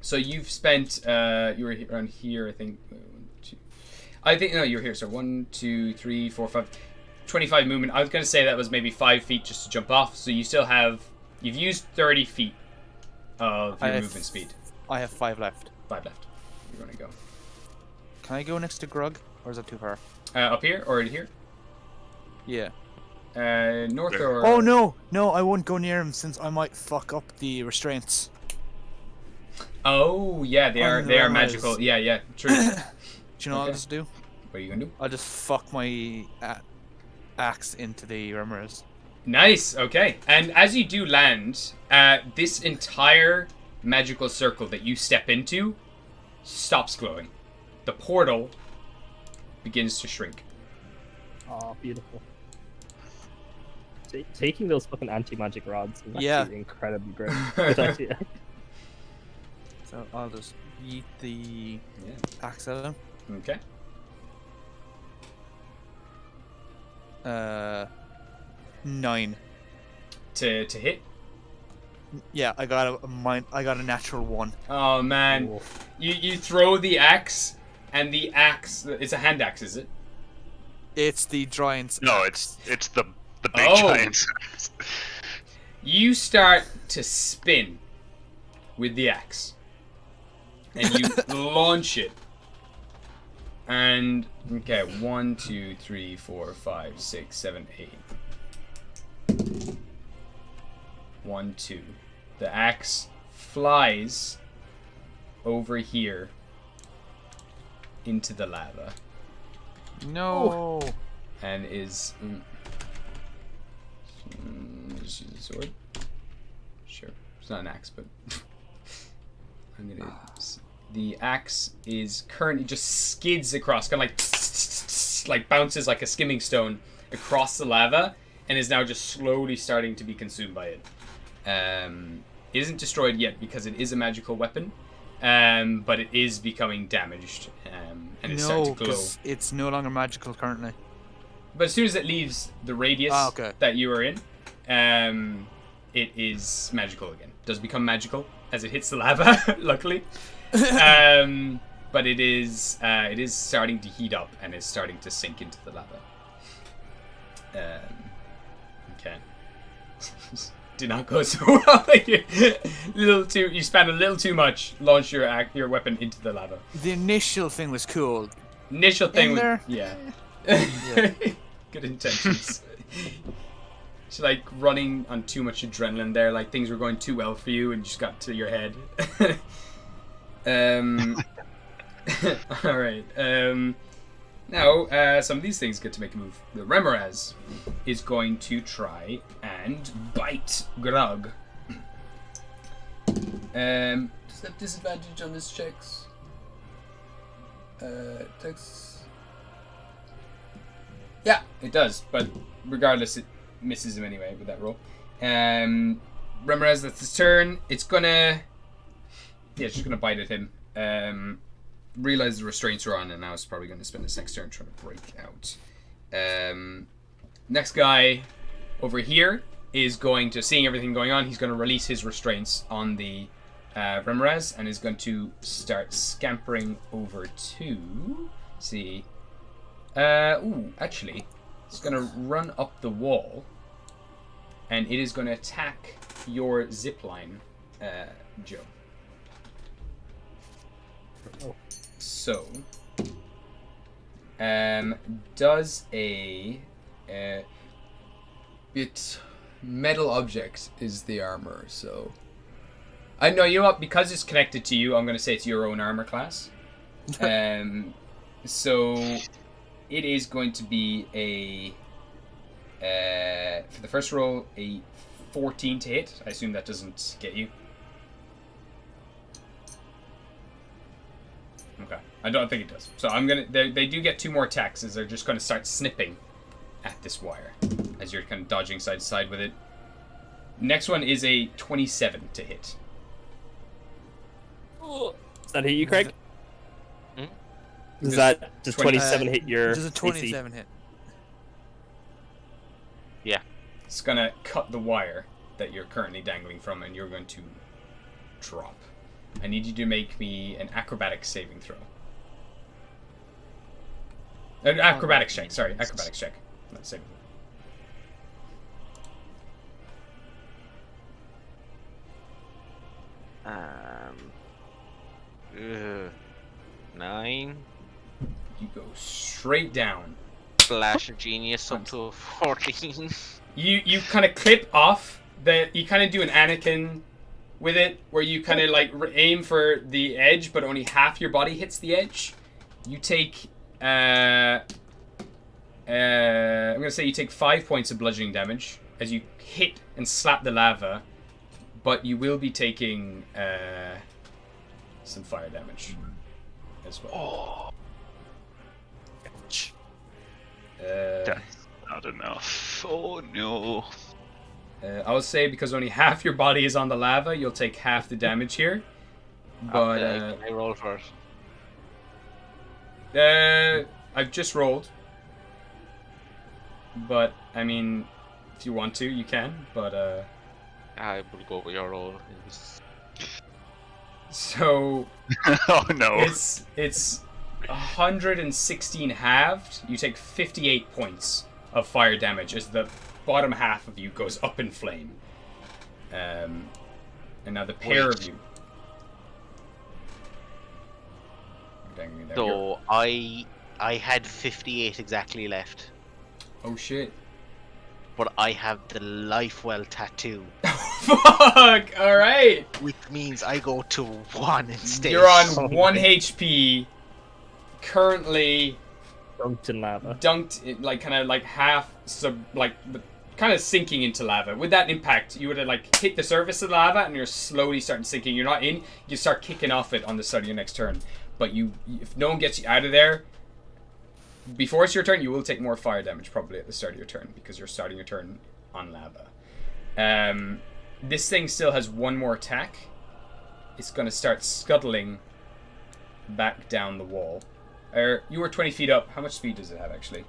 So you've spent. You were around here, I think. No, you were here. So 1, 2, 3, 4, 5. 25 movement. I was going to say that was maybe 5 feet just to jump off. So you still have. You've used 30 feet of your movement speed. I have 5 left. 5 left. You're going to go. Can I go next to Grug, or is that too far? Up here or here? Yeah. North or? Oh no, no, I won't go near him since I might fuck up the restraints. Oh yeah, they are magical. Yeah, true. Do you know what I'll just do? What are you gonna do? I'll just fuck my axe into the Remerez. Nice. Okay. And as you do land, this entire magical circle that you step into stops glowing. The portal begins to shrink. Oh, beautiful. Taking those fucking anti-magic rods is actually incredibly great. So I'll just yeet the axe at him. Okay. 9 to hit. Yeah, I got a natural 1. Oh man, Ooh. you throw the axe, and the axe. It's a hand axe, is it? It's the giant's. No, axe. it's the big giant's. You start to spin with the axe, and you launch it. And okay, 1, 2, 3, 4, 5, 6, 7, 8. 1, 2. The axe flies over here into the lava. No. And is. Just use a sword. Sure, it's not an axe, but I'm gonna. The axe is currently just skids across, kind of like bounces like a skimming stone across the lava, and is now just slowly starting to be consumed by it. It isn't destroyed yet because it is a magical weapon, but it is becoming damaged, and it's starting to glow. It's no longer magical currently. But as soon as it leaves the radius that you are in, it is magical again. It does become magical as it hits the lava, luckily. But it is starting to heat up and is starting to sink into the lava. Okay. Did not go so well. You spent a little too much. Launch your weapon into the lava. The initial thing was cool. Initial thing was there? yeah. Good intentions. It's like running on too much adrenaline there. Like things were going too well for you and you just got to your head. All right. Now, some of these things get to make a move. The Remoraz is going to try and bite Grog. Does that have disadvantage on his checks? Text. Yeah, it does, but regardless, it misses him anyway with that roll. Remoraz, that's his turn. It's gonna... Yeah, it's just gonna bite at him. Realize the restraints are on, and now it's probably gonna spend its next turn trying to break out. Next guy over here is going to, seeing everything going on, he's gonna release his restraints on the Remoraz and is going to start scampering over to... see. Actually, it's going to run up the wall and it is going to attack your zipline, Joe. Oh. So, does a It's metal object is the armor, so I know, you know what? Because it's connected to you, I'm going to say it's your own armor class. So it is going to be a for the first roll a 14 to hit. I assume that doesn't get you. Okay, I don't think it does. So I'm gonna. They do get 2 more attacks as they're just going to start snipping at this wire as you're kind of dodging side to side with it. Next one is a 27 to hit. Does that hit you, Craig? Does Does 27 hit your Does a 27 hit? Yeah. It's gonna cut the wire that you're currently dangling from, and you're going to drop. I need you to make me an acrobatics saving throw. An acrobatics check. Sorry, acrobatics check. Not saving throw. 9. You go straight down. Flash of genius up to a 14. You kind of clip off the. You kind of do an Anakin with it, where you kind of like aim for the edge, but only half your body hits the edge. You take. I'm gonna say you take 5 points of bludgeoning damage as you hit and slap the lava, but you will be taking some fire damage as well. That's not enough. Oh no. I will say because only half your body is on the lava, you'll take half the damage here. But Can I roll for it? I've just rolled. But I mean, if you want to, you can. But I will go with your roll. so Oh no. it's 116 halved. You take 58 points of fire damage as the bottom half of you goes up in flame. And now the pair of you. So I had 58 exactly left, Oh shit. but I have the Lifewell tattoo, Fuck! Alright! which means I go to 1 instead. You're on 1 HP. Currently dunked in lava. like kind of like half kind of sinking into lava. With that impact, you would have like hit the surface of the lava and you're slowly starting sinking. You're not in. You start kicking off it on the start of your next turn. But if no one gets you out of there before it's your turn, you will take more fire damage probably at the start of your turn because you're starting your turn on lava. This thing still has 1 more attack. It's going to start scuttling back down the wall. You were 20 feet up. How much speed does it have actually?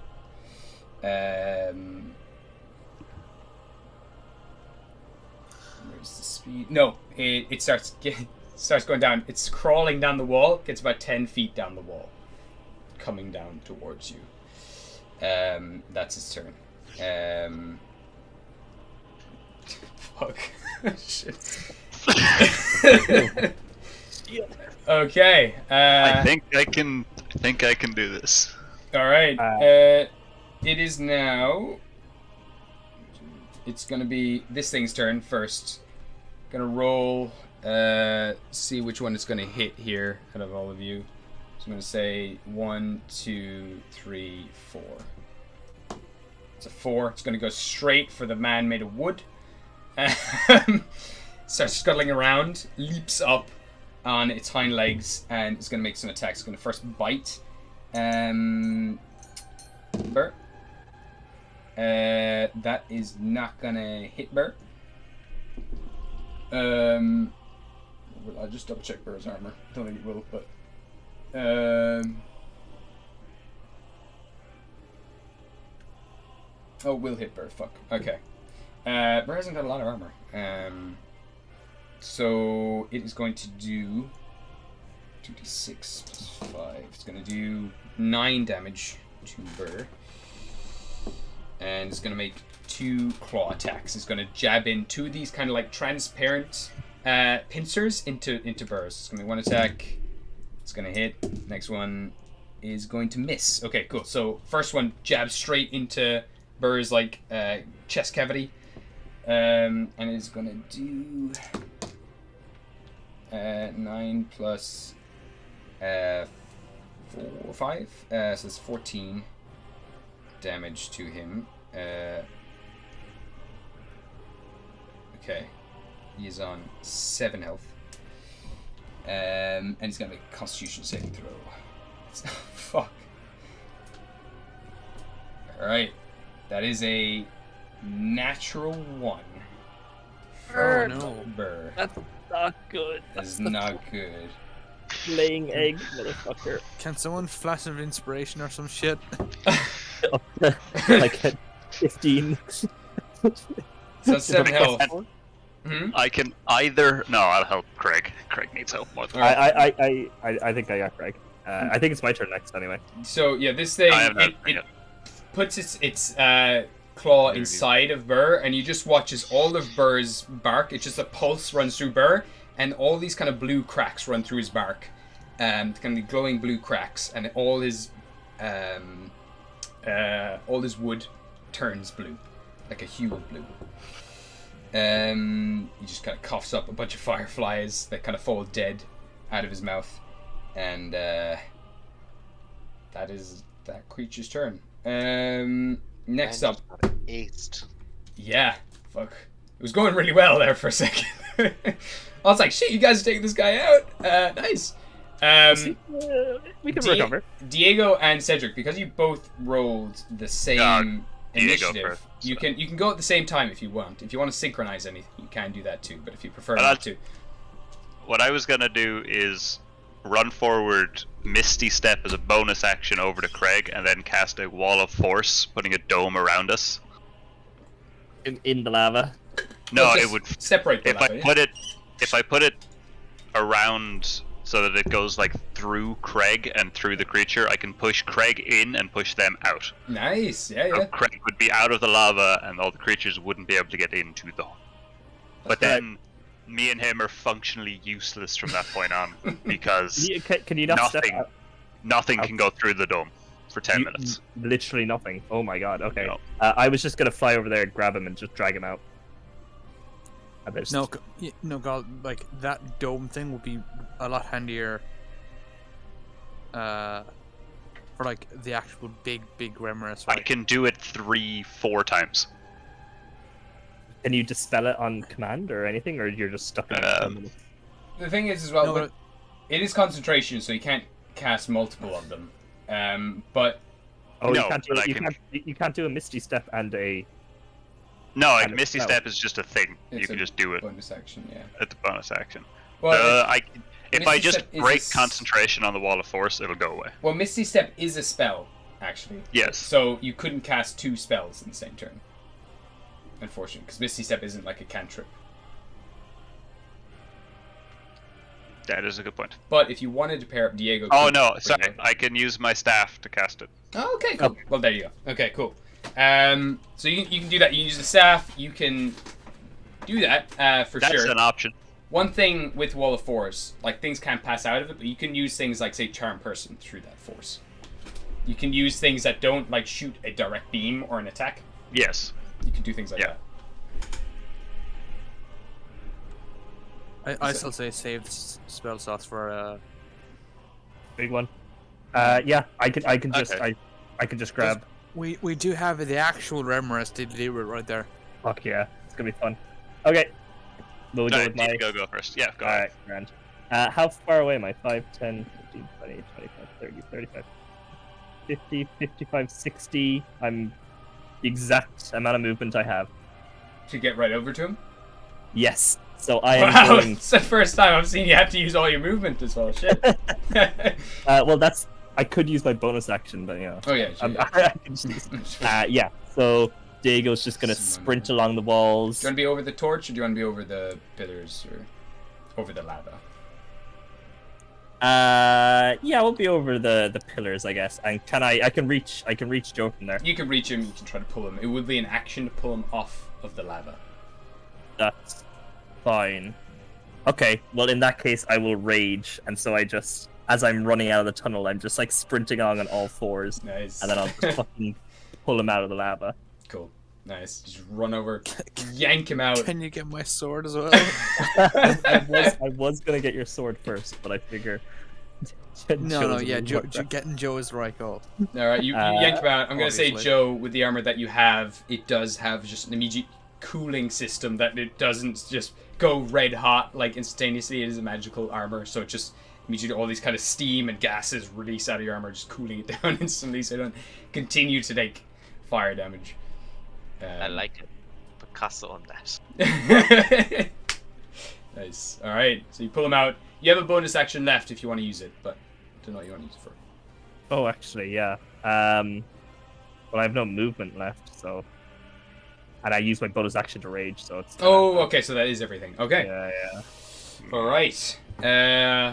Where's the speed? No, it starts going down. It's crawling down the wall. Gets about 10 feet down the wall, coming down towards you. That's its turn. Fuck. Shit. Okay. I think I can do this. All right. It is now. It's gonna be this thing's turn first. Gonna roll. See which one it's gonna hit here out of all of you. So I'm going to say 1, 2, 3, 4. It's a 4. It's going to go straight for the man made of wood. Starts scuttling around, leaps up on its hind legs, and it's going to make some attacks. It's going to first bite. Burr. That is not going to hit Burr. I'll just double check Burr's armor. I don't think it will, but... Oh, will hit Burr. Fuck. Okay. Burr hasn't got a lot of armor. So it is going to do 2d6 plus 5. It's going to do 9 damage to Burr. And it's going to make 2 claw attacks. It's going to jab in 2 of these kind of like transparent pincers into Burr. So it's going to be 1 attack. It's going to hit. Next one is going to miss. Okay, cool. So first one jabs straight into Burr's like chest cavity. And it's going to do 9 plus 4, 5. So it's 14 damage to him. Okay. He is on 7 health. And he's going to make a Constitution saving throw. Fuck. Alright. That is a natural 1. Oh no. Burr. That's not good. That is not good. Laying eggs, motherfucker. Can someone flash of inspiration or some shit? Like at 15. So 7 health. I can either... No, I'll help Craig. Craig needs help more than I think I got Craig. I think it's my turn next anyway. So yeah, this thing it puts its claw inside of Burr, and you just watch as all of Burr's bark. It's just a pulse runs through Burr, and all these kind of blue cracks run through his bark, kind of glowing blue cracks, and all his wood turns blue, like a hue of blue. He just kind of coughs up a bunch of fireflies that kind of fall dead out of his mouth, and that is that creature's turn. Next up, aced. Yeah, fuck. It was going really well there for a second. I was like, shit, you guys are taking this guy out. Nice. We can recover. Diego and Cedric, because you both rolled the same initiative, first, you can go at the same time if you want. If you want to synchronize anything, you can do that too. But if you prefer not to, what I was gonna do is run forward, Misty Step as a bonus action over to Craig, and then cast a Wall of Force, putting a dome around us. In the lava. No, it would separate the lava. If I put it around so that it goes like through Craig and through the creature, I can push Craig in and push them out. Nice, yeah. So Craig would be out of the lava, and all the creatures wouldn't be able to get into the. But then, me and him are functionally useless from that point on because can you not nothing can go through the dome for 10 minutes. Literally nothing. Oh my god. Okay. No. I was just gonna fly over there and grab him and just drag him out. No, God, like that dome thing would be a lot handier. For like the actual big Gremorous. Right? I can do it 3-4 times. Can you dispel it on command or anything, or you're just stuck in it? The thing is as well, but it is concentration, so you can't cast multiple of them. But you can't do a Misty Step and a. No, like Misty Step is just a thing. You can just do it. Bonus action, yeah. It's a bonus action. Well, if I just break concentration on the Wall of Force, it'll go away. Well, Misty Step is a spell, actually. Yes. So you couldn't cast 2 spells in the same turn. Unfortunately, because Misty Step isn't like a cantrip. That is a good point. But if you wanted to pair up Diego... Oh, no, sorry. I can use my staff to cast it. Oh, okay, cool. Well, there you go. Okay, cool. So you can do that. You can use the staff. You can do that for sure. That's an option. One thing with Wall of Force, like things can't pass out of it, but you can use things like, say, Charm Person through that force. You can use things that don't like shoot a direct beam or an attack. Yes. You can do things like that. I still say save spell slots for big one. Yeah, I can just Okay. I can just grab. We do have the actual Remorest to deal with right there. Fuck yeah, it's gonna be fun. Okay, will we go with my? Go first. Yeah, go Alright, ahead. grand. How far away am I? 5, 10, 15, 20, 25, 30, 35, 50, 55, 60. I'm the exact amount of movement I have. To get right over to him? Yes. So I am Wow, going. it's the first time I've seen you have to use all your movement as well. Shit. Well, that's. I could use my bonus action, but you know. Oh, yeah. I can just use- yeah. So Diego's just gonna sprint along the walls. Do you want to be over the torch, or do you want to be over the pillars, or over the lava? Yeah, we'll be over the pillars, I guess. And I can reach Joe from there. You can reach him. You can try to pull him. It would be an action to pull him off of the lava. That's fine. Okay, well in that case I will rage, and so I just, as I'm running out of the tunnel, I'm just like sprinting along on all fours. Nice. And then I'll just fucking pull him out of the lava. Cool. Nice. Just run over, yank him out. Can you get my sword as well? I was gonna get your sword first, but I figure. No, yeah, getting Joe is the right call. All right, you yank him out. I'm gonna say, Obviously. Joe, with the armor that you have, it does have just an immediate cooling system that it doesn't just go red hot like instantaneously. It is a magical armor, so it just immediately all these kind of steam and gases release out of your armor, just cooling it down instantly, so you don't continue to take fire damage. I like it. Picasso on that. Nice. All right, so you pull him out. You have a bonus action left if you want to use it, but I don't know what you want to use it for. Oh, actually, yeah. Well, I have no movement left, so. And I use my bonus action to rage, so it's. Oh, okay, so that is everything. Okay. Yeah. All right.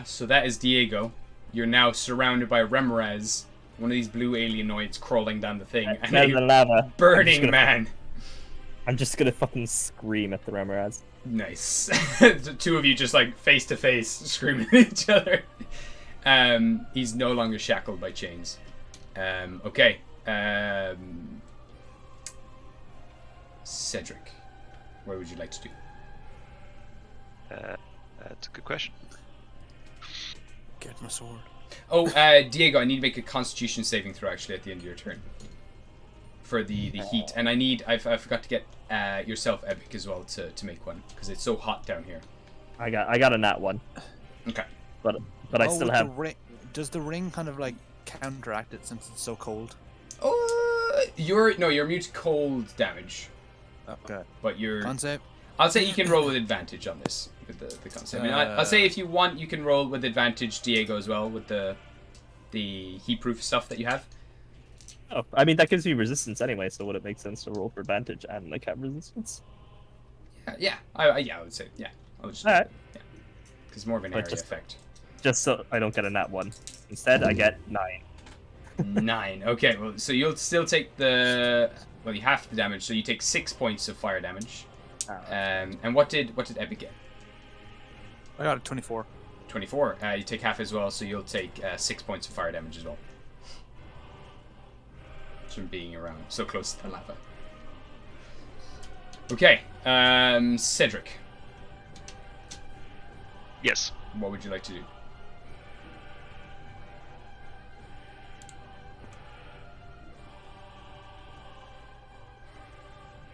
So that is Diego. You're now surrounded by Remrez, one of these blue alienoids crawling down the thing, and Then the lava. burning man. I'm just gonna fucking scream at the Remoraz. Nice. The two of you just like face to face screaming at each other. He's no longer shackled by chains. Okay. Cedric, what would you like to do? That's a good question. Get my sword. Oh, Diego, I need to make a Constitution saving throw actually at the end of your turn for the heat, and I forgot to get yourself Epic as well to make one because it's so hot down here. I got a nat 1. Okay. But I still with have. The ring, does the ring kind of like counteract it since it's so cold? Oh, you're immune to cold damage, Okay. but you're. Concept. I'll say you can roll with advantage on this with the concept. I mean, I'll say if you want, you can roll with advantage, Diego, as well with the heat-proof stuff that you have. Oh, I mean that gives me resistance anyway, so would it make sense to roll for advantage and like have resistance? I would say yeah. I would just All right. yeah, because more of an But area just- effect. Just so I don't get a nat 1. Instead, I get 9. 9. Okay, well, so you'll still take you half the damage, so you take 6 points of fire damage. And what did Epic get? I got a 24. 24. You take half as well, so you'll take 6 points of fire damage as well. From being around so close to the lava. Okay, Cedric, Yes. what would you like to do?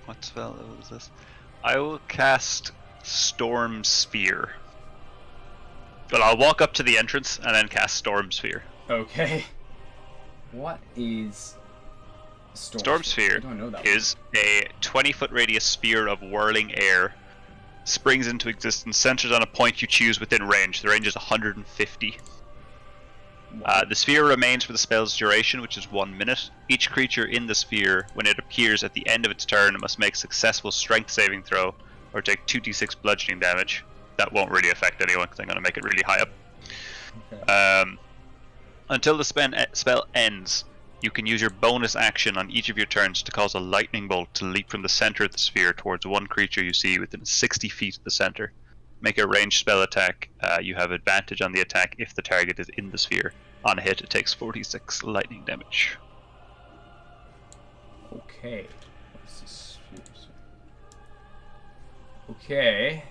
What spell is this? I will cast Storm Sphere. But I'll walk up to the entrance and then cast Storm Sphere. Okay. What is Storm Sphere I don't know that is a 20-foot radius sphere of whirling air. Springs into existence, centers on a point you choose within range. The range is 150. The sphere remains for the spell's duration, which is 1 minute. Each creature in the sphere, when it appears at the end of its turn, must make a successful strength saving throw or take 2d6 bludgeoning damage. That won't really affect anyone because I'm going to make it really high up. Okay. Until the spell ends, you can use your bonus action on each of your turns to cause a lightning bolt to leap from the center of the sphere towards one creature you see within 60 feet of the center. Make a ranged spell attack. You have advantage on the attack if the target is in the sphere. On a hit, it takes 46 lightning damage. Okay. What's this sphere? Okay.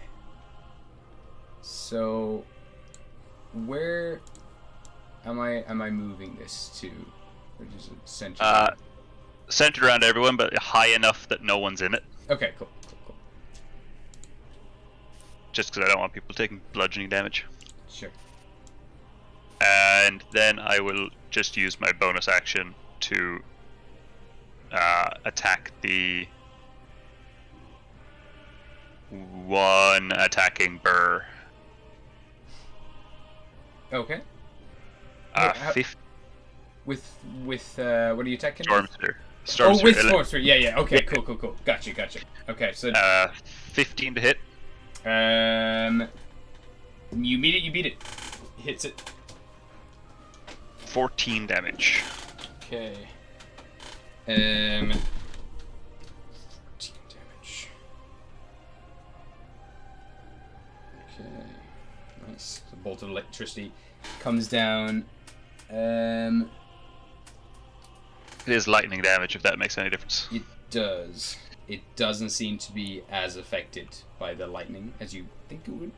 So, where am I moving this to? Or is it centered? Centered around everyone, but high enough that no one's in it. Okay, cool. Just because I don't want people taking bludgeoning damage. Sure. And then I will just use my bonus action to attack the one attacking burr. Okay. With what are you attacking? Stormsphere. With Stormsphere. Yeah. Okay, cool. Gotcha. Okay, so 15 to hit. You beat it. Hits it. 14 damage. Okay. 14 damage. Okay. Nice. The bolt of electricity comes down. It is lightning damage, if that makes any difference. It does. It doesn't seem to be as affected by the lightning as you think it would.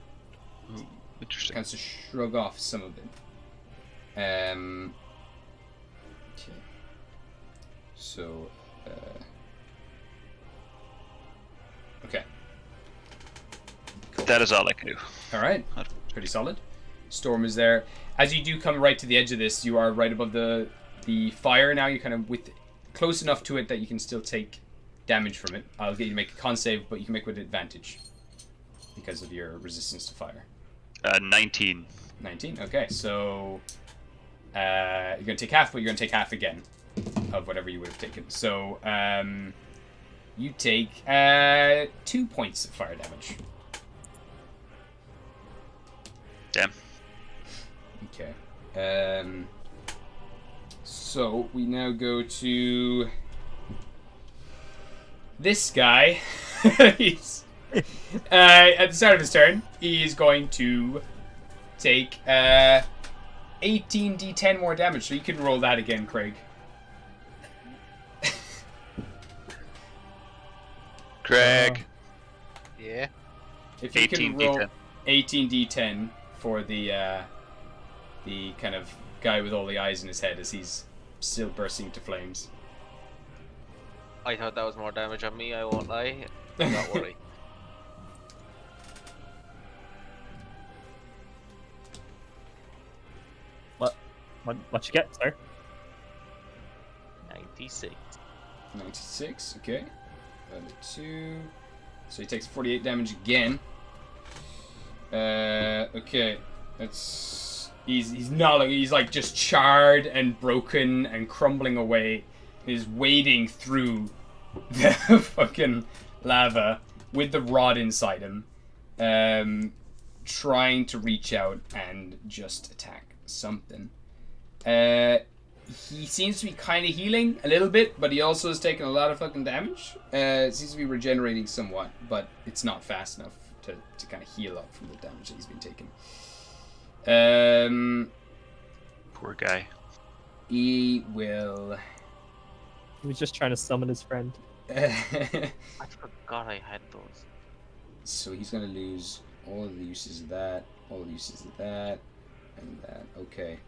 Ooh, interesting. Kind of shrug off some of it. Okay. So, okay. Cool. That is all I can do. All right. Pretty solid. Storm is there. As you do come right to the edge of this, you are right above the fire now. You're kind of close enough to it that you can still take damage from it. I'll get you to make a con save, but you can make with advantage because of your resistance to fire. 19. 19. Okay, so you're gonna take half, but you're gonna take half again of whatever you would have taken. So you take 2 points of fire damage. Damn. Okay. So we now go to this guy. He's at the start of his turn, he's going to take 18d10 more damage. So you can roll that again, Craig. Craig. Yeah. If you can roll 18d10 for the kind of guy with all the eyes in his head as he's still bursting into flames. I thought that was more damage on me, I won't lie. I'm not worried. What you get, sir? 96. 96, okay. 2. So he takes 48 damage again. Okay. That's he's not, he's like just charred and broken and crumbling away. He's wading through the fucking lava with the rod inside him, trying to reach out and just attack something. He seems to be kind of healing a little bit, but he also has taken a lot of fucking damage. It seems to be regenerating somewhat, but it's not fast enough to kind of heal up from the damage that he's been taking. Poor guy. He will... He was just trying to summon his friend. I forgot I had those. So he's going to lose all of the uses of that, all the uses of that, and that. Okay.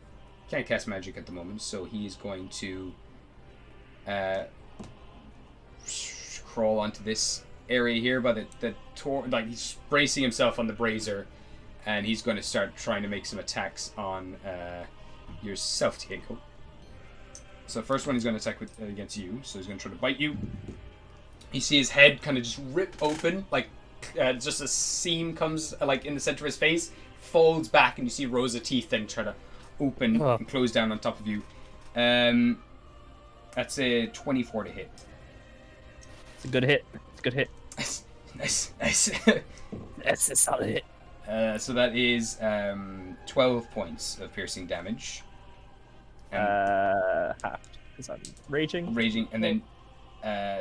Can't cast magic at the moment, so he is going to crawl onto this area here by the like he's bracing himself on the brazier, and he's going to start trying to make some attacks on yourself, Diego. So first one he's going to attack against you, so he's going to try to bite you. You see his head kind of just rip open, like just a seam comes like in the center of his face, folds back, and you see rows of teeth then try to open and close down on top of you. That's a 24 to hit. It's a good hit. It's a good hit. Nice. That's a solid hit. So that is 12 points of piercing damage. Half, because I'm raging. And then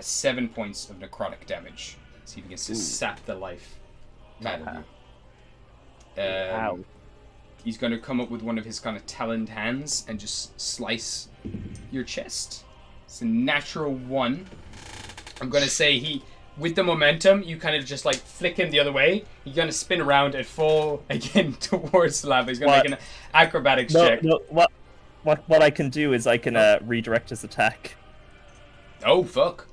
7 points of necrotic damage. See if you can sap the life out of you. Ow. He's going to come up with one of his kind of taloned hands and just slice your chest. It's a natural 1. I'm going to say with the momentum, you kind of just like flick him the other way. You're going to spin around and fall again towards the lava. He's going to make an acrobatics check. No, what I can do is I can redirect his attack Oh fuck!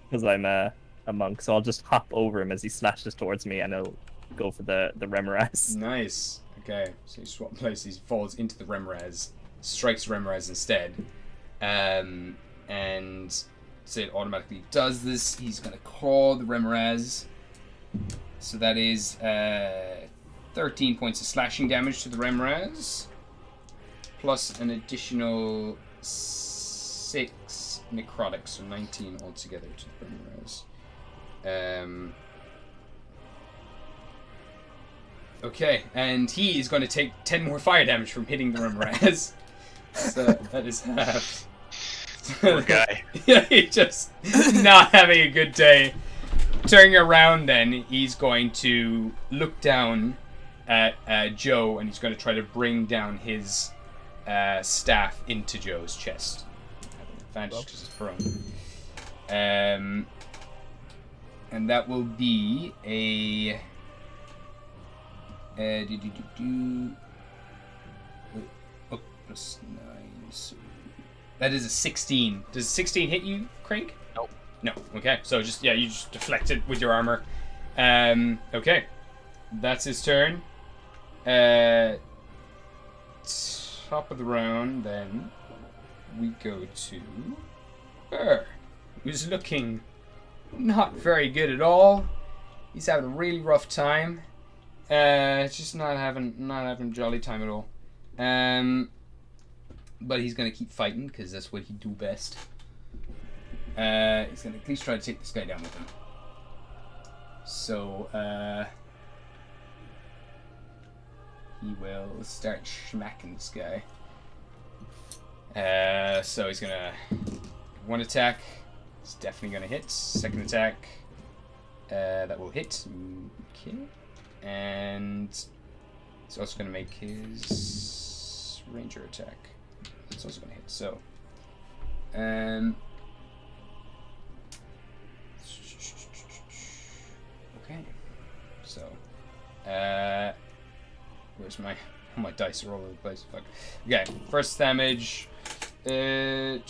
because I'm a monk. So I'll just hop over him as he slashes towards me, and I'll go for the Remoraz. Nice. Okay, so you swap places. He falls into the Remoraz, strikes Remoraz instead, and so it automatically does this. He's gonna call the Remoraz. So that is 13 points of slashing damage to the Remoraz, plus an additional 6 necrotic, so 19 altogether to the Remoraz. Okay, and he is going to take 10 more fire damage from hitting the Remoraz. So that is half. Poor guy. Yeah, he's just not having a good day. Turning around then, he's going to look down at Joe, and he's going to try to bring down his staff into Joe's chest. Have an advantage because it's prone. And that will be a... Oh, plus 9, so... That is a 16. Does 16 hit you, Craig? Nope. No. Okay. So just you just deflect it with your armor. Okay. That's his turn. Top of the round, then we go to Burr, who's looking not very good at all. He's having a really rough time. Just not having jolly time at all. But he's gonna keep fighting because that's what he do best. He's gonna at least try to take this guy down with him. So he will start smacking this guy. So he's gonna one attack. It's definitely gonna hit. Second attack. That will hit. Okay. And he's also gonna make his ranger attack. It's also gonna hit. So, okay. So, where's my dice are all over the place? Fuck. Okay, first damage. This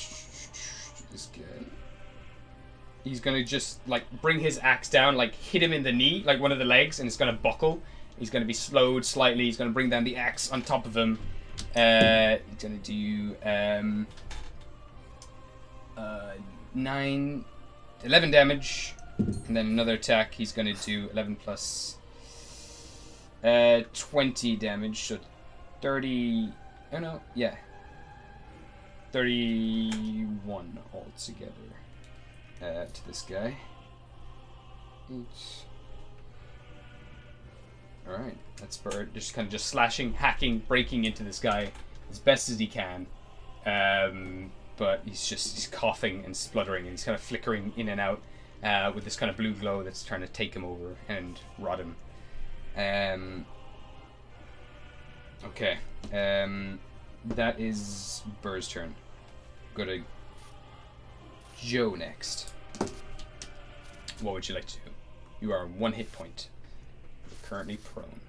guy. He's gonna just like bring his axe down, like hit him in the knee, like one of the legs, and it's gonna buckle. He's gonna be slowed slightly. He's gonna bring down the axe on top of him. He's gonna do 11 damage, and then another attack. He's gonna do 11 plus 20 damage, so 30. Oh no, yeah, 31 altogether to this guy. Alright, that's Bird. Just kind of just slashing, hacking, breaking into this guy as best as he can. But he's coughing and spluttering, and he's kind of flickering in and out with this kind of blue glow that's trying to take him over and rot him. Okay. That is Bird's turn. Go to Joe next. What would you like to do? You are 1 hit point. Currently prone.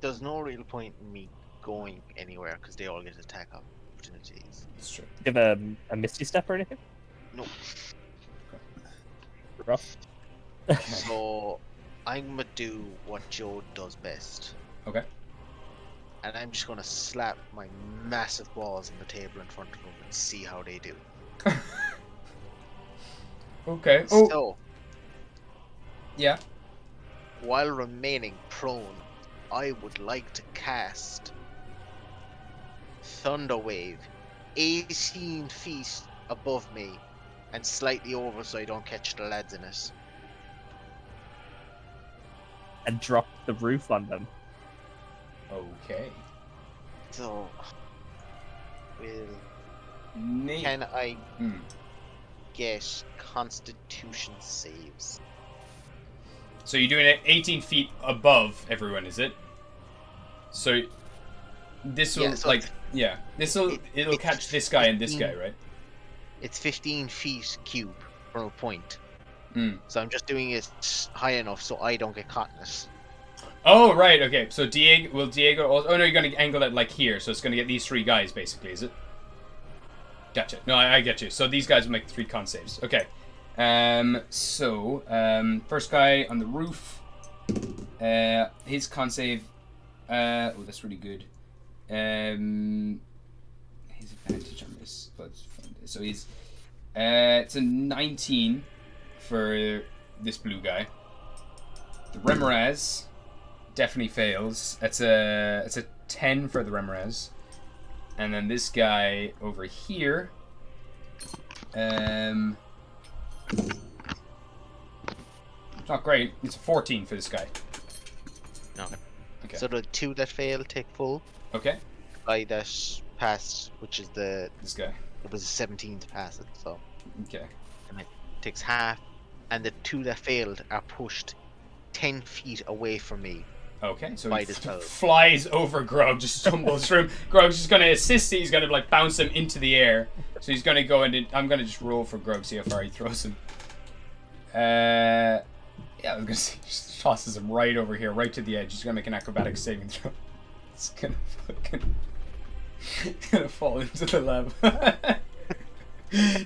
There's no real point in me going anywhere because they all get attack opportunities. That's true. Do you have a Misty Step or anything? No. Rough. So I'm gonna do what Joe does best. Okay. And I'm just gonna slap my massive balls on the table in front of him and see how they do. Okay. Oh. So, yeah. while remaining prone, I would like to cast Thunder Wave 18 feet above me and slightly over so I don't catch the lads in it. And drop the roof on them. Okay. So, can I get Constitution saves? So you're doing it 18 feet above everyone, is it? So this will it'll catch this guy and this guy, right? It's 15 feet cube from a point. Mm. So I'm just doing it high enough so I don't get caught in it. Oh, right, okay. So Diego also... Oh, no, you're going to angle it like here, so it's going to get these 3 guys, basically, is it? Gotcha. No, I get you. So these guys will make 3 con saves. Okay. First guy on the roof. His con save... oh, that's really good. His advantage on this. So he's... it's a 19 for this blue guy. The Remoraz definitely fails. It's a 10 for the Remoraz. And then this guy over here, it's not great. It's a 14 for this guy. No. Okay. So the 2 that fail take full. Okay. The guy that passed, which is this guy. It was a 17 to pass it, so. Okay. And it takes half, and the 2 that failed are pushed 10 feet away from me. Okay, so by he the spell. flies over Grog, just stumbles through him. Grog's just going to assist. He's going to like bounce him into the air. So he's going to go and I'm going to just roll for Grog, see how far he throws him. Yeah, I was going to say, he just tosses him right over here, right to the edge. He's going to make an acrobatic saving throw. It's going to fucking fall into the lava.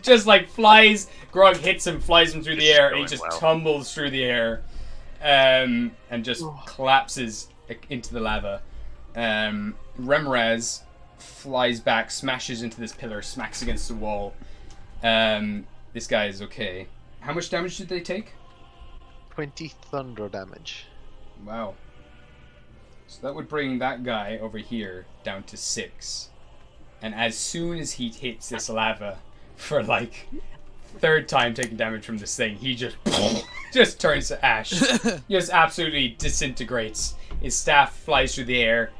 Just like flies, Grog hits him, flies him through the air, and he just tumbles through the air. And just collapses into the lava. Remraz flies back, smashes into this pillar, smacks against the wall. This guy is okay. How much damage did they take? 20 thunder damage. Wow. So that would bring that guy over here down to 6. And as soon as he hits this lava for like 3rd time taking damage from this thing, he just turns to ash. He just absolutely disintegrates. His staff flies through the air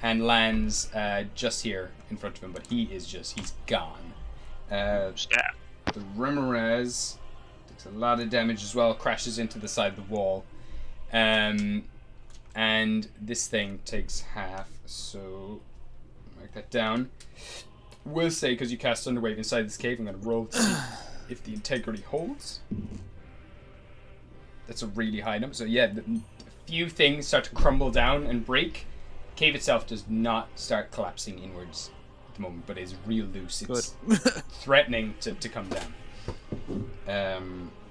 and lands just here in front of him, but he's gone. The Remoraz takes a lot of damage as well, crashes into the side of the wall. And this thing takes half, so mark that down. Will say, because you cast Thunderwave inside this cave, I'm going to roll to see if the integrity holds. That's a really high number. So yeah, a few things start to crumble down and break. Cave itself does not start collapsing inwards at the moment, but is real loose. It's threatening to come down.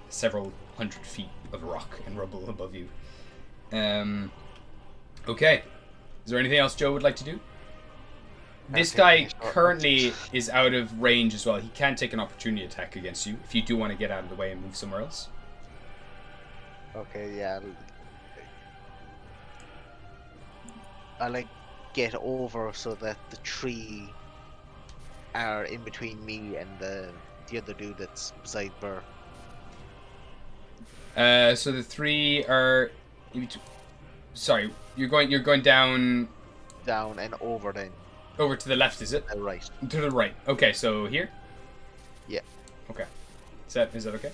Several 100 feet of rock and rubble above you. Okay. Is there anything else Joe would like to do? This guy currently is out of range as well. He can take an opportunity attack against you if you do want to get out of the way and move somewhere else. Okay, yeah. I like get over so that the 3 are in between me and the other dude that's beside Burr. So the 3 are in between. Sorry, you're going down and over then. Over to the left, is it? Right. To the right. Okay, so here? Yeah. Okay. Is that okay?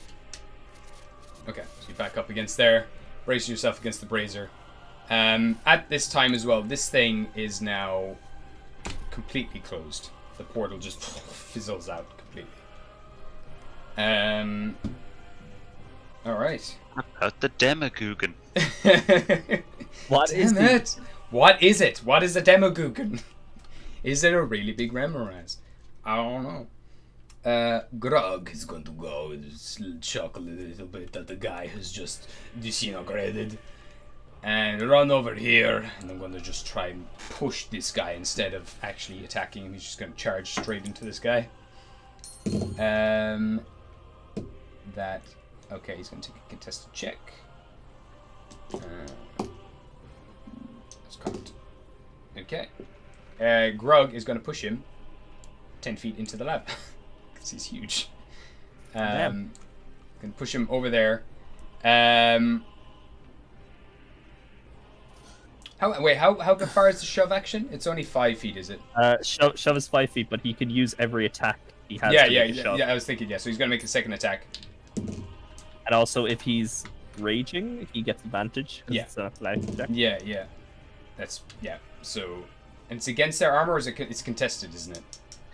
Okay, so you back up against there, brace yourself against the brazier. At this time as well, this thing is now completely closed. The portal just fizzles out completely. Alright. About the Demogoogan. What is it? What is it? What is a Demogoogan? Is it a really big Remoraz? I don't know. Grog is going to go and chuckle a little bit that the guy has just disintegrated. And run over here. And I'm going to just try and push this guy instead of actually attacking him. He's just going to charge straight into this guy. Okay, he's going to take a contested check. That's cocked. Okay. Grug is going to push him 10 feet into the lab because he's huge. Can push him over there. How far is the shove action? It's only 5 feet, is it? Shove is 5 feet, but he can use every attack he has. Yeah. I was thinking, so he's going to make a second attack. And also, if he's raging, he gets advantage. Yeah. It's a flag check. Yeah. So, and it's against their armor, or is it's contested, isn't it?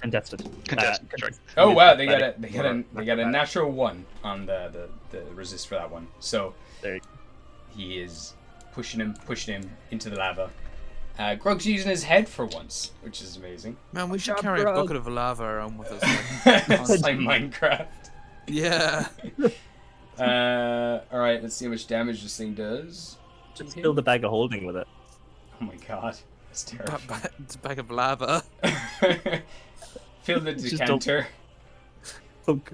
Contested. Right. Oh wow, they got a natural 1 on the resist for that one. So there. He is pushing him into the lava. Grug's using his head for once, which is amazing. Man, we should job, carry a Grug. bucket of lava around with us. It's like Minecraft. Yeah. Alright, let's see how much damage this thing does. Just fill the bag of holding with it. Oh my god. It's terrible. It's a bag of lava. Fill the Just decanter. Thunk.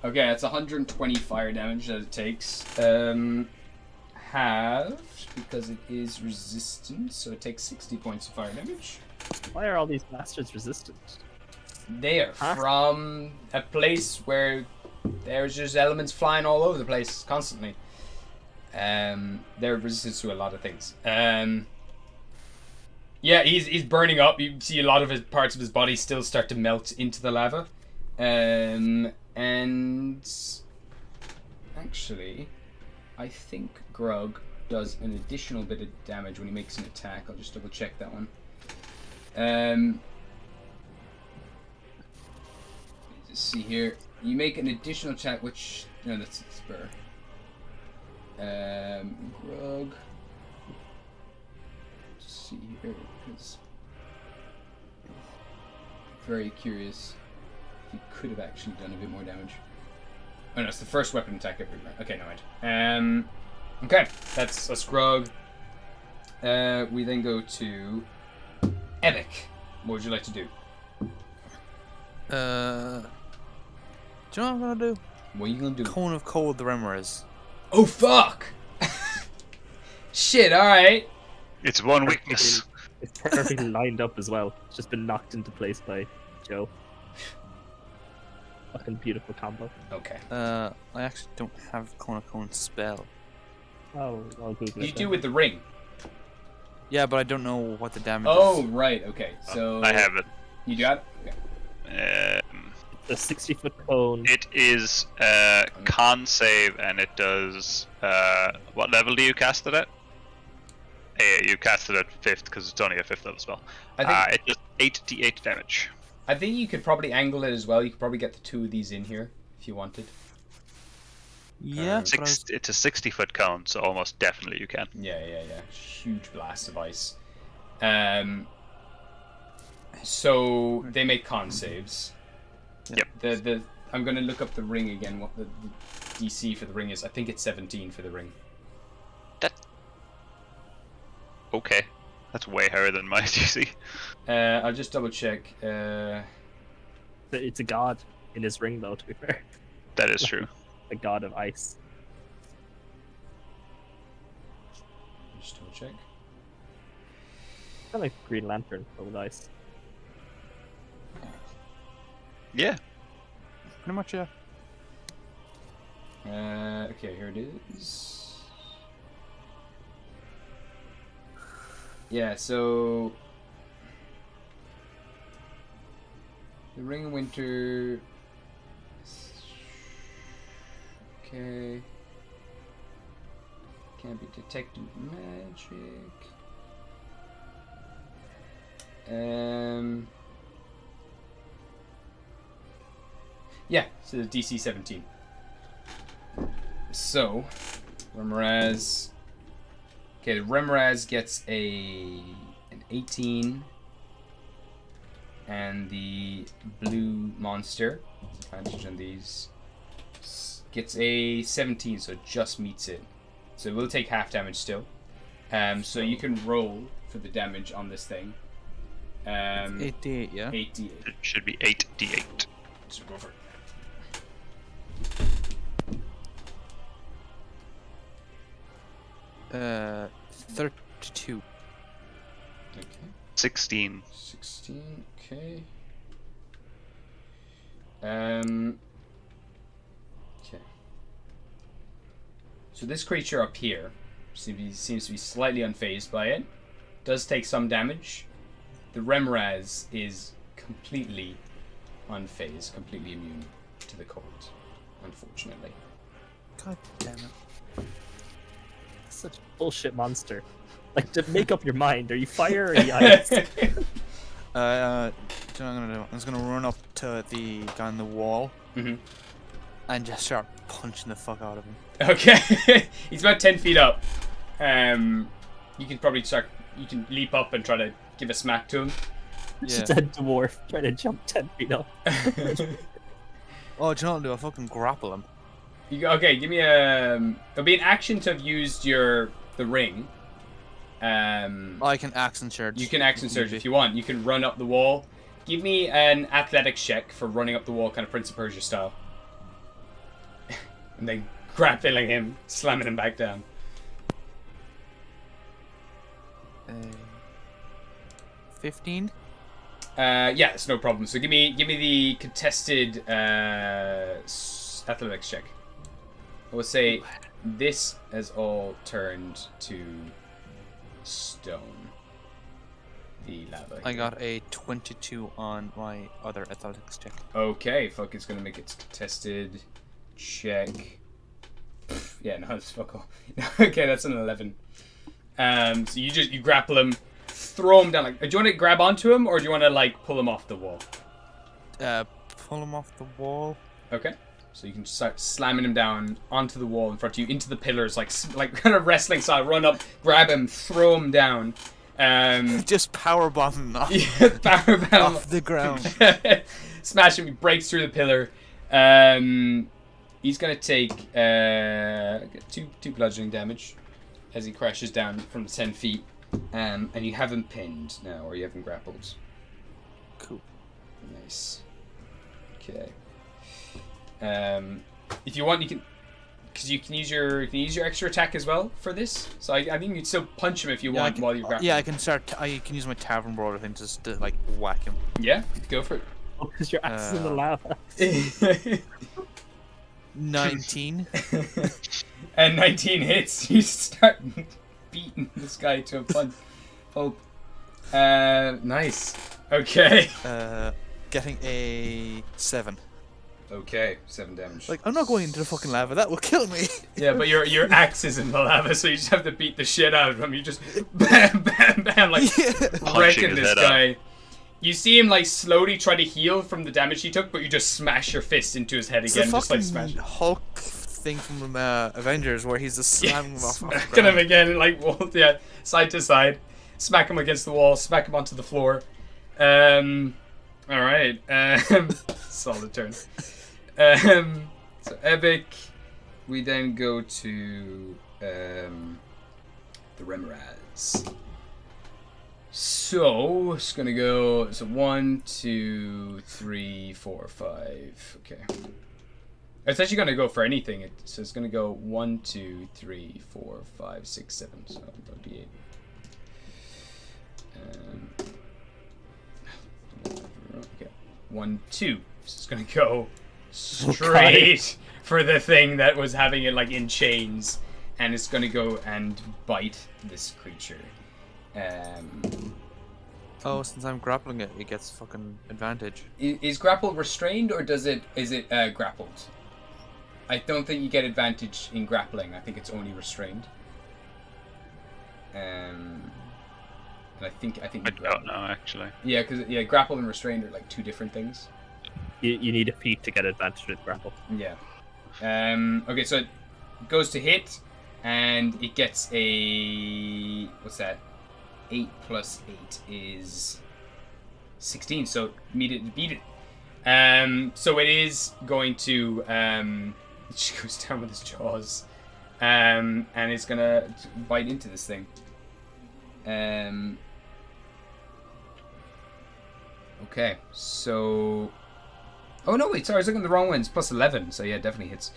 Okay, that's 120 fire damage that it takes. Halved, because it is resistant, so it takes 60 points of fire damage. Why are all these bastards resistant? They are from a place where there's just elements flying all over the place constantly. They're resistant to a lot of things. Yeah, he's burning up. You see a lot of his parts of his body still start to melt into the lava. And actually, I think Grug does an additional bit of damage when he makes an attack. I'll just double check that one. Let's see here. You make an additional attack, which no, that's a spur. Grug. Let's see here, because very curious if he could have actually done a bit more damage. Oh no, it's the first weapon attack every round. Okay, no mind. Okay, that's Grug. We then go to Epic. What would you like to do? Do you know what I'm gonna do? What are you gonna do? Cone of Cold the Remorers. Oh fuck! Shit, alright. It's one weakness. It's perfectly lined up as well. It's just been knocked into place by Joe. Fucking beautiful combo. Okay. I actually don't have Cone of Cold spell. Oh, I'll Google it. You do with the ring. Yeah, but I don't know what the damage Oh, is. right, okay. So I have it. You got it? Okay. The 60-foot cone. It is con save, and it does. What level do you cast it at? You cast it at 5th because it's only a 5th level spell. I think it does 8d8 damage. I think you could probably angle it as well. You could probably get the two of these in here if you wanted. Yeah, but It's a 60-foot cone, so almost definitely you can. Yeah. Huge blast of ice. So they make con saves. Yep. I'm gonna look up the ring again. What the DC for the ring is? I think it's 17 for the ring. Okay, that's way higher than my DC. I'll just double check. It's a god in his ring, though, to be fair. That is true. A god of ice. Just double check. Kind of like Green Lantern, but with ice. Yeah. pretty much, yeah. Okay, here it is. Yeah, so the Ring of Winter. Okay. Can't be detected with magic. Yeah, so the DC 17. So, Remoraz. Okay, the Remoraz gets an 18, and the blue monster, advantage on these, gets a 17, so it just meets it. So it will take half damage still. So you can roll for the damage on this thing. 8d8, yeah? 8d8. It should be 8d8. So go for it. Uh, 32. Okay. 16. 16, okay. Okay. So this creature up here seems to be slightly unfazed by it. Does take some damage. The Remoraz is completely unfazed, completely immune to the cold, unfortunately. God damn it. Such a bullshit monster. Like, to make up your mind. Are you fire or are you ice? Do you know what I'm gonna do? I'm just gonna run up to the guy on the wall and just start punching the fuck out of him. Okay. He's about 10 feet up. you can probably start. You can leap up and try to give a smack to him. Just a dwarf trying to jump 10 feet up. Oh, do you know what I'll do? I'll fucking grapple him. Okay, give me a. It'll be an action to have used the ring. I can action surge. You can action surge if you want. You can run up the wall. Give me an athletics check for running up the wall, kind of Prince of Persia style. And then grappling him, slamming him back down. 15. Yeah, it's no problem. So give me the contested athletics check. I will say this has all turned to stone. The lava. I got a 22 on my other athletics check. Okay, fuck, it's gonna make its contested check. Yeah, no, it's fuck all. Okay, that's an 11. So you grapple him, throw him down. Like, do you want to grab onto him or do you want to like pull him off the wall? Pull him off the wall. Okay. So you can start slamming him down onto the wall in front of you, into the pillars, like kind of wrestling style. Run up, grab him, throw him down. Just powerbomb him off, powerbomb off the ground. Smash him, he breaks through the pillar. He's gonna take two bludgeoning damage as he crashes down from the 10 feet. And you have him pinned now, or you have him grappled. Cool. Nice. Okay. If you want, you can, because you can use your extra attack as well for this. So I think you'd still punch him if you want while you're grappling. Yeah, I can start. I can use my tavern brawler thing just to like whack him. Yeah, go for it. Oh, because your axe is in the lava. 19. And 19 hits. You start beating this guy to a pulp. Nice. Okay. Getting a 7. Okay, 7 damage. Like, I'm not going into the fucking lava. That will kill me. Yeah, but your axe is in the lava, so you just have to beat the shit out of him. You just bam, bam, bam, like wrecking this guy. You see him like slowly try to heal from the damage he took, but you just smash your fist into his head again, just like smash. Hulk thing from Avengers, where he's just slamming him off. Smacking him again, like side to side, smack him against the wall, smack him onto the floor. All right, solid turn. So epic. We then go to the Remoraz. So it's gonna go. So 1, 2, 3, 4, 5. Okay. It's actually gonna go for anything. So it's gonna go 1, 2, 3, 4, 5, 6, 7. So that'll be 8. Okay. 1, 2. So it's gonna go straight for the thing that was having it like in chains, and it's gonna go and bite this creature. Oh, since I'm grappling it, it gets fucking advantage. Is grapple restrained or is it grappled? I don't think you get advantage in grappling. I think it's only restrained. And I think I don't know actually. Yeah, because grapple and restrained are like two different things. You need a feat to get advantage with grapple. Yeah. Okay, so it goes to hit, and it gets a what's that? 8 plus 8 is 16. So beat it. So it is going to it just goes down with its jaws, and it's gonna bite into this thing. Okay, so. Oh no! Wait, sorry, I was looking at the wrong ones. Plus 11, so yeah, definitely hits.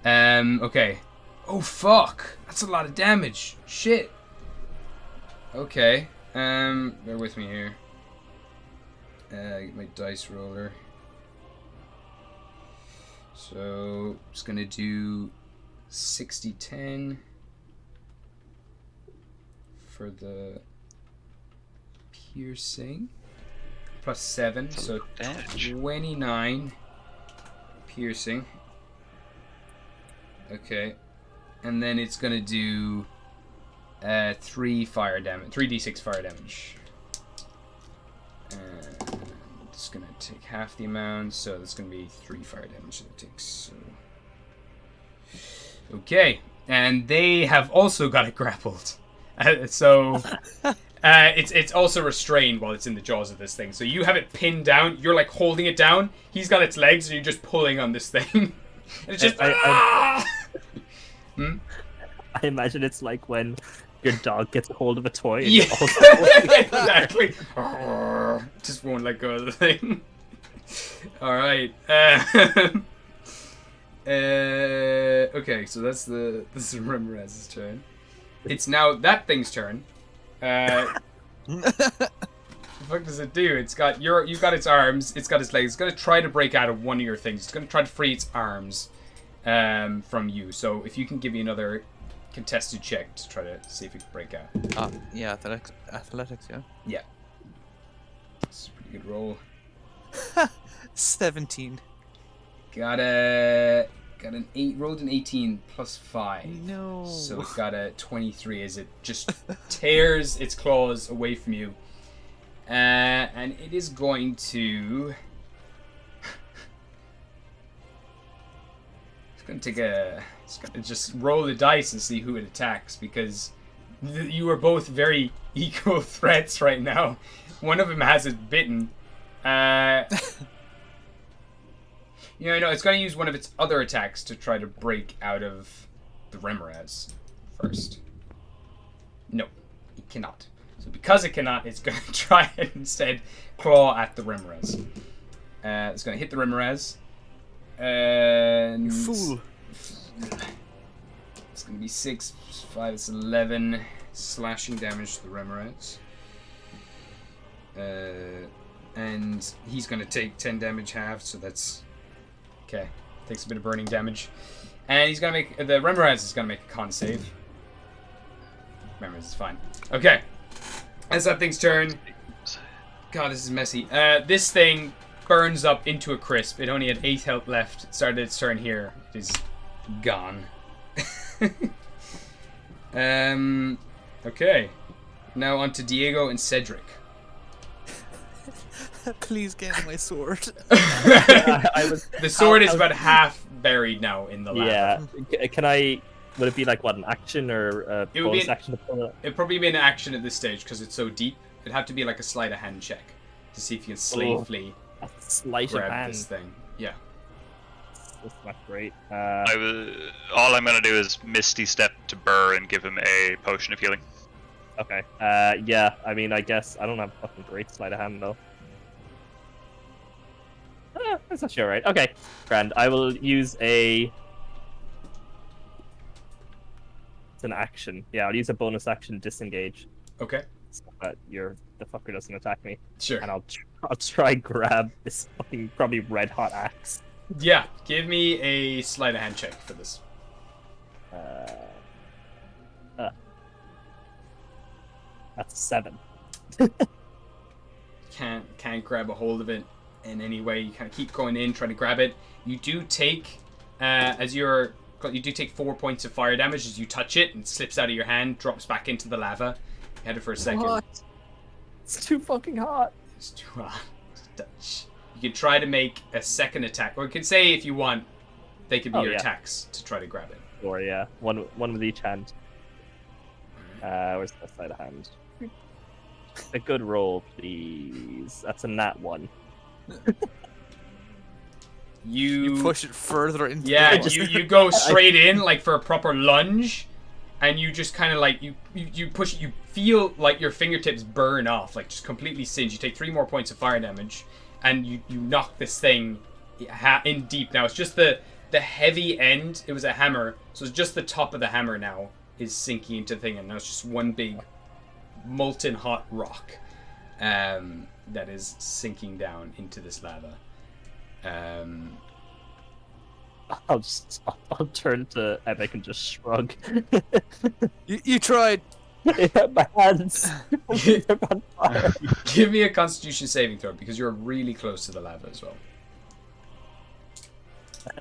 Okay. Oh fuck! That's a lot of damage. Shit. Okay. Bear with me here. Get my dice roller. So just gonna do 60-10 for the piercing. Plus 7, so 29 piercing. Okay, and then it's gonna do 3 fire damage, 3d6 fire damage. And it's gonna take half the amount, so that's gonna be 3 fire damage that it takes. So. Okay, and they have also got it grappled. So it's also restrained while it's in the jaws of this thing. So you have it pinned down. You're like holding it down. He's got its legs, and you're just pulling on this thing. And it's just. I imagine it's like when your dog gets hold of a toy. And yeah, exactly. Just won't let go of the thing. All right. Okay, so this is Ramirez's turn. It's now that thing's turn. What the fuck does it do? It's got you've got its arms. It's got its legs. It's gonna try to break out of one of your things. It's gonna try to free its arms from you. So if you can give me another contested check to try to see if it can break out. Yeah, athletics, yeah. Yeah. It's a pretty good roll. 17. Got an 8. Rolled an 18 plus 5. No. So it's got a 23 as it just tears its claws away from you, and it is going to. It's going to take a. It's going to just roll the dice and see who it attacks, because you are both very equal threats right now. One of them has it bitten. You know, it's going to use one of its other attacks to try to break out of the Remoraz first. No, it cannot. So because it cannot, it's going to try and instead claw at the Remoraz. It's going to hit the Remoraz. And You fool. It's going to be 6, 5, it's 11 slashing damage to the Remoraz. And he's going to take 10 damage halved, so that's... Okay, takes a bit of burning damage. And he's going to make... The Remoraz is going to make a con save. Remoraz is fine. Okay. That's that thing's turn. God, this is messy. This thing burns up into a crisp. It only had 8 health left. It started its turn here. It is gone. Okay. Now on to Diego and Cedric. Please get my sword. The sword is about half buried now in the lava. Yeah. Can I... Would it be like, what, an action or a bonus action to pull it? It'd probably be an action at this stage because it's so deep. It'd have to be like a sleight of hand check to see if you can safely grab this thing. Yeah. That's not great. All I'm going to do is Misty Step to Burr and give him a potion of healing. Okay. Yeah, I mean, I guess I don't have fucking great sleight of hand, though. That's actually alright. Okay, grand. I will use a... It's an action. Yeah, I'll use a bonus action to disengage. Okay. So that the fucker doesn't attack me. Sure. And I'll try grab this fucking probably red hot axe. Yeah, give me a sleight of hand check for this. That's 7. Can't grab a hold of it in any way. You kind of keep going in, trying to grab it. You do take you do take 4 points of fire damage as you touch it, and it slips out of your hand, drops back into the lava. You had it for a second. Hot. It's too fucking hot. It's too hot. You could try to make a second attack, or you could say if you want, they could be your attacks to try to grab it. Or yeah, one with each hand. Where's the side of hand? A good roll, please. That's a nat 1. You push it further into you go straight in like for a proper lunge, and you just kind of like you push it. You feel like your fingertips burn off, like just completely singe. You take 3 more points of fire damage, and you knock this thing in deep. Now it's just the heavy end. It was a hammer, so it's just the top of the hammer now is sinking into the thing, and now it's just one big molten hot rock that is sinking down into this lava. I'll turn to Epic and just shrug. You tried. My hands. On fire. Give me a Constitution saving throw because you're really close to the lava as well.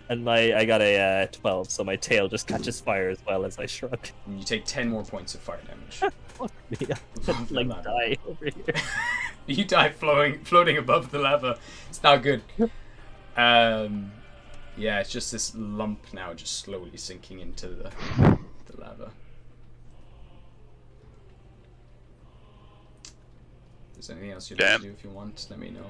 And I got a 12, so my tail just catches fire as well as I shrug. And you take 10 more points of fire damage. Fuck me, I like die over here. You die floating above the lava. It's not good. Yeah, it's just this lump now, just slowly sinking into the lava. If there's anything else you'd like to do if you want, let me know.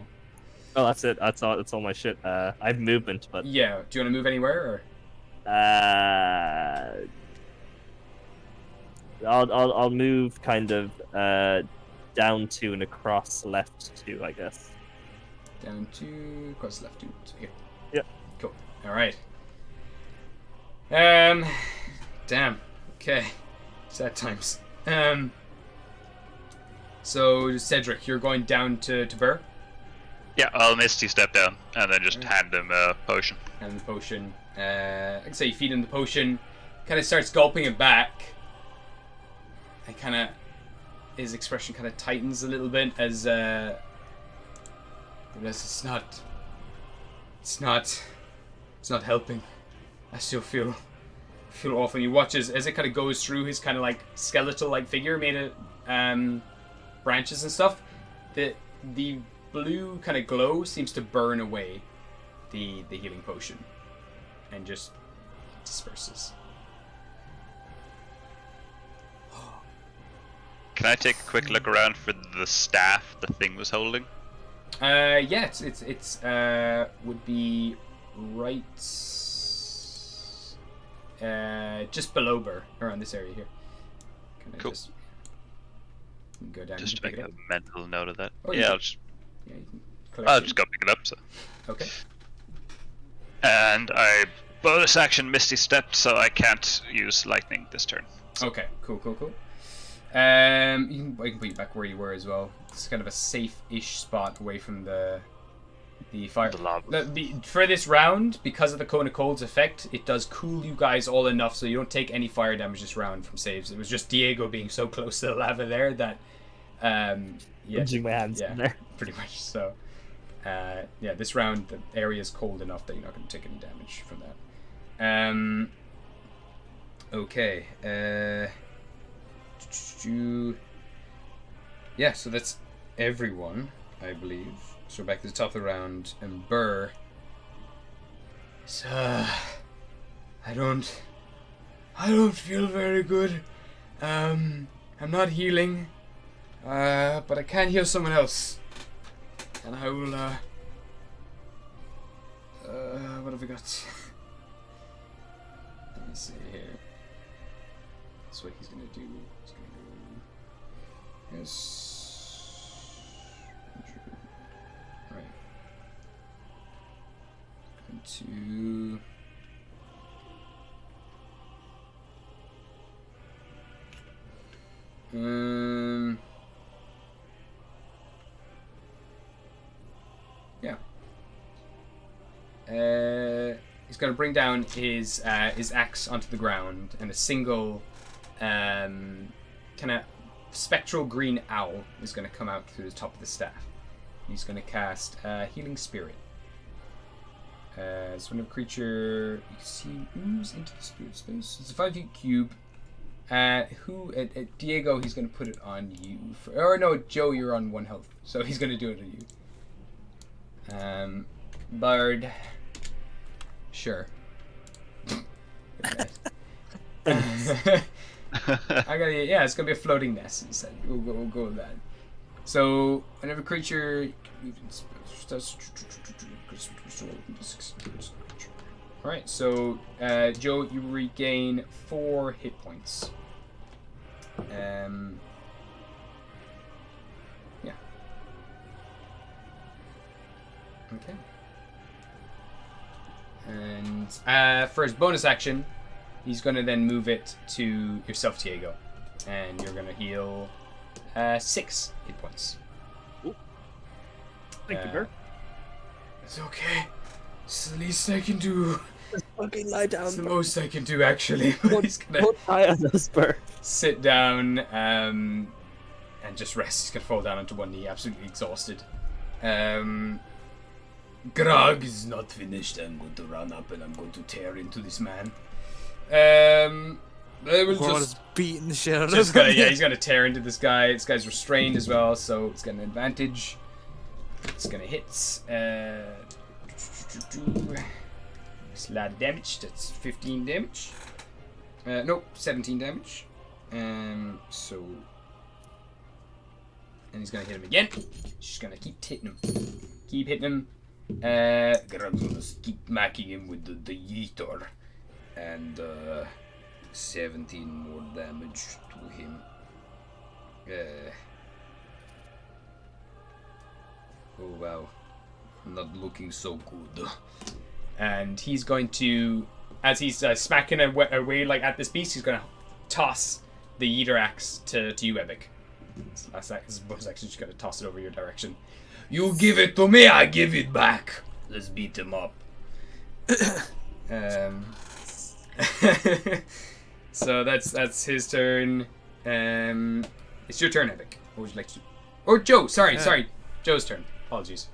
Oh, that's it. That's all my shit. I have movement, but Yeah. Do you want to move anywhere, or? I'll move kind of down 2 and across left 2, I guess. Down 2, across left 2. Here. Yep. Cool. All right. Damn. Okay. Sad times. So Cedric, you're going down to Burr? Yeah, I'll Misty step down and then just hand him a potion. Hand him the potion. Like I say, you feed him the potion. Kind of starts gulping it back. And kind of his expression kind of tightens a little bit as it's not helping. I still feel awful. And you watch as it kind of goes through his kind of like skeletal like figure made of branches and stuff. The blue kind of glow seems to burn away the healing potion and just disperses. Can I take a quick look around for the staff the thing was holding? Yeah, it's would be right just below Burr, around this area here. Can I Cool. Just go down Just and to pick make it a up? mental note of that. Oh, Yeah, you I'll just Yeah, you can collect I'll it. just go pick it up. So. Okay. And I bonus action Misty stepped, so I can't use lightning this turn. Okay. Cool. I can put you back where you were as well. It's kind of a safe-ish spot away from the fire. The lava. For this round, because of the Cone of Cold's effect, it does cool you guys all enough so you don't take any fire damage this round from saves. It was just Diego being so close to the lava there that, Plunging my hands in there. pretty much. So, this round the area is cold enough that you're not going to take any damage from that. Okay. Yeah, so that's everyone, I believe. So we're back to the top of the round, and Burr. So, I don't feel very good. I'm not healing, but I can heal someone else, and I will. What have we got? Let me see here. That's what he's gonna do. He's gonna go. Yes. Right. Into. Yeah. He's gonna bring down his axe onto the ground, and a single kind of spectral green owl is going to come out through the top of the staff. He's going to cast Healing Spirit. So when a creature you can see ooze into the spirit space, it's a 5 feet cube. Diego, he's going to put it on you. Or no, Joe, you're on 1 health, so he's going to do it on you. Bard. Sure. It's gonna be a floating nest. He said we'll go with that. So whenever creature, all right. So Joe, you regain 4 hit points. Yeah. Okay. And for his bonus action, he's going to then move it to yourself, Diego. And you're going to heal 6 hit points. Ooh. Thank you, Bert. It's okay. It's the least I can do. Just fucking lie down. It's the most I can do, actually. He's going Don't die on this, Bert. sit down and just rest. He's going to fall down onto one knee, absolutely exhausted. Grog is not finished. I'm going to run up and I'm going to tear into this man. I will Just beating the shit out of just him. he's gonna tear into this guy. This guy's restrained as well, so it's got an advantage. It's gonna hit. It's a lot of damage. That's 15 damage. Nope, 17 damage. So... And he's gonna hit him again. Just gonna keep hitting him. Keep hitting him. I'm gonna keep smacking him with the Yeeter. And 17 more damage to him. Oh wow. Not looking so good. And he's going to, as he's smacking away like at this beast, he's gonna toss the Yeeter axe to you, Epic. His bonus action, just gonna toss it over your direction. You give it to me, I give it back. Let's beat him up. So that's his turn. It's your turn, Epic. What would you like to do? Or Joe, sorry. Joe's turn. Apologies.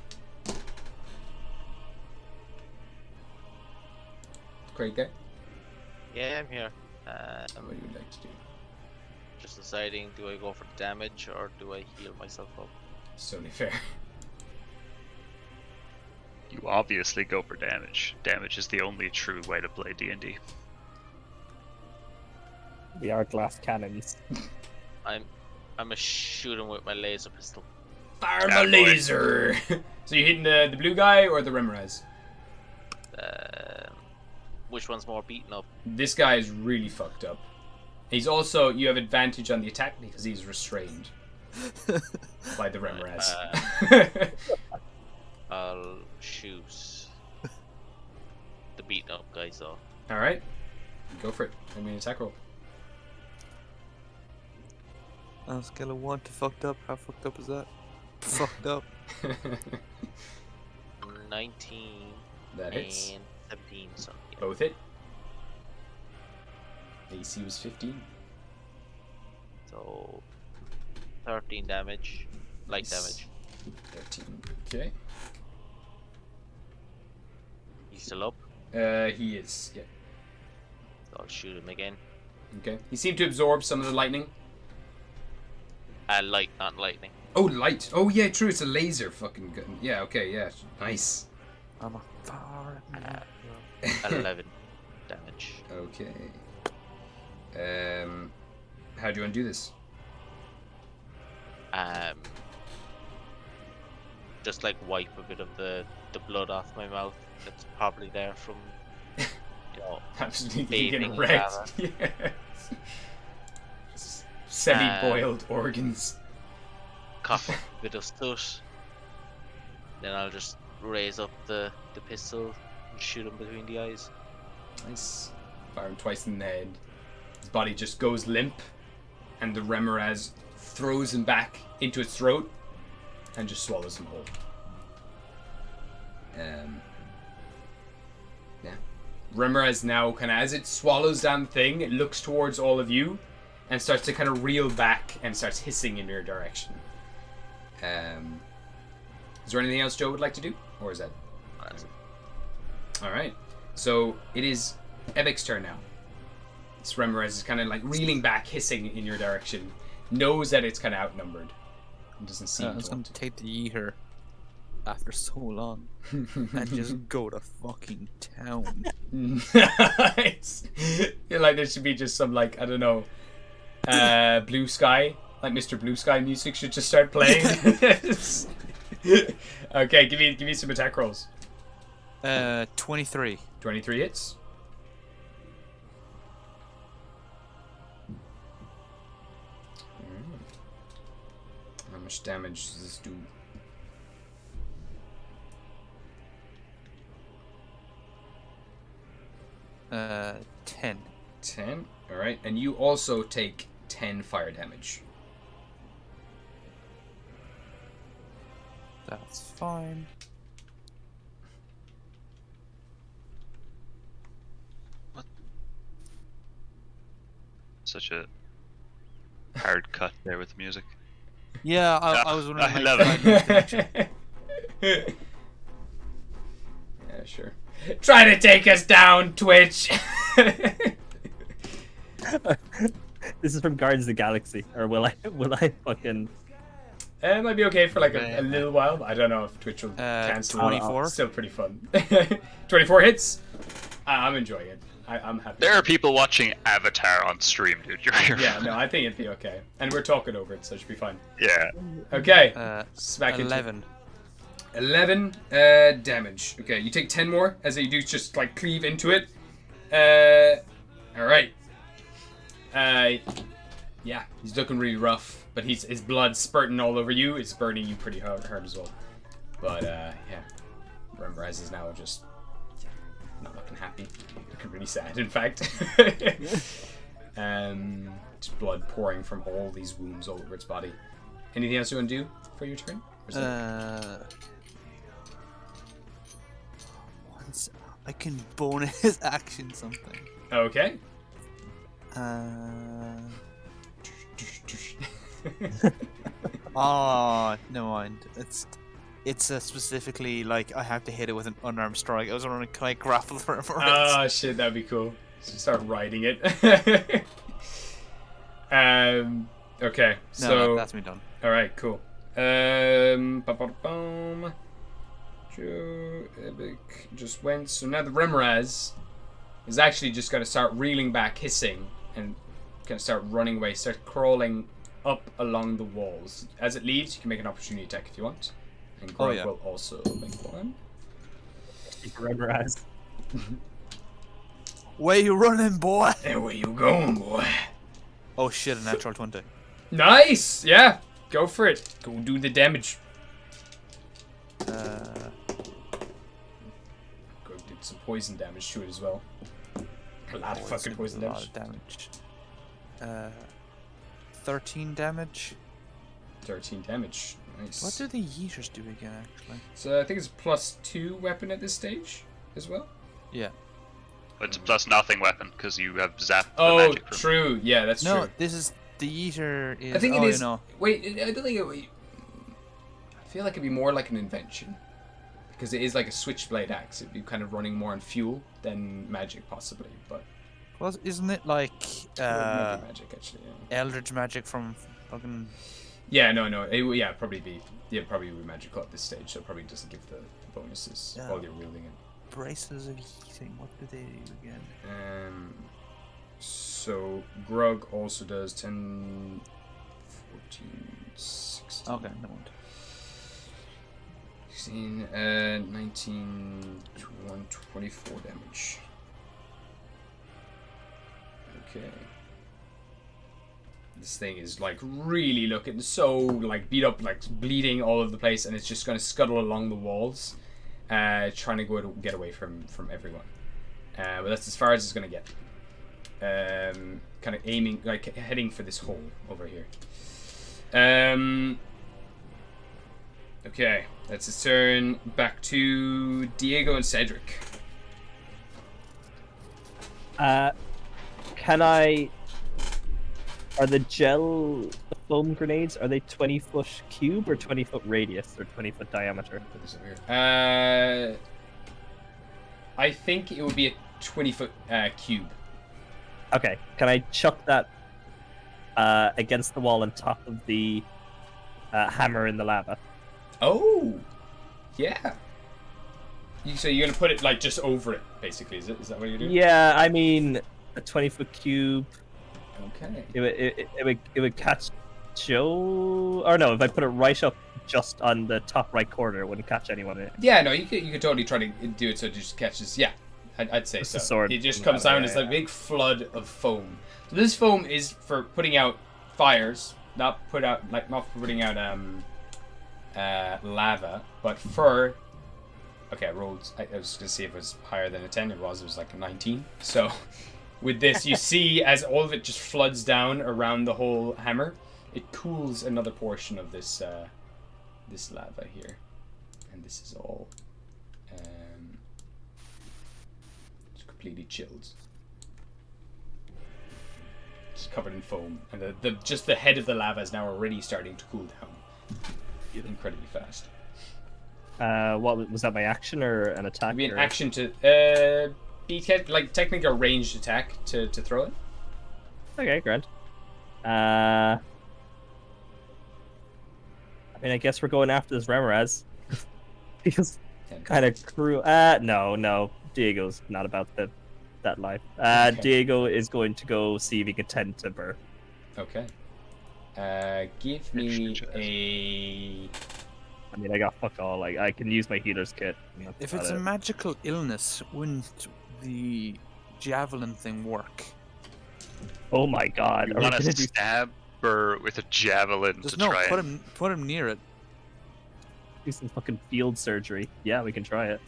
Craig there? Yeah, I'm here. What would you like to do? Just deciding, do I go for damage or do I heal myself up? Certainly fair. You obviously go for damage. Damage is the only true way to play D&D. We are glass cannons. I'm a shoot him with my laser pistol. Fire my laser! So you're hitting the blue guy or the Remorez? Which one's more beaten up? This guy is really fucked up. He's also, you have advantage on the attack because he's restrained by the Remorez. I'll shoot the beaten up guys though. Alright. Go for it. I mean, attack roll. On a scale of 1 to fucked up, how fucked up is that? Fucked up. 19 That hits. and 17, so yeah. Both hit. AC was 15. So 13 damage. Light damage. 13. Okay. He's still up. He is, yeah. So I'll shoot him again. Okay. He seemed to absorb some of the lightning. Light, not lightning. Oh, light. Oh, yeah, true. It's a laser fucking gun. Yeah, okay, yeah. Nice. I'm a fire. 11 damage. Okay. How do you want to do this? Just like wipe a bit of the blood off my mouth. That's probably there from, Absolutely bathing getting wrecked. lava. Yeah. Semi-boiled organs. Cough up a bit of soot. Then I'll just raise up the pistol and shoot him between the eyes. Nice. Fire him twice in the head. His body just goes limp, and the Remorez throws him back into its throat and just swallows him whole. Yeah. Remorez now, kind of as it swallows down the thing, it looks towards all of you and starts to kind of reel back and starts hissing in your direction. Is there anything else Joe would like to do, or is that? That's it. All right. So it is Ebic's turn now. This Remorez is kind of like reeling back, hissing in your direction. Knows that it's kind of outnumbered. And doesn't seem I was to going want to take the Yeeter after so long and just go to fucking town. Nice. You're like, there should be just some, like, I don't know, Blue Sky, like Mr. Blue Sky music should just start playing. Okay, give me some attack rolls. 23. 23 hits. How much damage does this do? Uh, 10. 10. Alright, and you also take 10 fire damage. That's fine. Such a hard cut there with the music. Yeah, I was wondering. I love it. Yeah, sure. Try to take us down, Twitch! This is from Guardians of the Galaxy, or will I fucking? It might be okay for like a little while, but I don't know if Twitch will cancel. 24. Still pretty fun. 24 hits? I'm enjoying it. I'm happy. There are people watching Avatar on stream, dude. You're Yeah, no, I think it'd be okay. And we're talking over it, so it should be fine. Yeah. Okay. Uh, 11. 11 damage. Okay, you take 10 more as you do just like cleave into it. Alright. Yeah, he's looking really rough, but his blood spurting all over you. It's burning you pretty hard as well. But yeah, Remrez is now just not looking happy. Looking really sad, in fact. Just blood pouring from all these wounds all over its body. Anything else you want to do for your turn? Once I can bonus action something. Okay. Oh, never mind. It's specifically like I have to hit it with an unarmed strike. I was wondering, can I grapple for it? Oh shit, that'd be cool. Just start riding it. Okay, so no, that's me done. All right, cool. Just went. So now the Remraz is actually just going to start reeling back, hissing, and going to start running away. Start crawling up along the walls. As it leaves, you can make an opportunity attack if you want. And Grog will also make one. Remraz. Where you running, boy? Hey, where you going, boy? Oh shit, a natural 20. Nice! Yeah, go for it. Go do the damage. Go did some poison damage to it as well. A lot of fucking poison damage. A lot of damage. 13 damage. 13 damage. Nice. What do the Yeeters do again, actually? So I think it's +2 weapon at this stage as well. Yeah. It's a plus nothing weapon because you have zap. Oh, the magic true. Yeah, that's true. No, this is the Yeeter. Is, I think it is. You know. Wait, I don't think it. I feel like it'd be more like an invention because it is like a switchblade axe. It'd be kind of running more on fuel than magic, possibly. But Isn't it like magic actually? Yeah. Eldritch magic from fucking? Yeah, no. It probably be magical at this stage, so it probably doesn't give the bonuses while you're wielding it. Braces of heating. What do they do again? So Grug also does 10, 14, 16. Okay, no one. 16, 19, 21, 24 damage. Okay. This thing is like really looking so like beat up, like bleeding all over the place, and it's just gonna scuttle along the walls, trying to get away from everyone. But that's as far as it's gonna get. Kind of aiming, like heading for this hole over here. Okay, that's his turn. Back to Diego and Cedric. Can I? Are the gel foam grenades? Are they 20-foot cube or 20-foot radius or 20-foot diameter? Put this over here. I think it would be a 20-foot cube. Okay. Can I chuck that against the wall on top of the hammer in the lava? Oh, yeah. So you're gonna put it like just over it, basically? Is that what you're doing? Yeah, I mean a 20-foot cube. Okay. It would catch Joe, or no? If I put it right up just on the top right corner, it wouldn't catch anyone in it. Yeah, no, you could totally try to do it so it just catches. Yeah, I'd say so. Sword. It just comes down as a big flood of foam. So this foam is for putting out fires, not for putting out lava, but for. Okay, I rolled. I was gonna see if it was higher than a 10. It was like a 19. So. With this, you see as all of it just floods down around the whole hammer, it cools another portion of this this lava here, and this is all it's completely chilled, just covered in foam, and just the head of the lava is now already starting to cool down incredibly fast. What was that? My action or an attack? It'd be an action to like technically a ranged attack to throw it. Okay, grand. I mean, I guess we're going after this Remrez. Because kind of cruel. No. Diego's not about the that life. Okay. Diego is going to go see if he can tend to Burr. Okay. Give me a. I mean, I got fuck all. Like, I can use my healer's kit. and that's If about it's a it. magical illness, wouldn't the javelin thing work? Oh my god. You Are we want gonna to do stab Burr with a javelin Just to no, try put and... him near it. some fucking field surgery? Yeah, we can try it.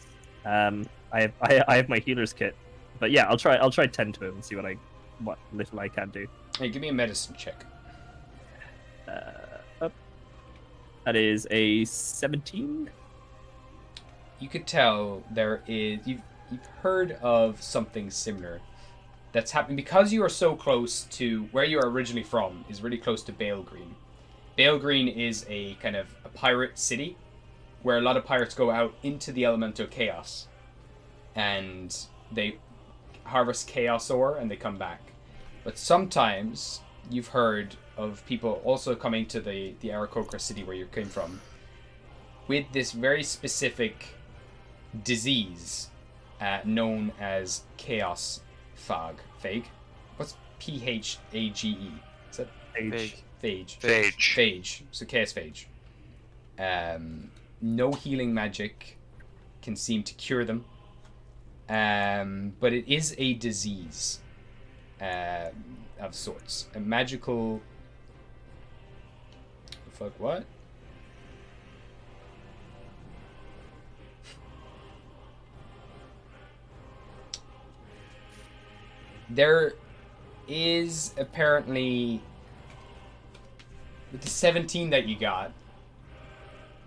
I have my healer's kit, but yeah, I'll try tend to him and see what little I can do. Hey, give me a medicine check. Up. That is a 17. You could tell there is. You've heard of something similar that's happening because you are so close to where you are originally from. Is really close to Bale Green. Bale Green is a kind of a pirate city where a lot of pirates go out into the elemental chaos and they harvest chaos ore and they come back. But sometimes you've heard of people also coming to the Aarakocra city where you came from with this very specific disease known as chaos phage. What's Phage? Is that Age. phage? So chaos phage. No healing magic can seem to cure them. But it is a disease of sorts. A magical... Fuck, what? There is apparently... With the 17 that you got,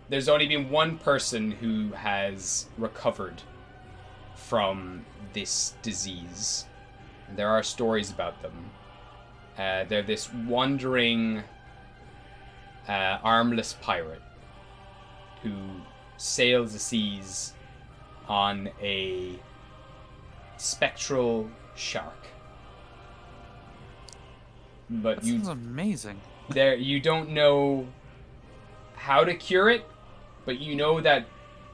there's only been one person who has recovered from this disease. There are stories about them. They're this wandering, armless pirate who sails the seas on a spectral shark. But That sounds amazing. you don't know how to cure it, but you know that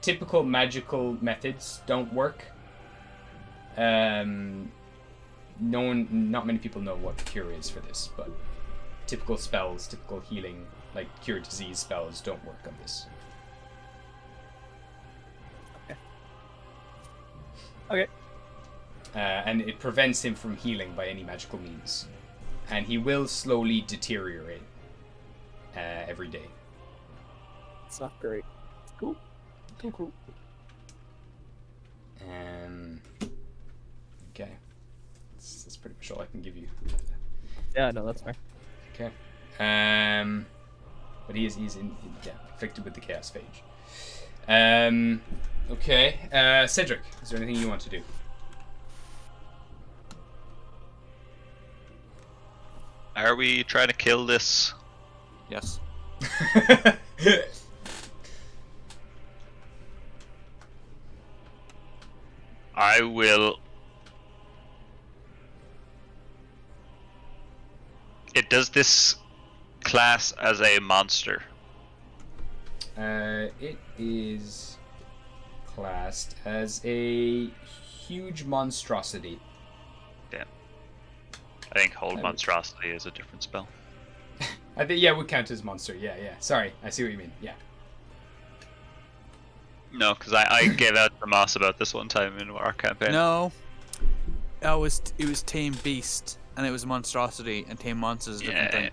typical magical methods don't work. Not many people know what the cure is for this, but typical spells, typical healing, like cure disease spells, don't work on this. Okay. And it prevents him from healing by any magical means, and he will slowly deteriorate every day. It's not great. Cool. Cool. Okay. That's pretty much all I can give you. Yeah, no, that's fair. Okay. But he's afflicted with the chaos phage. Okay. Cedric, is there anything you want to do? Are we trying to kill this? Yes. I will... Does this class as a monster? It is classed as a huge monstrosity. Damn. I think Hold Monstrosity is a different spell. I think, yeah, would count as monster. Yeah. Sorry, I see what you mean. Yeah. No, because I gave out to Moss about this one time in our campaign. No. It was Tame Beast, and it was Monstrosity, and Tame Monster is a different thing.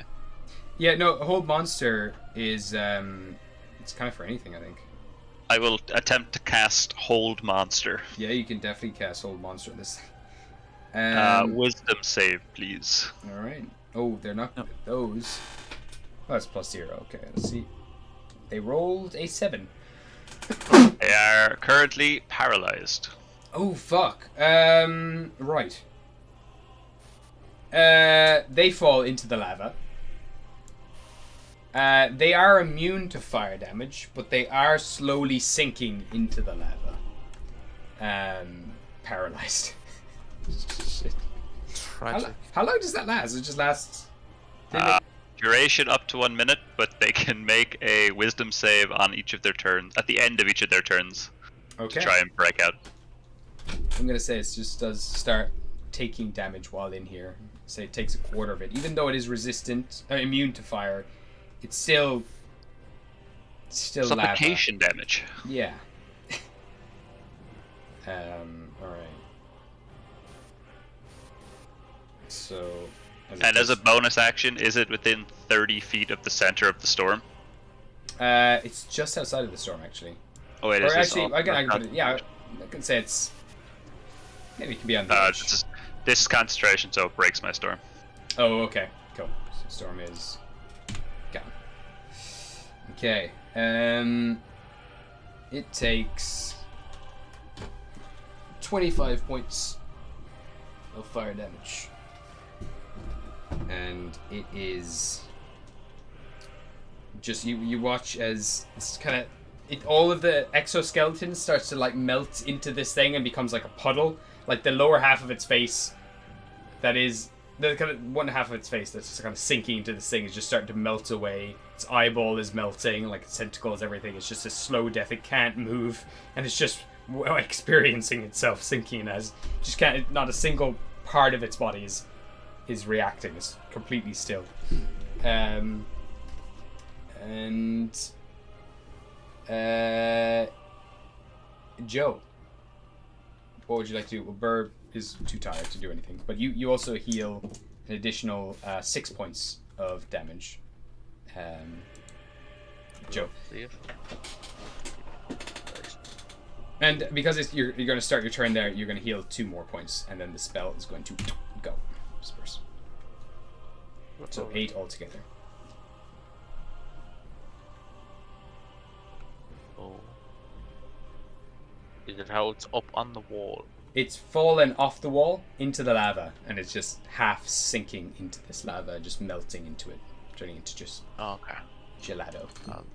Yeah, no, Hold Monster is, it's kind of for anything, I think. I will attempt to cast Hold Monster. Yeah, you can definitely cast Hold Monster on this thing. Wisdom save, please. Alright. Oh, they're not those. Oh, that's +0. Okay, let's see. They rolled a 7. They are currently paralyzed. Oh, fuck. Right. They fall into the lava. They are immune to fire damage, but they are slowly sinking into the lava. Paralyzed. Shit. Tragic. How long does that last? It just lasts... Duration up to 1 minute, but they can make a wisdom save on each of their turns, at the end of each of their turns, Okay. to try and break out. I'm gonna say it just does start taking damage while in here. Say it takes a quarter of it. Even though it is immune to fire, it's still Suffocation damage. Yeah. Alright. So... As a bonus action, is it within 30 feet of the center of the storm? It's just outside of the storm, actually. Oh, it or is. actually, I can put it, yeah, I can say it's... Maybe it can be on the edge. This is concentration, so it breaks my storm. Oh, okay. Cool. So storm is... gone. Okay. It takes 25 points of fire damage. And it is just you watch as it's kind of all of the exoskeleton starts to like melt into this thing and becomes like a puddle. Like the lower half of its face, that is the kind of one half of its face that's just kind of sinking into this thing is just starting to melt away. Its eyeball is melting, like its tentacles, everything. It's just a slow death. It can't move, and it's just experiencing itself sinking as just can't. Not a single part of its body is reacting. It's completely still. Joe, what would you like to do? Well, Burr is too tired to do anything, but you also heal an additional 6 points of damage. Joe. And because you're going to start your turn there, you're going to heal 2 more points, and then the spell is going to go. Disperse. So 8 altogether. Oh. Is it how it's up on the wall? It's fallen off the wall into the lava, and it's just half sinking into this lava, just melting into it, turning into just gelato. I'll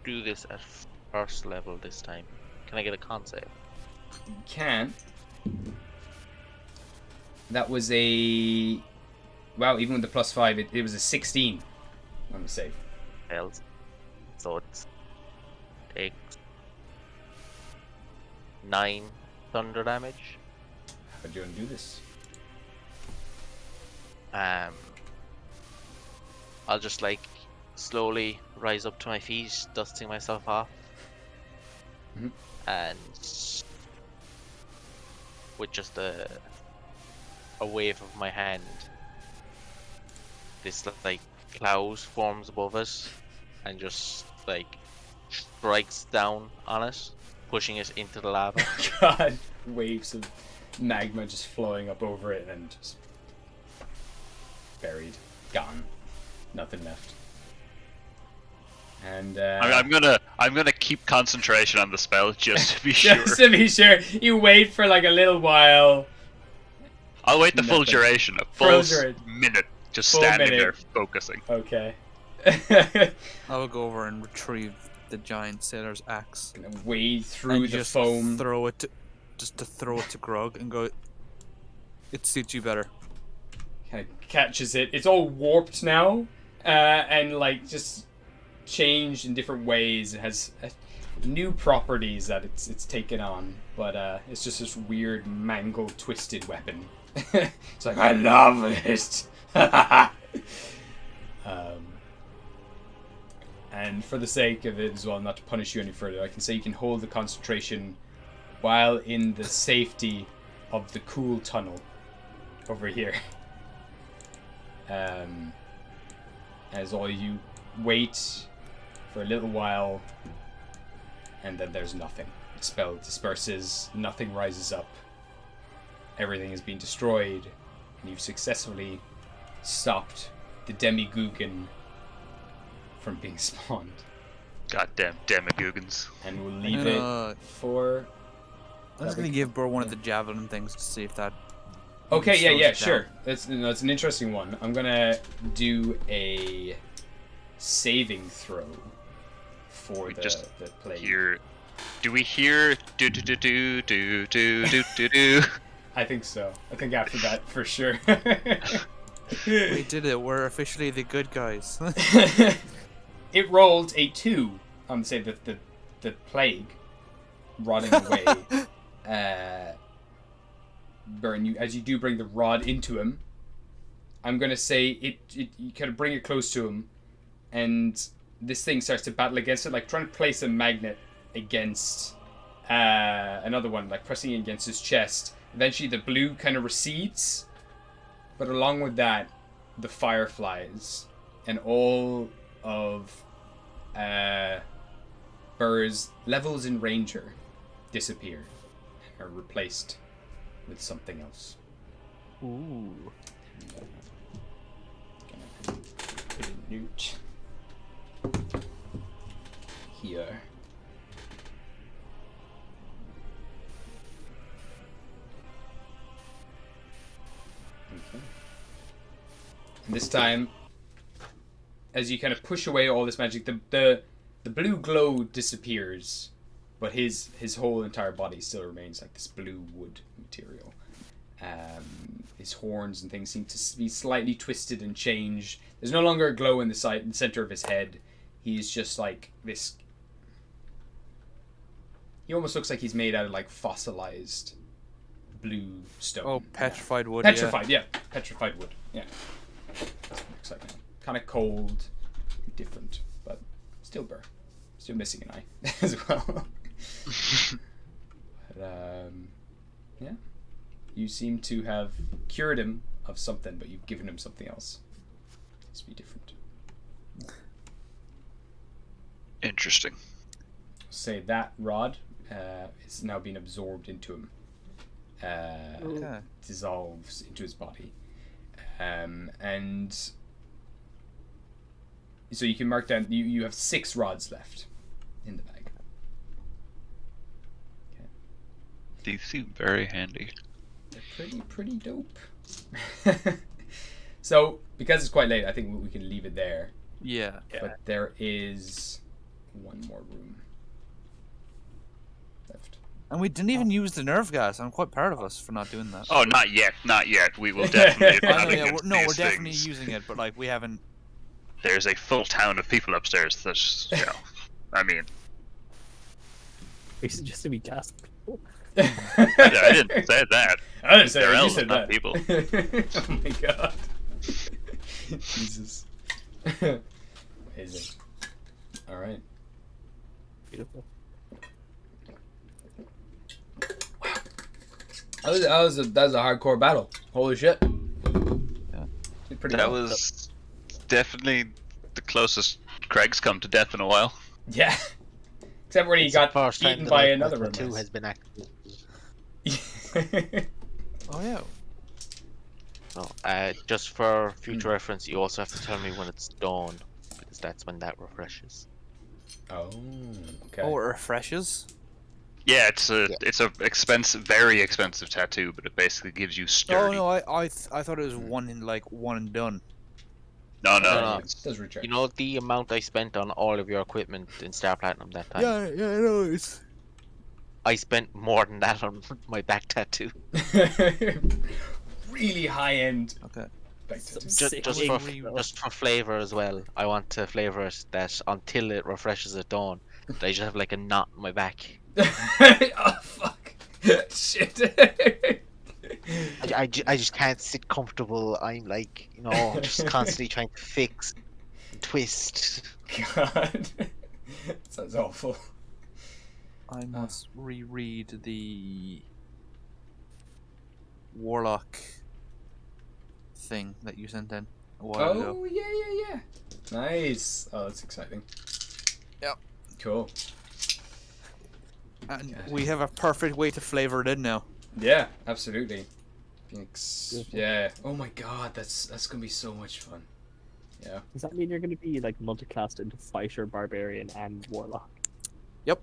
do this at first level this time. Can I get a con save? You can. That was a... Wow, even with the +5, it was a 16 on the save. Fails. So it takes 9 thunder damage. How do you want to do this? I'll just like slowly rise up to my feet, dusting myself off. Mm-hmm. And with just a wave of my hand, this like cloud forms above us and just like strikes down on it, pushing it into the lava. God, waves of magma just flowing up over it and just buried, gone, nothing left. And I'm gonna keep concentration on the spell just to be sure. Just to be sure, you wait for like a little while. I'll wait the full duration, a full minute, just standing there focusing. Okay. I will go over and retrieve the giant sailor's axe. Gonna wade through and the just foam. Throw it to Grog and go. It suits you better. Kind of catches it. It's all warped now, and like just changed in different ways. It has new properties that it's taken on, but it's just this weird mangled, twisted weapon. It's like, I love it. And for the sake of it as well, not to punish you any further, I can say you can hold the concentration while in the safety of the cool tunnel over here. As all you wait for a little while, and then there's nothing. The spell disperses, nothing rises up, everything is being destroyed, and you've successfully stopped the Demiguggen from being spawned. Goddamn Demiguggens. And we'll leave it for... I was going to give Burr one of the javelin things to see if that... Okay, yeah, sure. That's an interesting one. I'm going to do a saving throw for the plague. Do we hear do do do do do do do do do? I think so. I think after that, for sure. We did it. We're officially the good guys. It rolled a 2 on say the plague rotting away. Burn, you as you do bring the rod into him, I'm gonna say you kind of bring it close to him, and this thing starts to battle against it, like trying to place a magnet against another one, like pressing it against his chest. Eventually, the blue kind of recedes, but along with that, the fireflies and all of Burr's levels in Ranger disappear and are replaced with something else. Ooh. Gonna put a note here. Okay. And this time, as you kind of push away all this magic, the blue glow disappears, but his whole entire body still remains like this blue wood material. His horns and things seem to be slightly twisted and changed. There's no longer a glow in the center of his head. He's just like this. He almost looks like he's made out of like fossilized blue stone. Oh, petrified wood. Petrified, yeah. Petrified wood, yeah. That's what it looks like now. Kind of cold, different, but still Burr. Still missing an eye as well. But, yeah. You seem to have cured him of something, but you've given him something else. It's be different. Interesting. Say that rod is now being absorbed into him. Okay. Dissolves into his body. And so you can mark down, you have 6 rods left in the bag. Okay. These seem very handy. They're pretty dope. So, because it's quite late, I think we can leave it there. Yeah. But there is one more room left. And we didn't even use the nerve gas. I'm quite proud of us for not doing that. Oh, not yet, not yet. We will definitely. I know, yeah, we're definitely using it, but like we haven't. There's a full town of people upstairs. That's, you know, I mean. It's just to be gas people. I didn't say that. I didn't say They're that. You elves, said not that. people. Oh my god. Jesus. Amazing. All right. Beautiful. That was a hardcore battle. Holy shit. Yeah. That was definitely the closest Craig's come to death in a while. Yeah. Except when he got eaten by another one. Two has been activated. Oh yeah. No, just for future reference, you also have to tell me when it's dawn, because that's when that refreshes. Oh, okay. Oh, it refreshes? Yeah, it's a very expensive tattoo, but it basically gives you sturdy. Oh no, I thought it was one and done. No. It does recharge. You know the amount I spent on all of your equipment in Star Platinum that time? Yeah, I know. It's... I spent more than that on my back tattoo. Really high end. Okay. Back tattoo. Just for flavor as well. I want to flavor it that until it refreshes at dawn, that I just have like a knot in my back. Oh fuck! Shit. I just can't sit comfortable. I'm like, just constantly trying to fix, twist. God, sounds awful. I must reread the Warlock thing that you sent in a while ago. Oh yeah. Nice. Oh, that's exciting. Yep. Cool. And we have a perfect way to flavor it in now. Yeah, absolutely. Yeah. Oh my god, that's gonna be so much fun. Yeah. Does that mean you're going to be like multiclassed into fighter, barbarian, and warlock? Yep.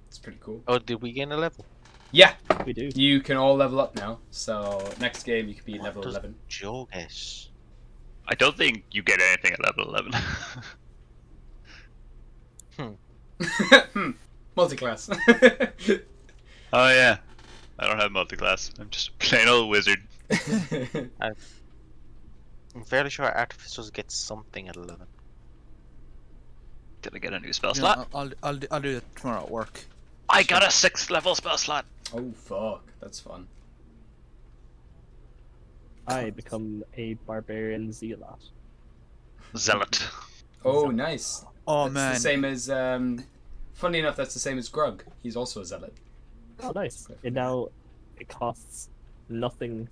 It's pretty cool. Oh, did we gain a level? Yeah. We do. You can all level up now. So next game you can be level 11. Joe get? I don't think you get anything at level 11. Multi-class. Oh yeah. I don't have multi-class. I'm just a plain old wizard. I'm fairly sure Artificers get something at 11. Did I get a new spell slot? I'll do it tomorrow at work. I got a 6th level spell slot. Oh fuck, that's fun. I become a barbarian zealot. Zealot. Oh, nice. Oh That's man. the same as. Funny enough, that's the same as Grug. He's also a zealot. Oh, nice. And now it costs nothing,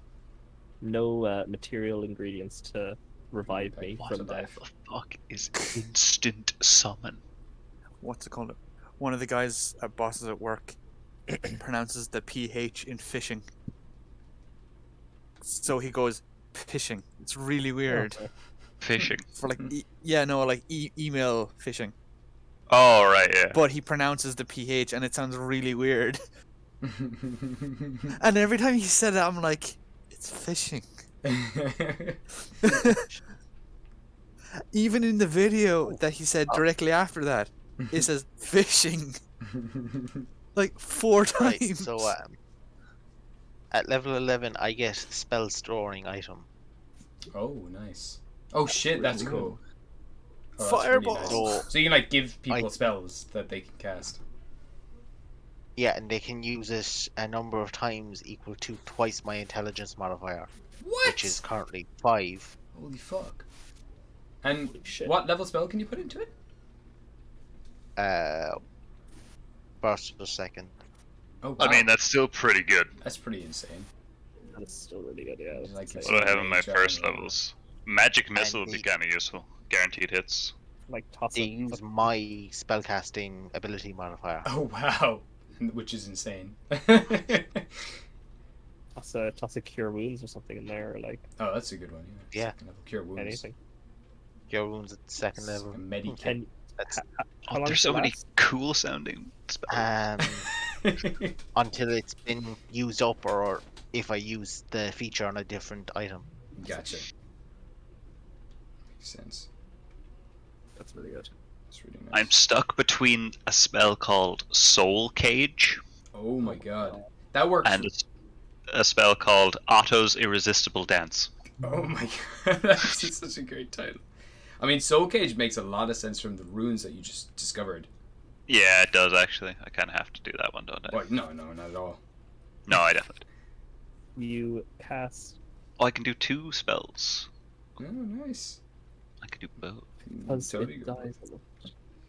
no material ingredients to revive me What from the death. fuck is instant summon? What's it called? One of the guys at bosses at work pronounces the PH in fishing. So he goes fishing. It's really weird. Okay. Fishing. For like email phishing. Oh, right, yeah. But he pronounces the PH and it sounds really weird. And every time he said it, I'm like, it's fishing. Even in the video that he said directly after that, it says fishing. Like 4 times. Right, so at level 11, I get spell storing item. Oh, nice. Oh shit, that's cool. Oh, that's Fireball. Really nice. So you can like give people spells that they can cast. Yeah, and they can use it a number of times equal to twice my intelligence modifier. What? Which is currently 5. Holy fuck. And shit. what level spell can you put into it? Burst per second. Oh, wow. I mean, that's still pretty good. That's pretty insane. That's still really good, yeah. Like That's What do I have in my Mage first armor. levels? Magic Missile would be the- kind of useful. Guaranteed hits. like toss They use my spellcasting ability modifier. Oh wow, which is insane. toss a cure wounds or something in there, or like Oh, that's a good one. Yeah. Second level cure wounds. anything. Cure wounds at second It's level. a medikit. And That's how Oh, long there's does so it many last? cool sounding spells. until it's been used up, or if I use the feature on a different item. Gotcha. Makes sense. That's really good. That's really nice. I'm stuck between a spell called Soul Cage Oh my god, that works. and a spell called Otto's Irresistible Dance. Oh my god, that's such a great title. I mean, Soul Cage makes a lot of sense from the runes that you just discovered. Yeah, it does actually. I kind of have to do that one, don't I? What? No, not at all. No, I definitely do. You cast Oh, I can do 2 spells. Oh, nice. I can do both. because Totally it go. dies.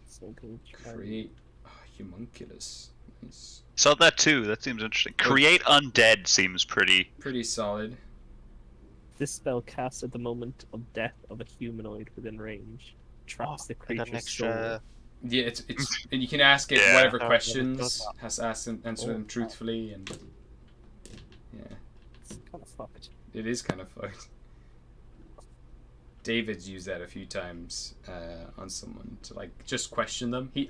So good. Create homunculus. Nice. Saw that too. That seems interesting. Create Undead seems pretty. Pretty solid. This spell casts at the moment of death of a humanoid within range. Traps the I got an creature's soul. extra. Yeah, it's and you can ask it Yeah. whatever Oh, questions, has to answer them Oh. truthfully, and yeah, It's kind of fucked. it is kind of fucked. David's used that a few times on someone to like just question them. He's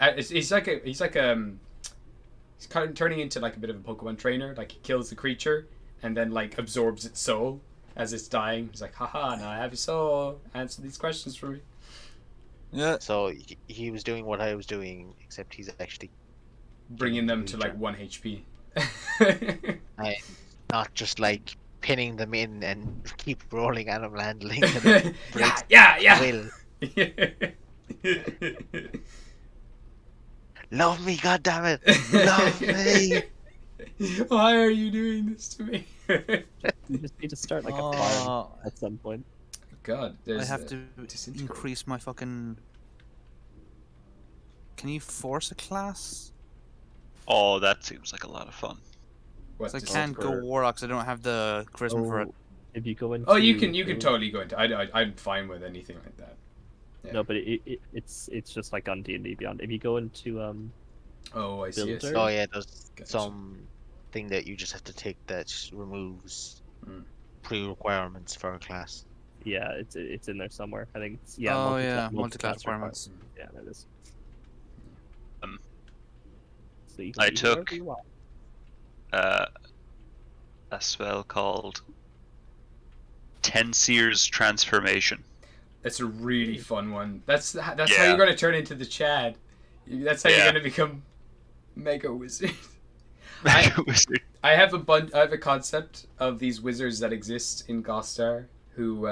kind of turning into like a bit of a Pokemon trainer. Like he kills the creature and then like absorbs its soul as it's dying. He's like, haha, now I have your soul. Answer these questions for me. Yeah. So he was doing what I was doing, except he's actually Bringing them to like 1 HP. not just like pinning them in and keep rolling animal handling. yeah. Will. Love me, goddammit! Love me! Why are you doing this to me? You just need to start like a farm Oh, at some point. God, I there's have to disintegrate. increase my fucking. Can you force a class? Oh, that seems like a lot of fun. What, 'Cause I can't go warlocks. I don't have the charisma for it. If you go into Oh, you can totally go into. I'm fine with anything like that. Yeah. No, but it's just like on D&D Beyond. If you go into Oh, I see. I see. Builder? Oh yeah, there's Gotcha. some thing that you just have to take that removes Mm. pre-requirements for a class. yeah, it's in there somewhere. I think it's Oh, multi-cla- yeah, multi-class multi-class requirements. Yeah, that is. Um, So you can I do whatever took- you want. A spell called Tenseer's Transformation. That's a really fun one. That's how Yeah. you're gonna turn into the Chad. That's how you're Yeah. gonna become Mega Wizard. I have a concept of these wizards that exist in Gostar, who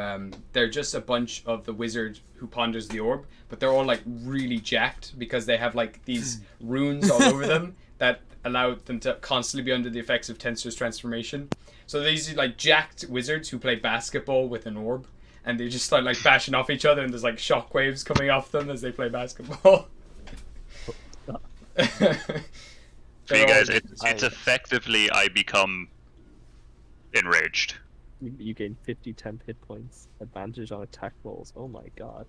they're just a bunch of the wizard who ponders the orb, but they're all like really jacked because they have like these runes all over them that allow them to constantly be under the effects of Tensor's transformation. So these are like jacked wizards who play basketball with an orb, and they just start like bashing off each other, and there's like shockwaves coming off them as they play basketball. For you guys, it's effectively I become enraged. You gain 50 temp hit points, advantage on attack rolls. Oh my god.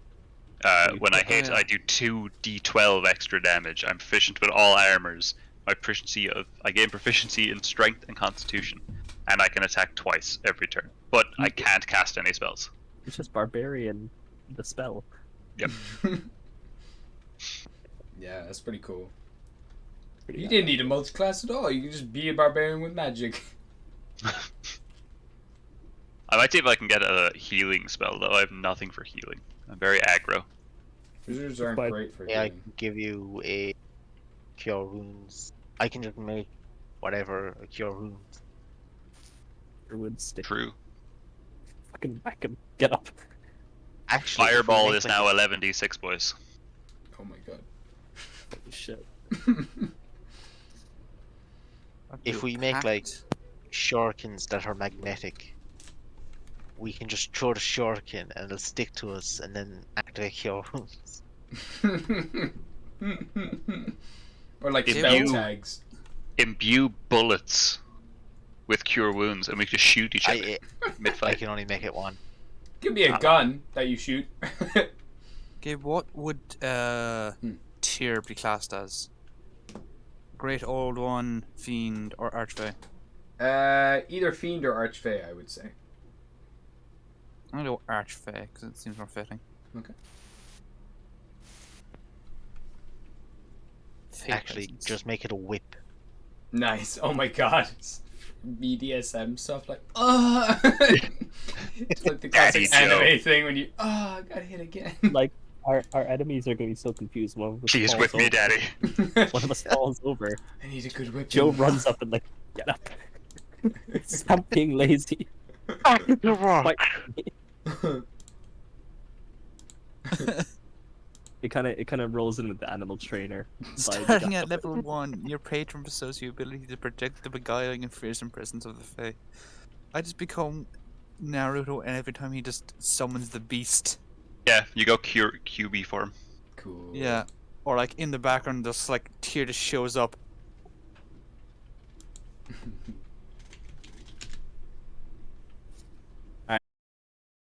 When I hit, I do 2d12 extra damage. I'm proficient with all armors. I gain proficiency in strength and constitution, and I can attack twice every turn. But I can't cast any spells. It's just barbarian, the spell. Yep. Yeah, that's pretty cool. You didn't need a multi-class at all. You could just be a barbarian with magic. I might see if I can get a healing spell, though. I have nothing for healing. I'm very aggro. Wizards aren't great for Yeah, I healing. can give you a cure wounds. I can just make whatever a cure wounds. Your wood stick. True. Fucking whack him. Get up. Actually, if we Fireball make, is like, now 11d6, boys. Oh my god. Holy shit. If we make like shurikens that are magnetic, we can just throw the shuriken and it'll stick to us and then activate cure wounds. Or like If spell you- tags. Imbue bullets with cure wounds, and we just shoot each other I mid-fight. can only make it one. Give me a gun that you shoot. Gabe, what would tier be classed as? Great Old One, Fiend, or Archfey? Either Fiend or Archfey, I would say. I'm gonna go Archfey because it seems more fitting. Okay. Fey Actually, presence. just make it a whip. Nice. Oh my god. BDSM stuff like, it's like the Daddy classic anime Joe. thing when you, I got hit again. Like, our enemies are going to be so confused. One of us Please falls whip me, over. daddy. One of us falls over. I need a good whip. Joe runs up and like, get up. Stop being lazy. You're wrong. Fight me. It kind of rolls in with the animal trainer. Starting at level 1, your patron bestows you ability to project the beguiling and fearsome presence of the Fae. I just become Naruto, and every time he just summons the beast. Yeah, you go QB for him. Cool. Yeah. Or like in the background, just like Tyr just shows up.